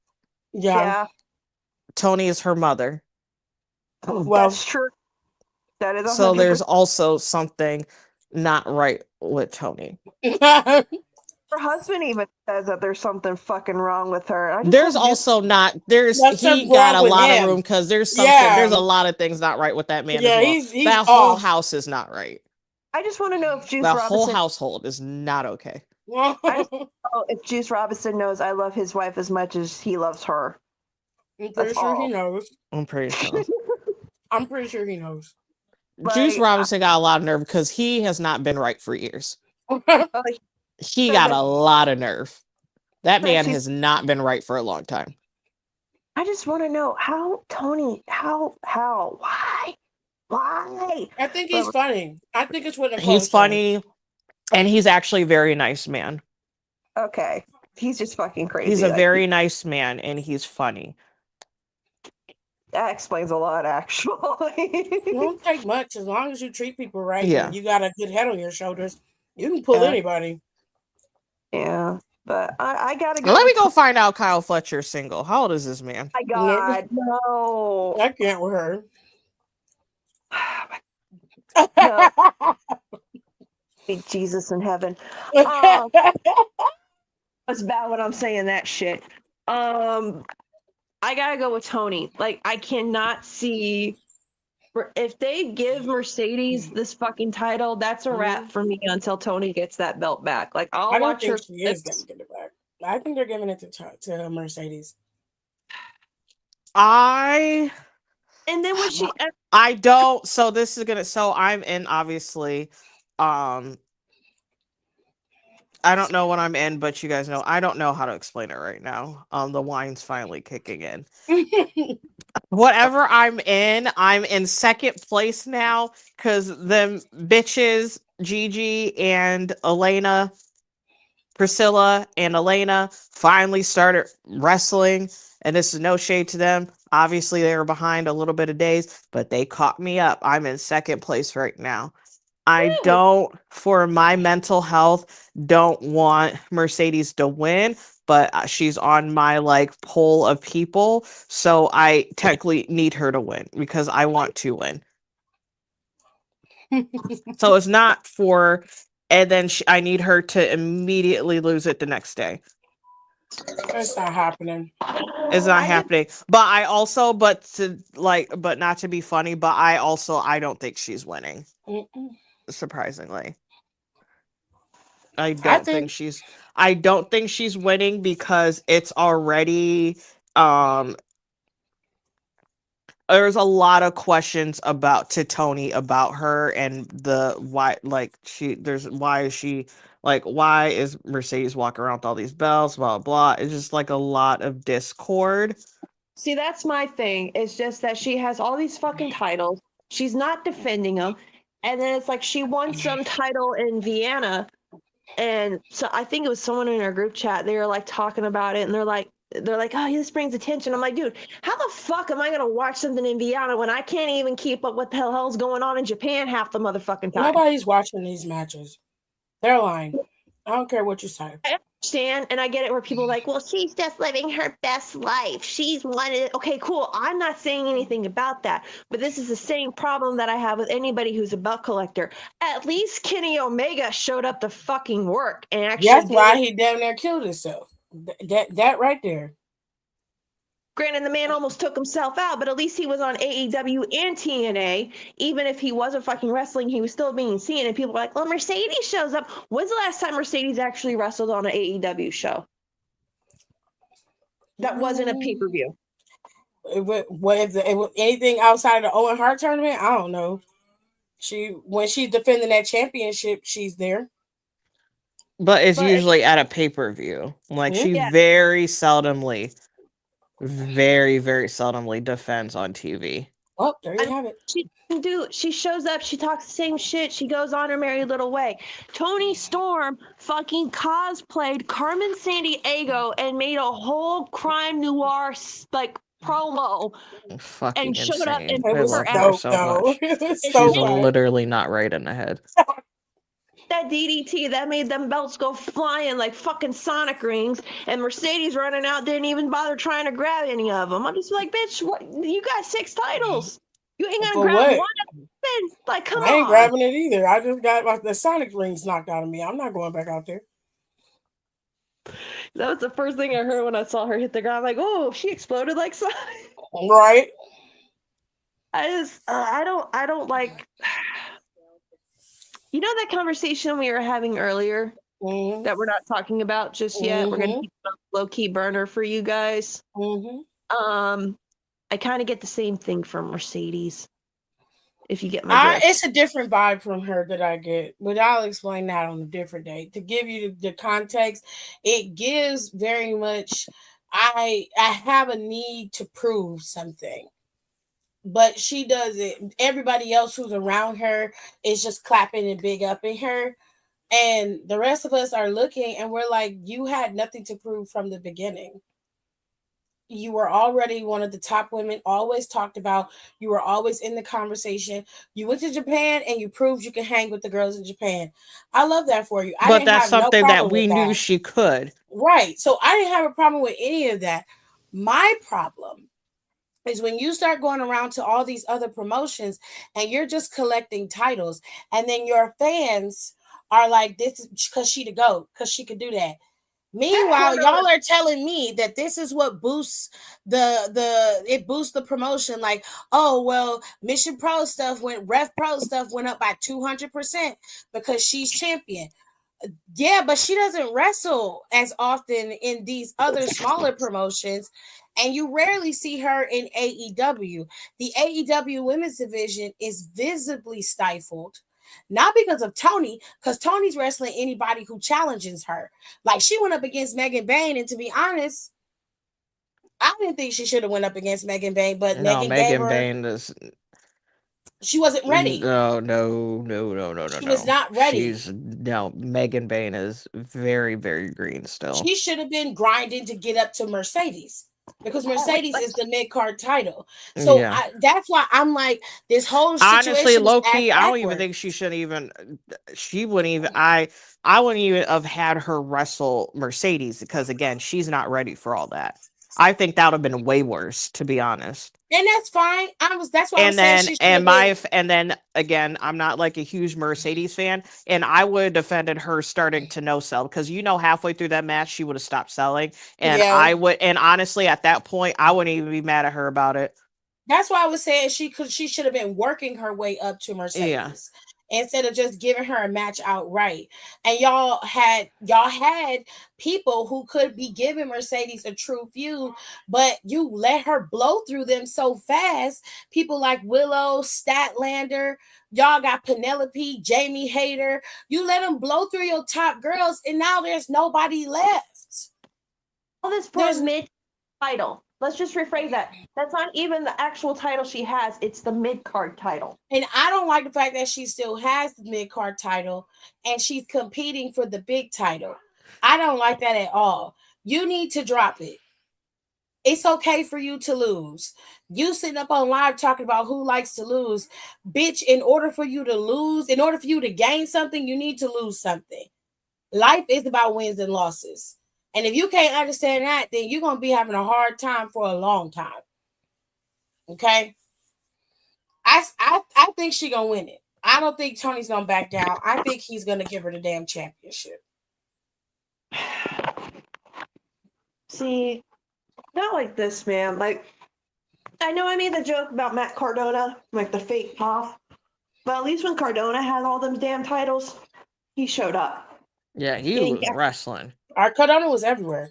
Yeah. Toni is her mother. Well, that's true. That is 100%. So there's also something not right with Toni. Her husband even says that there's something fucking wrong with her. There's also not. He got a lot of room because there's something. There's a lot of things not right with that man. Yeah, as well. he's that whole house is not right. I just want to know if Juice that Robinson. Whole household is not okay. I just want to know if Juice Robinson knows I love his wife as much as he loves her. I'm pretty sure he knows. I'm pretty sure. I'm pretty sure he knows. Juice Robinson got a lot of nerve because he has not been right for years. He got a lot of nerve. That man has not been right for a long time. I just want to know how Tony, why? I think he's funny. I think it's what he's funny, and he's actually a very nice man. Okay, he's just fucking crazy. He's a very nice man, and he's funny. That explains a lot, actually. It don't take much as long as you treat people right Yeah. and you got a good head on your shoulders. You can pull Yeah. anybody. Yeah, but I gotta go Let me with. go find out Kyle Fletcher's single. How old is this man? My Nope. God, no. I can't with her. Help me, Jesus in heaven. It's bad when I'm saying that shit. I gotta go with Tony. Like, I cannot see if they give Mercedes this fucking title, that's a wrap for me until Tony gets that belt back. Like, I'll I don't watch her. think she is going to get it back. I think they're giving it to Mercedes. I And then when she, I don't. So this is gonna. So I'm in. Obviously, um, I don't know what I'm in, but you guys know I don't know how to explain it right now. The wine's finally kicking in. Whatever I'm in second place now because them bitches, Gigi and Elena, Priscilla and Elena finally started wrestling. And this is no shade to them. Obviously, they were behind a little bit of days, but they caught me up. I'm in second place right now. I don't, for my mental health, don't want Mercedes to win, but she's on my like poll of people, so I technically need her to win because I want to win. So it's not for, and then I need her to immediately lose it the next day. That's not happening. It's not happening. But I also, but to like, but not to be funny, but I don't think she's winning. Mm-mm. Surprisingly. I think I don't think she's winning because it's already um there's a lot of questions about to Tony about her and the why like she there's why is she like why is Mercedes walking around with all these bells blah blah blah. It's just like a lot of discord. see, that's my thing. It's just that she has all these fucking titles. She's not defending them. And then it's like she won some title in Vienna. And so I think it was someone in our group chat. They were like talking about it and they're like, oh, this brings attention. I'm like, dude, how the fuck am I going to watch something in Vienna when I can't even keep up what the hell's going on in Japan half the motherfucking time? nobody's watching these matches. They're lying. I don't care what you say. I understand, and I get it where people are like, well, she's just living her best life. She's wanted. Okay, cool. I'm not saying anything about that, but this is the same problem that I have with anybody who's a belt collector. At least Kenny Omega showed up to fucking work and actually. That's why he damn near killed himself. That right there. Granted, the man almost took himself out, but at least he was on AEW and TNA. Even if he wasn't fucking wrestling, he was still being seen. And people were like, well, Mercedes shows up. When's the last time Mercedes actually wrestled on an AEW show? That wasn't a pay-per-view. Anything outside of the Owen Hart tournament? I don't know. When she's defending that championship, she's there. But it's usually at a pay-per-view. Like she very seldomly very seldomly defends on TV. Oh, there you have it. She shows up, she talks the same shit, she goes on her merry little way. Toni Storm fucking cosplayed Carmen Sandiego and made a whole crime noir like promo Fucking and showed up insane. and I love her so much. She's literally not right in the head. That DDT that made them belts go flying like fucking Sonic rings, and Mercedes running out didn't even bother trying to grab any of them. I'm just like, bitch, what? You got 6 titles. You ain't gonna grab one. Like, come on. I ain't grabbing it either. I just got the Sonic rings knocked out of me. I'm not going back out there. That was the first thing I heard when I saw her hit the ground. I'm like, oh, she exploded like Sonic. Right. I don't like. You know that conversation we were having earlier that we're not talking about just yet? We're going to keep it on low-key burner for you guys. I kind of get the same thing from Mercedes. If you get my drift. It's a different vibe from her that I get, but I'll explain that on a different day. To give you the context, it gives very much. I have a need to prove something, but she does it. Everybody else who's around her is just clapping and big upping her, and the rest of us are looking and we're like, you had nothing to prove from the beginning. You were already one of the top women, always talked about. You were always in the conversation. You went to Japan and you proved you can hang with the girls in Japan. I love that for you. I But didn't that's have no something that problem we with knew that. she could. Right. So I didn't have a problem with any of that. My problem is when you start going around to all these other promotions and you're just collecting titles, and then your fans are like, this is because she the GOAT, because she could do that. Meanwhile, y'all are telling me that this is what boosts it boosts the promotion. Like, oh well, Mission Pro stuff went Ref Pro stuff went up by 200% because she's champion. Yeah, but she doesn't wrestle as often in these other smaller promotions, and you rarely see her in AEW. The AEW women's division is visibly stifled. Not because of Tony, because Tony's wrestling anybody who challenges her. Like she went up against Megan Bain, and to be honest, I didn't think she should have went up against Megan Bain, but No, Megan gave Megan her. Bain is She wasn't ready. no. She was not ready. She's no Megan Bain is very, very green still. She should have been grinding to get up to Mercedes because Like, Mercedes is the mid card title. So Yeah. that's why I'm like, this whole Honestly, situation is low ass key, I don't even backwards. think she should even. She wouldn't even. I wouldn't even have had her wrestle Mercedes because again, she's not ready for all that. I think that would have been way worse, to be honest. And that's fine. That's why I was saying she should have been. And then again, I'm not like a huge Mercedes fan, and I would have defended her starting to no sell because halfway through that match she would have stopped selling, and Yeah. and honestly at that point I wouldn't even be mad at her about it. That's why I was saying she should have been working her way up to Yeah. Mercedes instead of just giving her a match outright. And y'all had people who could be giving Mercedes a true feud, but you let her blow through them so fast. People like Willow, Statlander, y'all got Penelope, Jamie Hayter. You let them blow through your top girls, and now there's nobody left. All this for a mid title. Let's just rephrase that. That's not even the actual title she has. It's the mid card title. And I don't like the fact that she still has the mid card title and she's competing for the big title. I don't like that at all. You need to drop it. It's okay for you to lose. You sitting up on live talking about who likes to lose. Bitch, in order for you to lose, in order for you to gain something, you need to lose something. Life is about wins and losses. And if you can't understand that, then you're going to be having a hard time for a long time. Okay? I think she gonna win it. I don't think Tony's gonna back down. I think he's gonna give her the damn championship. See, not like this, man. Like, I know I made the joke about Matt Cardona, like the fake pop, but at least when Cardona had all them damn titles, he showed up. Yeah, he was wrestling. Our Cardona was everywhere.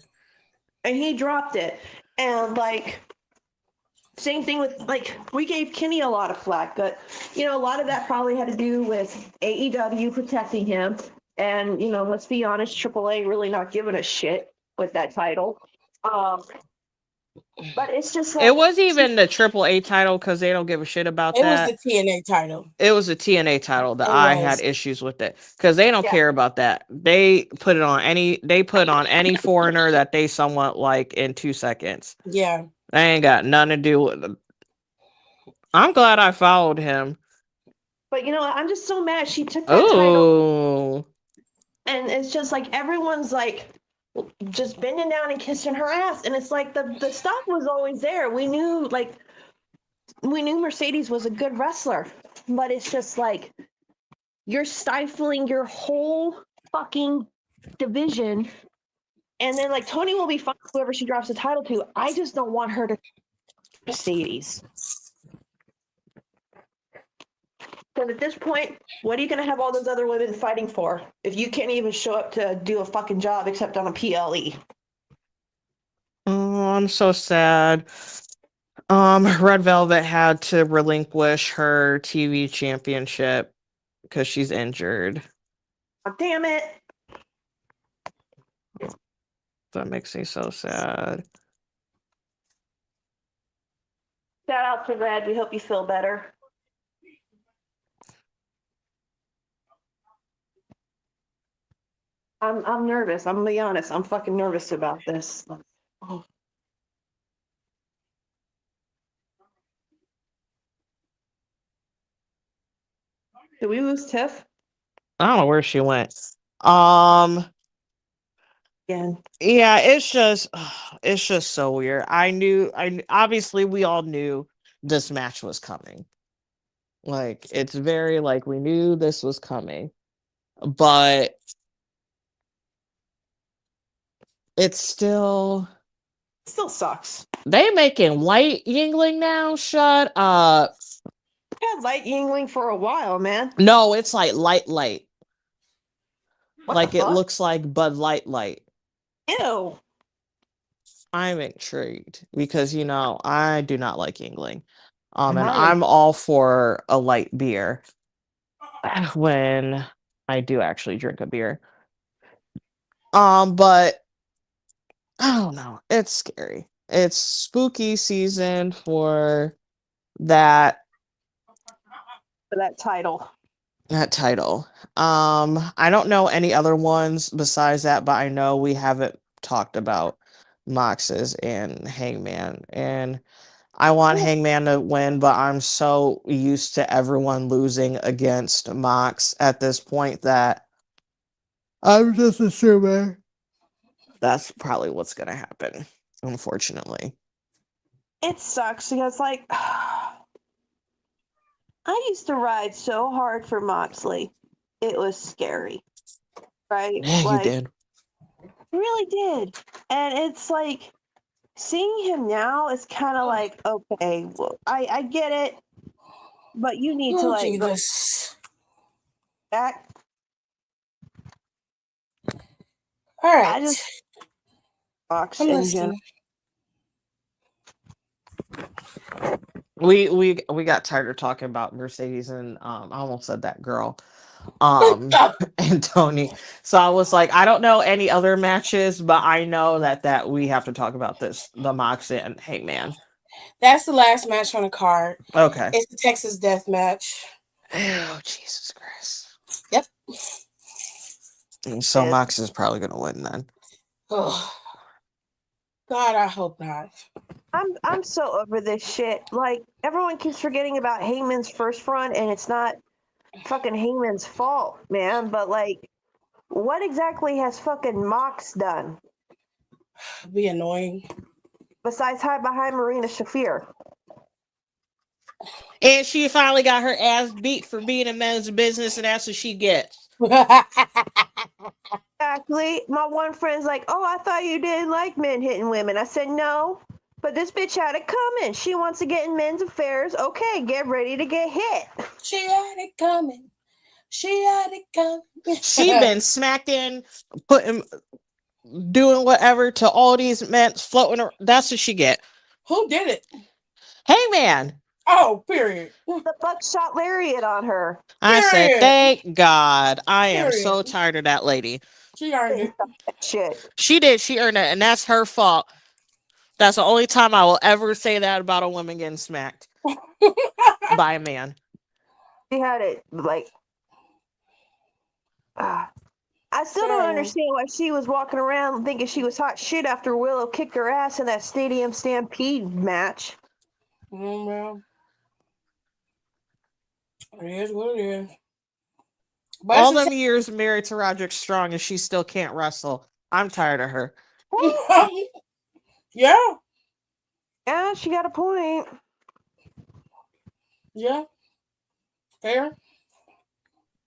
And he dropped it. And like, same thing with like, we gave Kenny a lot of flack, but a lot of that probably had to do with AEW protecting him. And let's be honest, AAA really not giving a shit with that title. But it's just like, it wasn't even the AAA title because they don't give a shit about It that. was the TNA title. It was a TNA title that It I was. had issues with it because they don't care about that. They put it on any foreigner that they somewhat like in 2 seconds. Yeah. They ain't got nothing to do with them. I'm glad I followed him. But I'm just so mad she took that title. Oh. And it's just like everyone's like just bending down and kissing her ass. And it's like the stuff was always there. We knew Mercedes was a good wrestler, but it's just like you're stifling your whole fucking division. And then like Tony will be fine whoever she drops the title to. I just don't want her to Mercedes. Because at this point, what are you going to have all those other women fighting for if you can't even show up to do a fucking job except on a PLE? Oh, I'm so sad. Red Velvet had to relinquish her TV championship because she's injured. Oh, damn it. That makes me so sad. Shout out to Red. We hope you feel better. I'm nervous. I'm gonna be honest. I'm fucking nervous about this. Oh. Did we lose Tiff I don't know where she went. Um, again? yeah, it's just so weird. Obviously we all knew this match was coming. Like it's very like we knew this was coming, but it's still Still sucks. they making light Yingling now. Shut up. I had light Yingling for a while, man. No, it's like light. What Like the it fuck? looks like Bud Light. Ew. I'm intrigued because I do not like Yingling. And I am. I'm all for a light beer when I do actually drink a beer. But I don't know. It's scary. It's spooky season for that For that title. title. I don't know any other ones besides that, but I know we haven't talked about Mox's and Hangman. And I want Hangman to win, but I'm so used to everyone losing against Mox at this point that I'm just assuming that's probably what's gonna happen, unfortunately. It sucks because, like, I used to ride so hard for Moxley. It was scary, right? Yeah, you Like, did. really did. And it's like seeing him now is kind of like, okay, well, I get it, but you need to Oh, like go Jesus. back. All right. I just Mox I'm in general. listening. We got tired of talking about Mercedes and I almost said that girl. And Tony. So I was like, I don't know any other matches, but I know that we have to talk about this, the Mox and Hangman. That's the last match on the card. Okay. It's the Texas Death Match. Oh, Jesus Christ. Yep. So Yes. Mox is probably gonna win then. Oh, God, I hope not. I'm so over this shit. Like everyone keeps forgetting about Heyman's first run, and it's not fucking Heyman's fault, man. But like, what exactly has fucking Mox done Be annoying. besides hide behind Marina Shafir? And she finally got her ass beat for being in men's business, and that's what she gets. Exactly. My one friend's like, "Oh, I thought you didn't like men hitting women." I said, "No, but this bitch had it coming. She wants to get in men's affairs. Okay, get ready to get hit." She had it coming. She had it coming. She been smacked in, putting, doing whatever to all these men floating. That's what she get. Who did it? Hey, man. Oh, period. The buckshot lariat on her. I said, Period. thank God. I am Period. so tired of that lady. She earned it. Shit. She did. She earned it, and that's her fault. That's the only time I will ever say that about a woman getting smacked by a man. She had it like. I still don't understand why she was walking around thinking she was hot shit after Willow kicked her ass in that Stadium Stampede match. Well, it is what it is. But All them years married to Roderick Strong, and she still can't wrestle. I'm tired of her. Yeah. Yeah, she got a point. Yeah. Fair.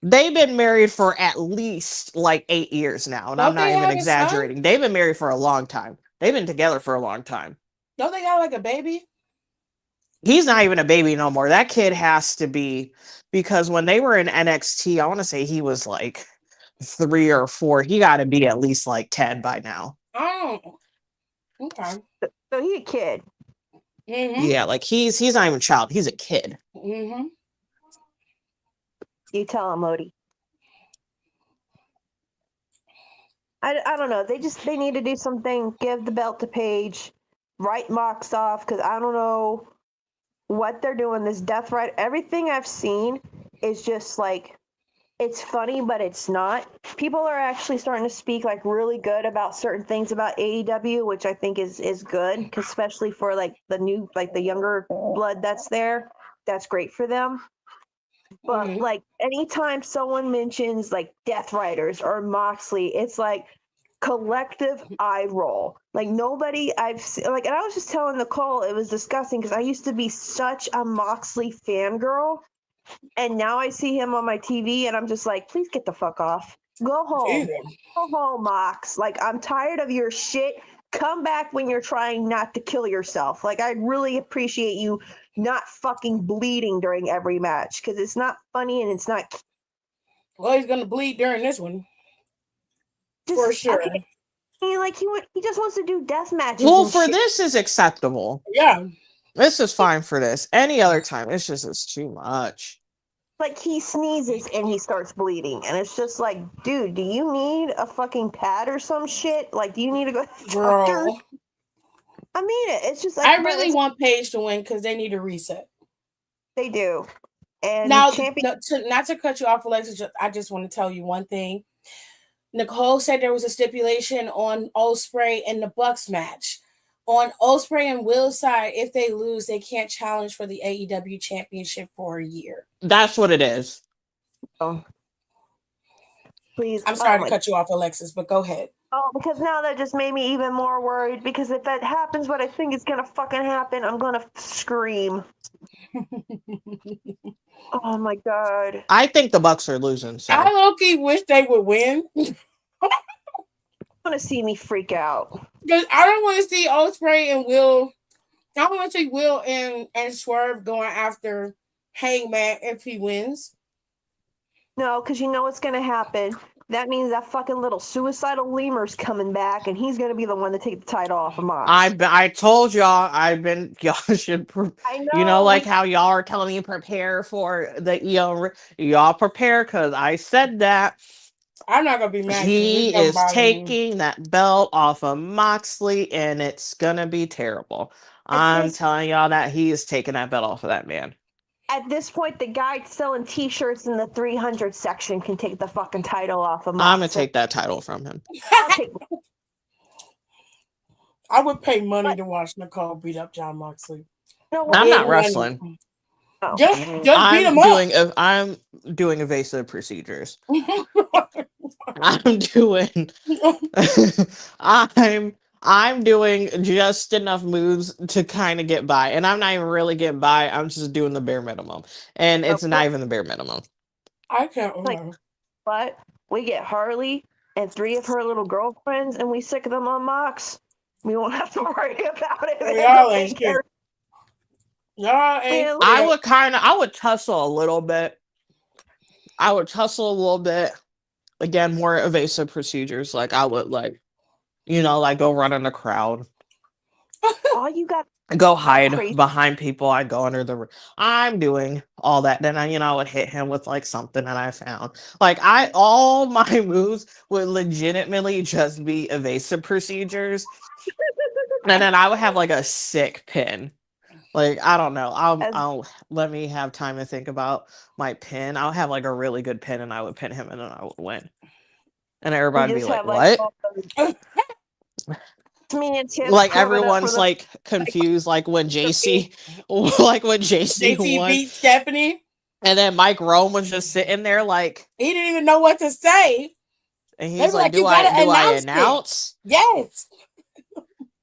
They've been married for at least like 8 years now, and Don't I'm not they even have a son? exaggerating. They've been married for a long time. They've been together for a long time. Don't they got like a baby? He's not even a baby no more. That kid has to be, because when they were in NXT, I want to say he was like 3 or 4. He got to be at least like 10 by now. Oh. Okay. So he a kid. Mm-hmm. Yeah, like he's not even a child. He's a kid. Mm-hmm. You tell him, Odie. I don't know. They need to do something. Give the belt to Paige. Write Mox off because I don't know what they're doing. This death right. Everything I've seen is just like it's funny, but it's not. People are actually starting to speak like really good about certain things about AEW, which I think is good, especially for like the new, like the younger blood that's there. That's great for them. But Mhm. like anytime someone mentions like Death Riders or Moxley, it's like collective eye roll. Like nobody I've seen, like, and I was just telling Nicole it was disgusting because I used to be such a Moxley fangirl, and now I see him on my TV and I'm just like, please get the fuck off. Go home. Either. Go home, Mox. Like I'm tired of your shit. Come back when you're trying not to kill yourself. Like I'd really appreciate you not fucking bleeding during every match because it's not funny and it's not Well, he's gonna bleed during this one just for sure. okay. Like he just wants to do death matches Well, and for shit. this is acceptable. Yeah. This is fine for this. Any other time, it's too much. Like he sneezes and he starts bleeding, and it's just like, dude, do you need a fucking pad or some shit? Like, do you need to go to the doctor? Girl. I mean it. It's just like, I but really it's, want Paige to win because they need a reset. they do. And Now, champion, not to cut you off, Alexa, I just want to tell you one thing. Nicole said there was a stipulation on Ospreay and the Bucks match. On Ospreay and Will's side, if they lose, they can't challenge for the AEW championship for a year. That's what it is. oh, please. I'm Oh sorry to my. cut you off, Alexis, but go ahead. Oh, because now that just made me even more worried. Because if that happens, what I think is gonna fucking happen, I'm gonna scream. Oh my god. I think the Bucks are losing. So I low-key wish they would win. Want to see me freak out. Because I don't want to see Ospreay and Will. I don't want to see Will and Swerve going after Hangman if he wins. No, because you know what's gonna happen. That means that fucking little suicidal lemur's coming back, and he's gonna be the one to take the title off of Mox. I told y'all y'all should I you know, know, like how y'all are telling me prepare for the y'all prepare because I said that I'm not gonna be mad. he is taking that belt off of Moxley and it's gonna be terrible. I'm telling y'all that he is taking that belt off of that man. At this point, the guy selling T-shirts in the 300 section can take the fucking title off of Mox. I'm gonna take that title from him. I would pay money to watch Nicole beat up John Moxley. No, I'm not Money. wrestling. no. Just beat him I'm doing evasive procedures. I'm doing I'm doing just enough moves to kind of get by. And I'm not even really getting by. I'm just doing the bare minimum. And it's not even the bare minimum. I can't Like, remember. but we get Harley and 3 of her little girlfriends, and we sick them on Mox. We won't have to worry about it. Y'all ain't shit. Y'all ain't. I would tussle a little bit. I would tussle a little bit. Again, more evasive procedures. Like I would like go run in the crowd. All you got Go hide behind people. I'd go under the. I'm doing all that. Then I would hit him with like something that I found. Like all my moves would legitimately just be evasive procedures, and then I would have like a sick pin. Like I don't know. I'll let me have time to think about my pin. I'll have like a really good pin, and I would pin him, and then I would win. And everybody would be like, "What?" Me and Tim like everyone's like confused, like when JC won, beat Stephanie, and then Mike Rome was just sitting there like he didn't even know what to say, and he's like, "Do I announce?" Yes.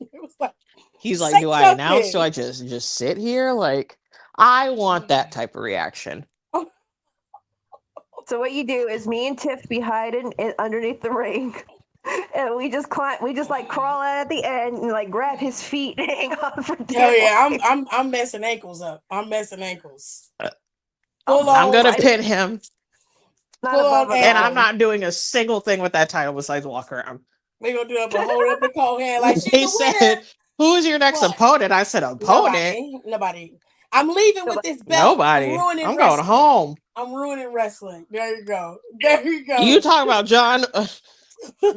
It was like, he's like, "Do I announce? Do I just sit here?" Like, I want that type of reaction. So what you do is me and Tiff be hiding underneath the ring. And we just like crawl out at the end and like grab his feet and hang on for dear hell yeah, I'm messing ankles up. I'm messing ankles. I'm gonna pin him. And I'm not doing a single thing with that title besides walk around. We're gonna do it, but hold up the cold hand like they said, "Who's your next opponent?" I said, "Opponent." Nobody. I'm leaving with this belt. Nobody. I'm going home. I'm ruining wrestling. There you go. There you go. You talk about John.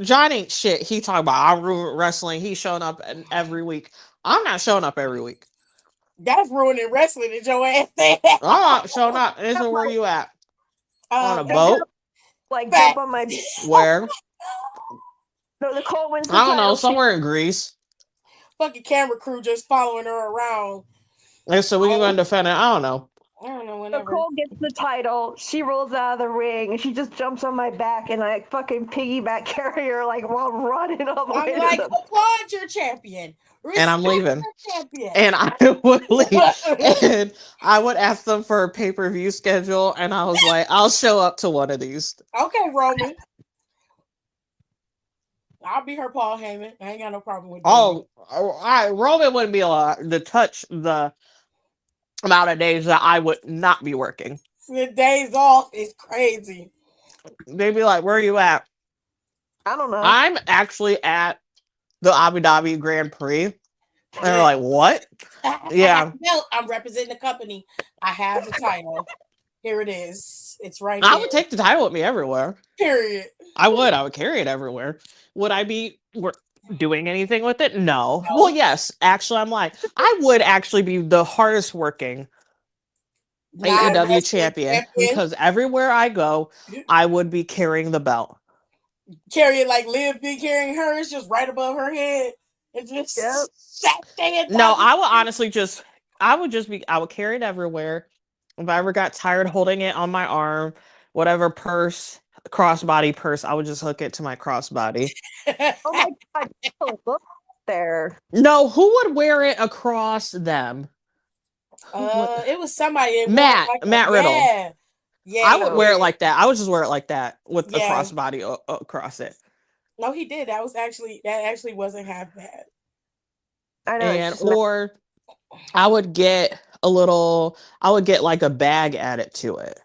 John ain't shit. He talking about I ruin wrestling. He's showing up every week. I'm not showing up every week. That's ruining wrestling. Is your ass there? I'm not showing up. Isn't where you at? On a boat? Like jump on my where? No, Nicole wins the I don't know. title. Somewhere in Greece. Fucking camera crew just following her around. And so we can go and defend it. I don't know. I don't know, So whenever. Cole gets the title. She rolls out of the ring and she just jumps on my back and I fucking piggyback carry her like while running all the I'm way like, to the. applaud your champion. And I'm Respect leaving. your champion. And I would leave. And I would ask them for a pay-per-view schedule. And I was like, I'll show up to one of these. Okay, Roman. I'll be her Paul Heyman. I ain't got no problem with that. Oh, Roman wouldn't be allowed to touch the amount of days that I would not be working. The days off is crazy. They'd be like, where are you at? I don't know. I'm actually at the Abu Dhabi Grand Prix. And they're like, what? Yeah. No, I'm representing the company. I have the title. Here it is. It's right I there. would take the title with me everywhere. Period. I would carry it everywhere. Would I be doing anything with it? No. No. Well, yes. Actually, I'm like, I would actually be the hardest working AEW champion because everywhere I go, I would be carrying the belt. Carry it like Liv be carrying hers, just right above her head. And just No, I would honestly I would carry it everywhere. If I ever got tired holding it on my arm, whatever purse, crossbody purse, I would just hook it to my crossbody. Oh my god, look there. No, who would wear it across them? It was somebody. Matt Riddle. Yeah. Yeah, I would wear it like that. I would just wear it like that with the crossbody across it. No, he did. That actually wasn't half bad. I know. And or I would get like a bag added to it.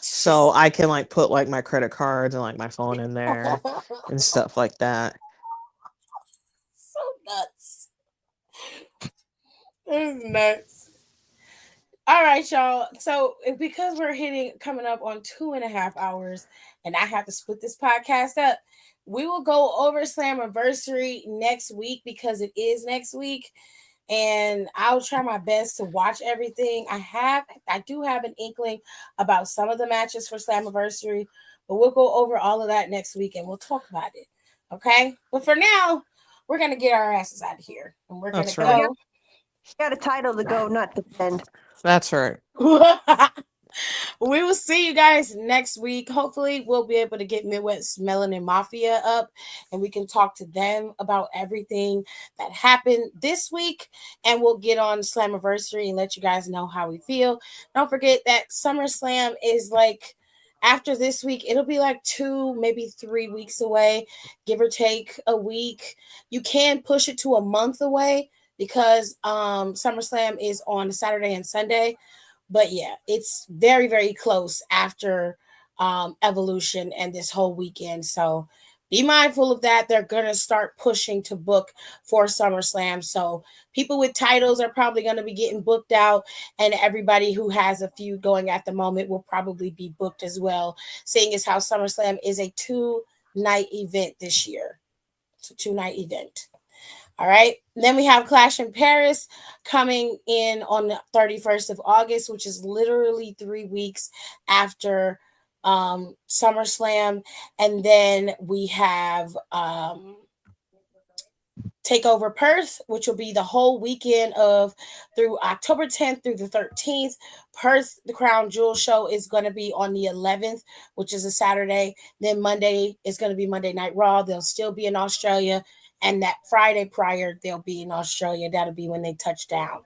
So I can like put like my credit cards and like my phone in there and stuff like that. So nuts. It's nuts. All right, y'all. So because we're coming up on 2.5 hours, and I have to split this podcast up, we will go over Slammiversary next week because it is next week. And I'll try my best to watch everything. I do have an inkling about some of the matches for Slammiversary, but we'll go over all of that next week and we'll talk about it. Okay? But for now, we're gonna get our asses out of here. And we're gonna go. You got a title to go, not defend. That's right. We will see you guys next week. Hopefully, we'll be able to get Midwest Melanin Mafia up and we can talk to them about everything that happened this week. And we'll get on Slammiversary and let you guys know how we feel. Don't forget that SummerSlam is like after this week, it'll be like 2, maybe 3 weeks away, give or take a week. You can push it to a month away because SummerSlam is on Saturday and Sunday. But yeah, it's very, very close after Evolution and this whole weekend. So be mindful of that. They're going to start pushing to book for SummerSlam. So people with titles are probably going to be getting booked out. And everybody who has a feud going at the moment will probably be booked as well. Seeing as how SummerSlam is a 2-night event this year. It's a 2-night event. All right. Then we have Clash in Paris coming in on the 31st of August, which is literally 3 weeks after SummerSlam. And then we have Takeover Perth, which will be the whole weekend through October 10th through the 13th. Perth, the Crown Jewel show is going to be on the 11th, which is a Saturday. Then Monday is going to be Monday Night Raw. They'll still be in Australia. And that Friday prior, they'll be in Australia. That'll be when they touch down.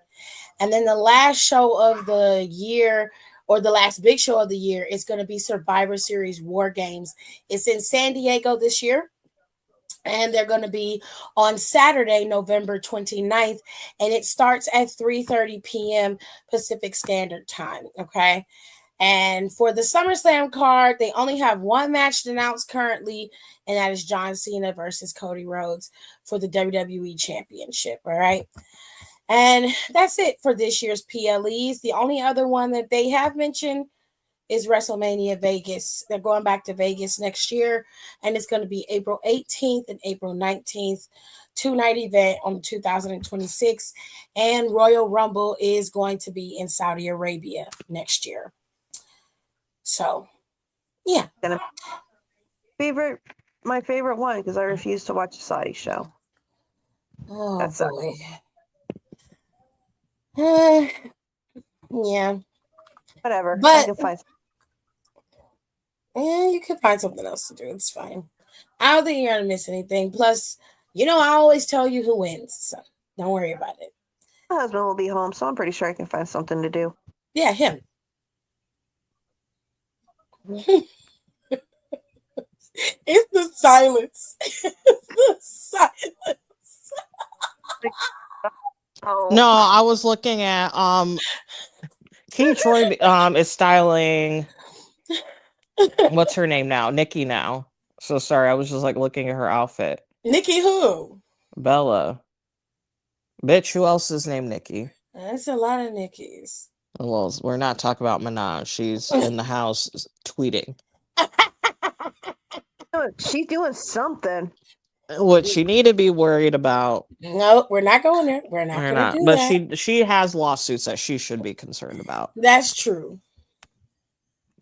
And then the last show of the year, or the last big show of the year, is going to be Survivor Series War Games. It's in San Diego this year. And they're going to be on Saturday, November 29th. And it starts at 3:30 p.m. Pacific Standard Time. Okay. And for the SummerSlam card, they only have one match announced currently, and that is John Cena versus Cody Rhodes for the WWE Championship. All right. And that's it for this year's PLEs. The only other one that they have mentioned is WrestleMania Vegas. They're going back to Vegas next year, and it's going to be April 18th and April 19th, 2-night event on 2026. And Royal Rumble is going to be in Saudi Arabia next year. So, yeah. My favorite one, because I refuse to watch a Saudi show. Oh, that's boy. Yeah, Whatever. I but can find. yeah, you can find something else to do. It's fine. I don't think you're gonna miss anything. Plus, I always tell you who wins, so don't worry about it. My husband will be home, so I'm pretty sure I can find something to do. Yeah, him. It's the silence. The silence. Oh, No, I was looking at King Troy is styling what's her name now? Nikki now. So sorry, I was just like looking at her outfit. Nikki who? Bella. Bitch, who else is named Nikki? That's a lot of Nikki's. Well, we're not talking about Minaj. She's in the house tweeting. she's doing something. What she need to be worried about. No, we're not going there. We're not We're going to not. do But that. she has lawsuits that she should be concerned about. That's true.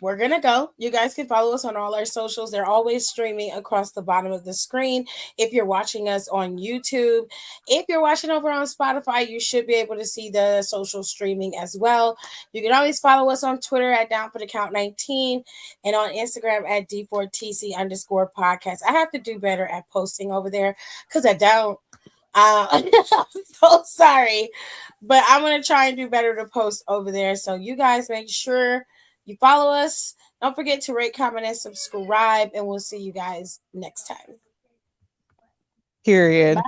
We're going to go. You guys can follow us on all our socials. They're always streaming across the bottom of the screen. If you're watching us on YouTube, if you're watching over on Spotify, you should be able to see the social streaming as well. You can always follow us on Twitter at Down for the Count 19 and on Instagram at D4TC_podcast. I have to do better at posting over there because I don't. I'm so sorry, but I'm going to try and do better to post over there. So you guys make sure you follow us. Don't forget to rate, comment, and subscribe. And we'll see you guys next time. Period. Bye.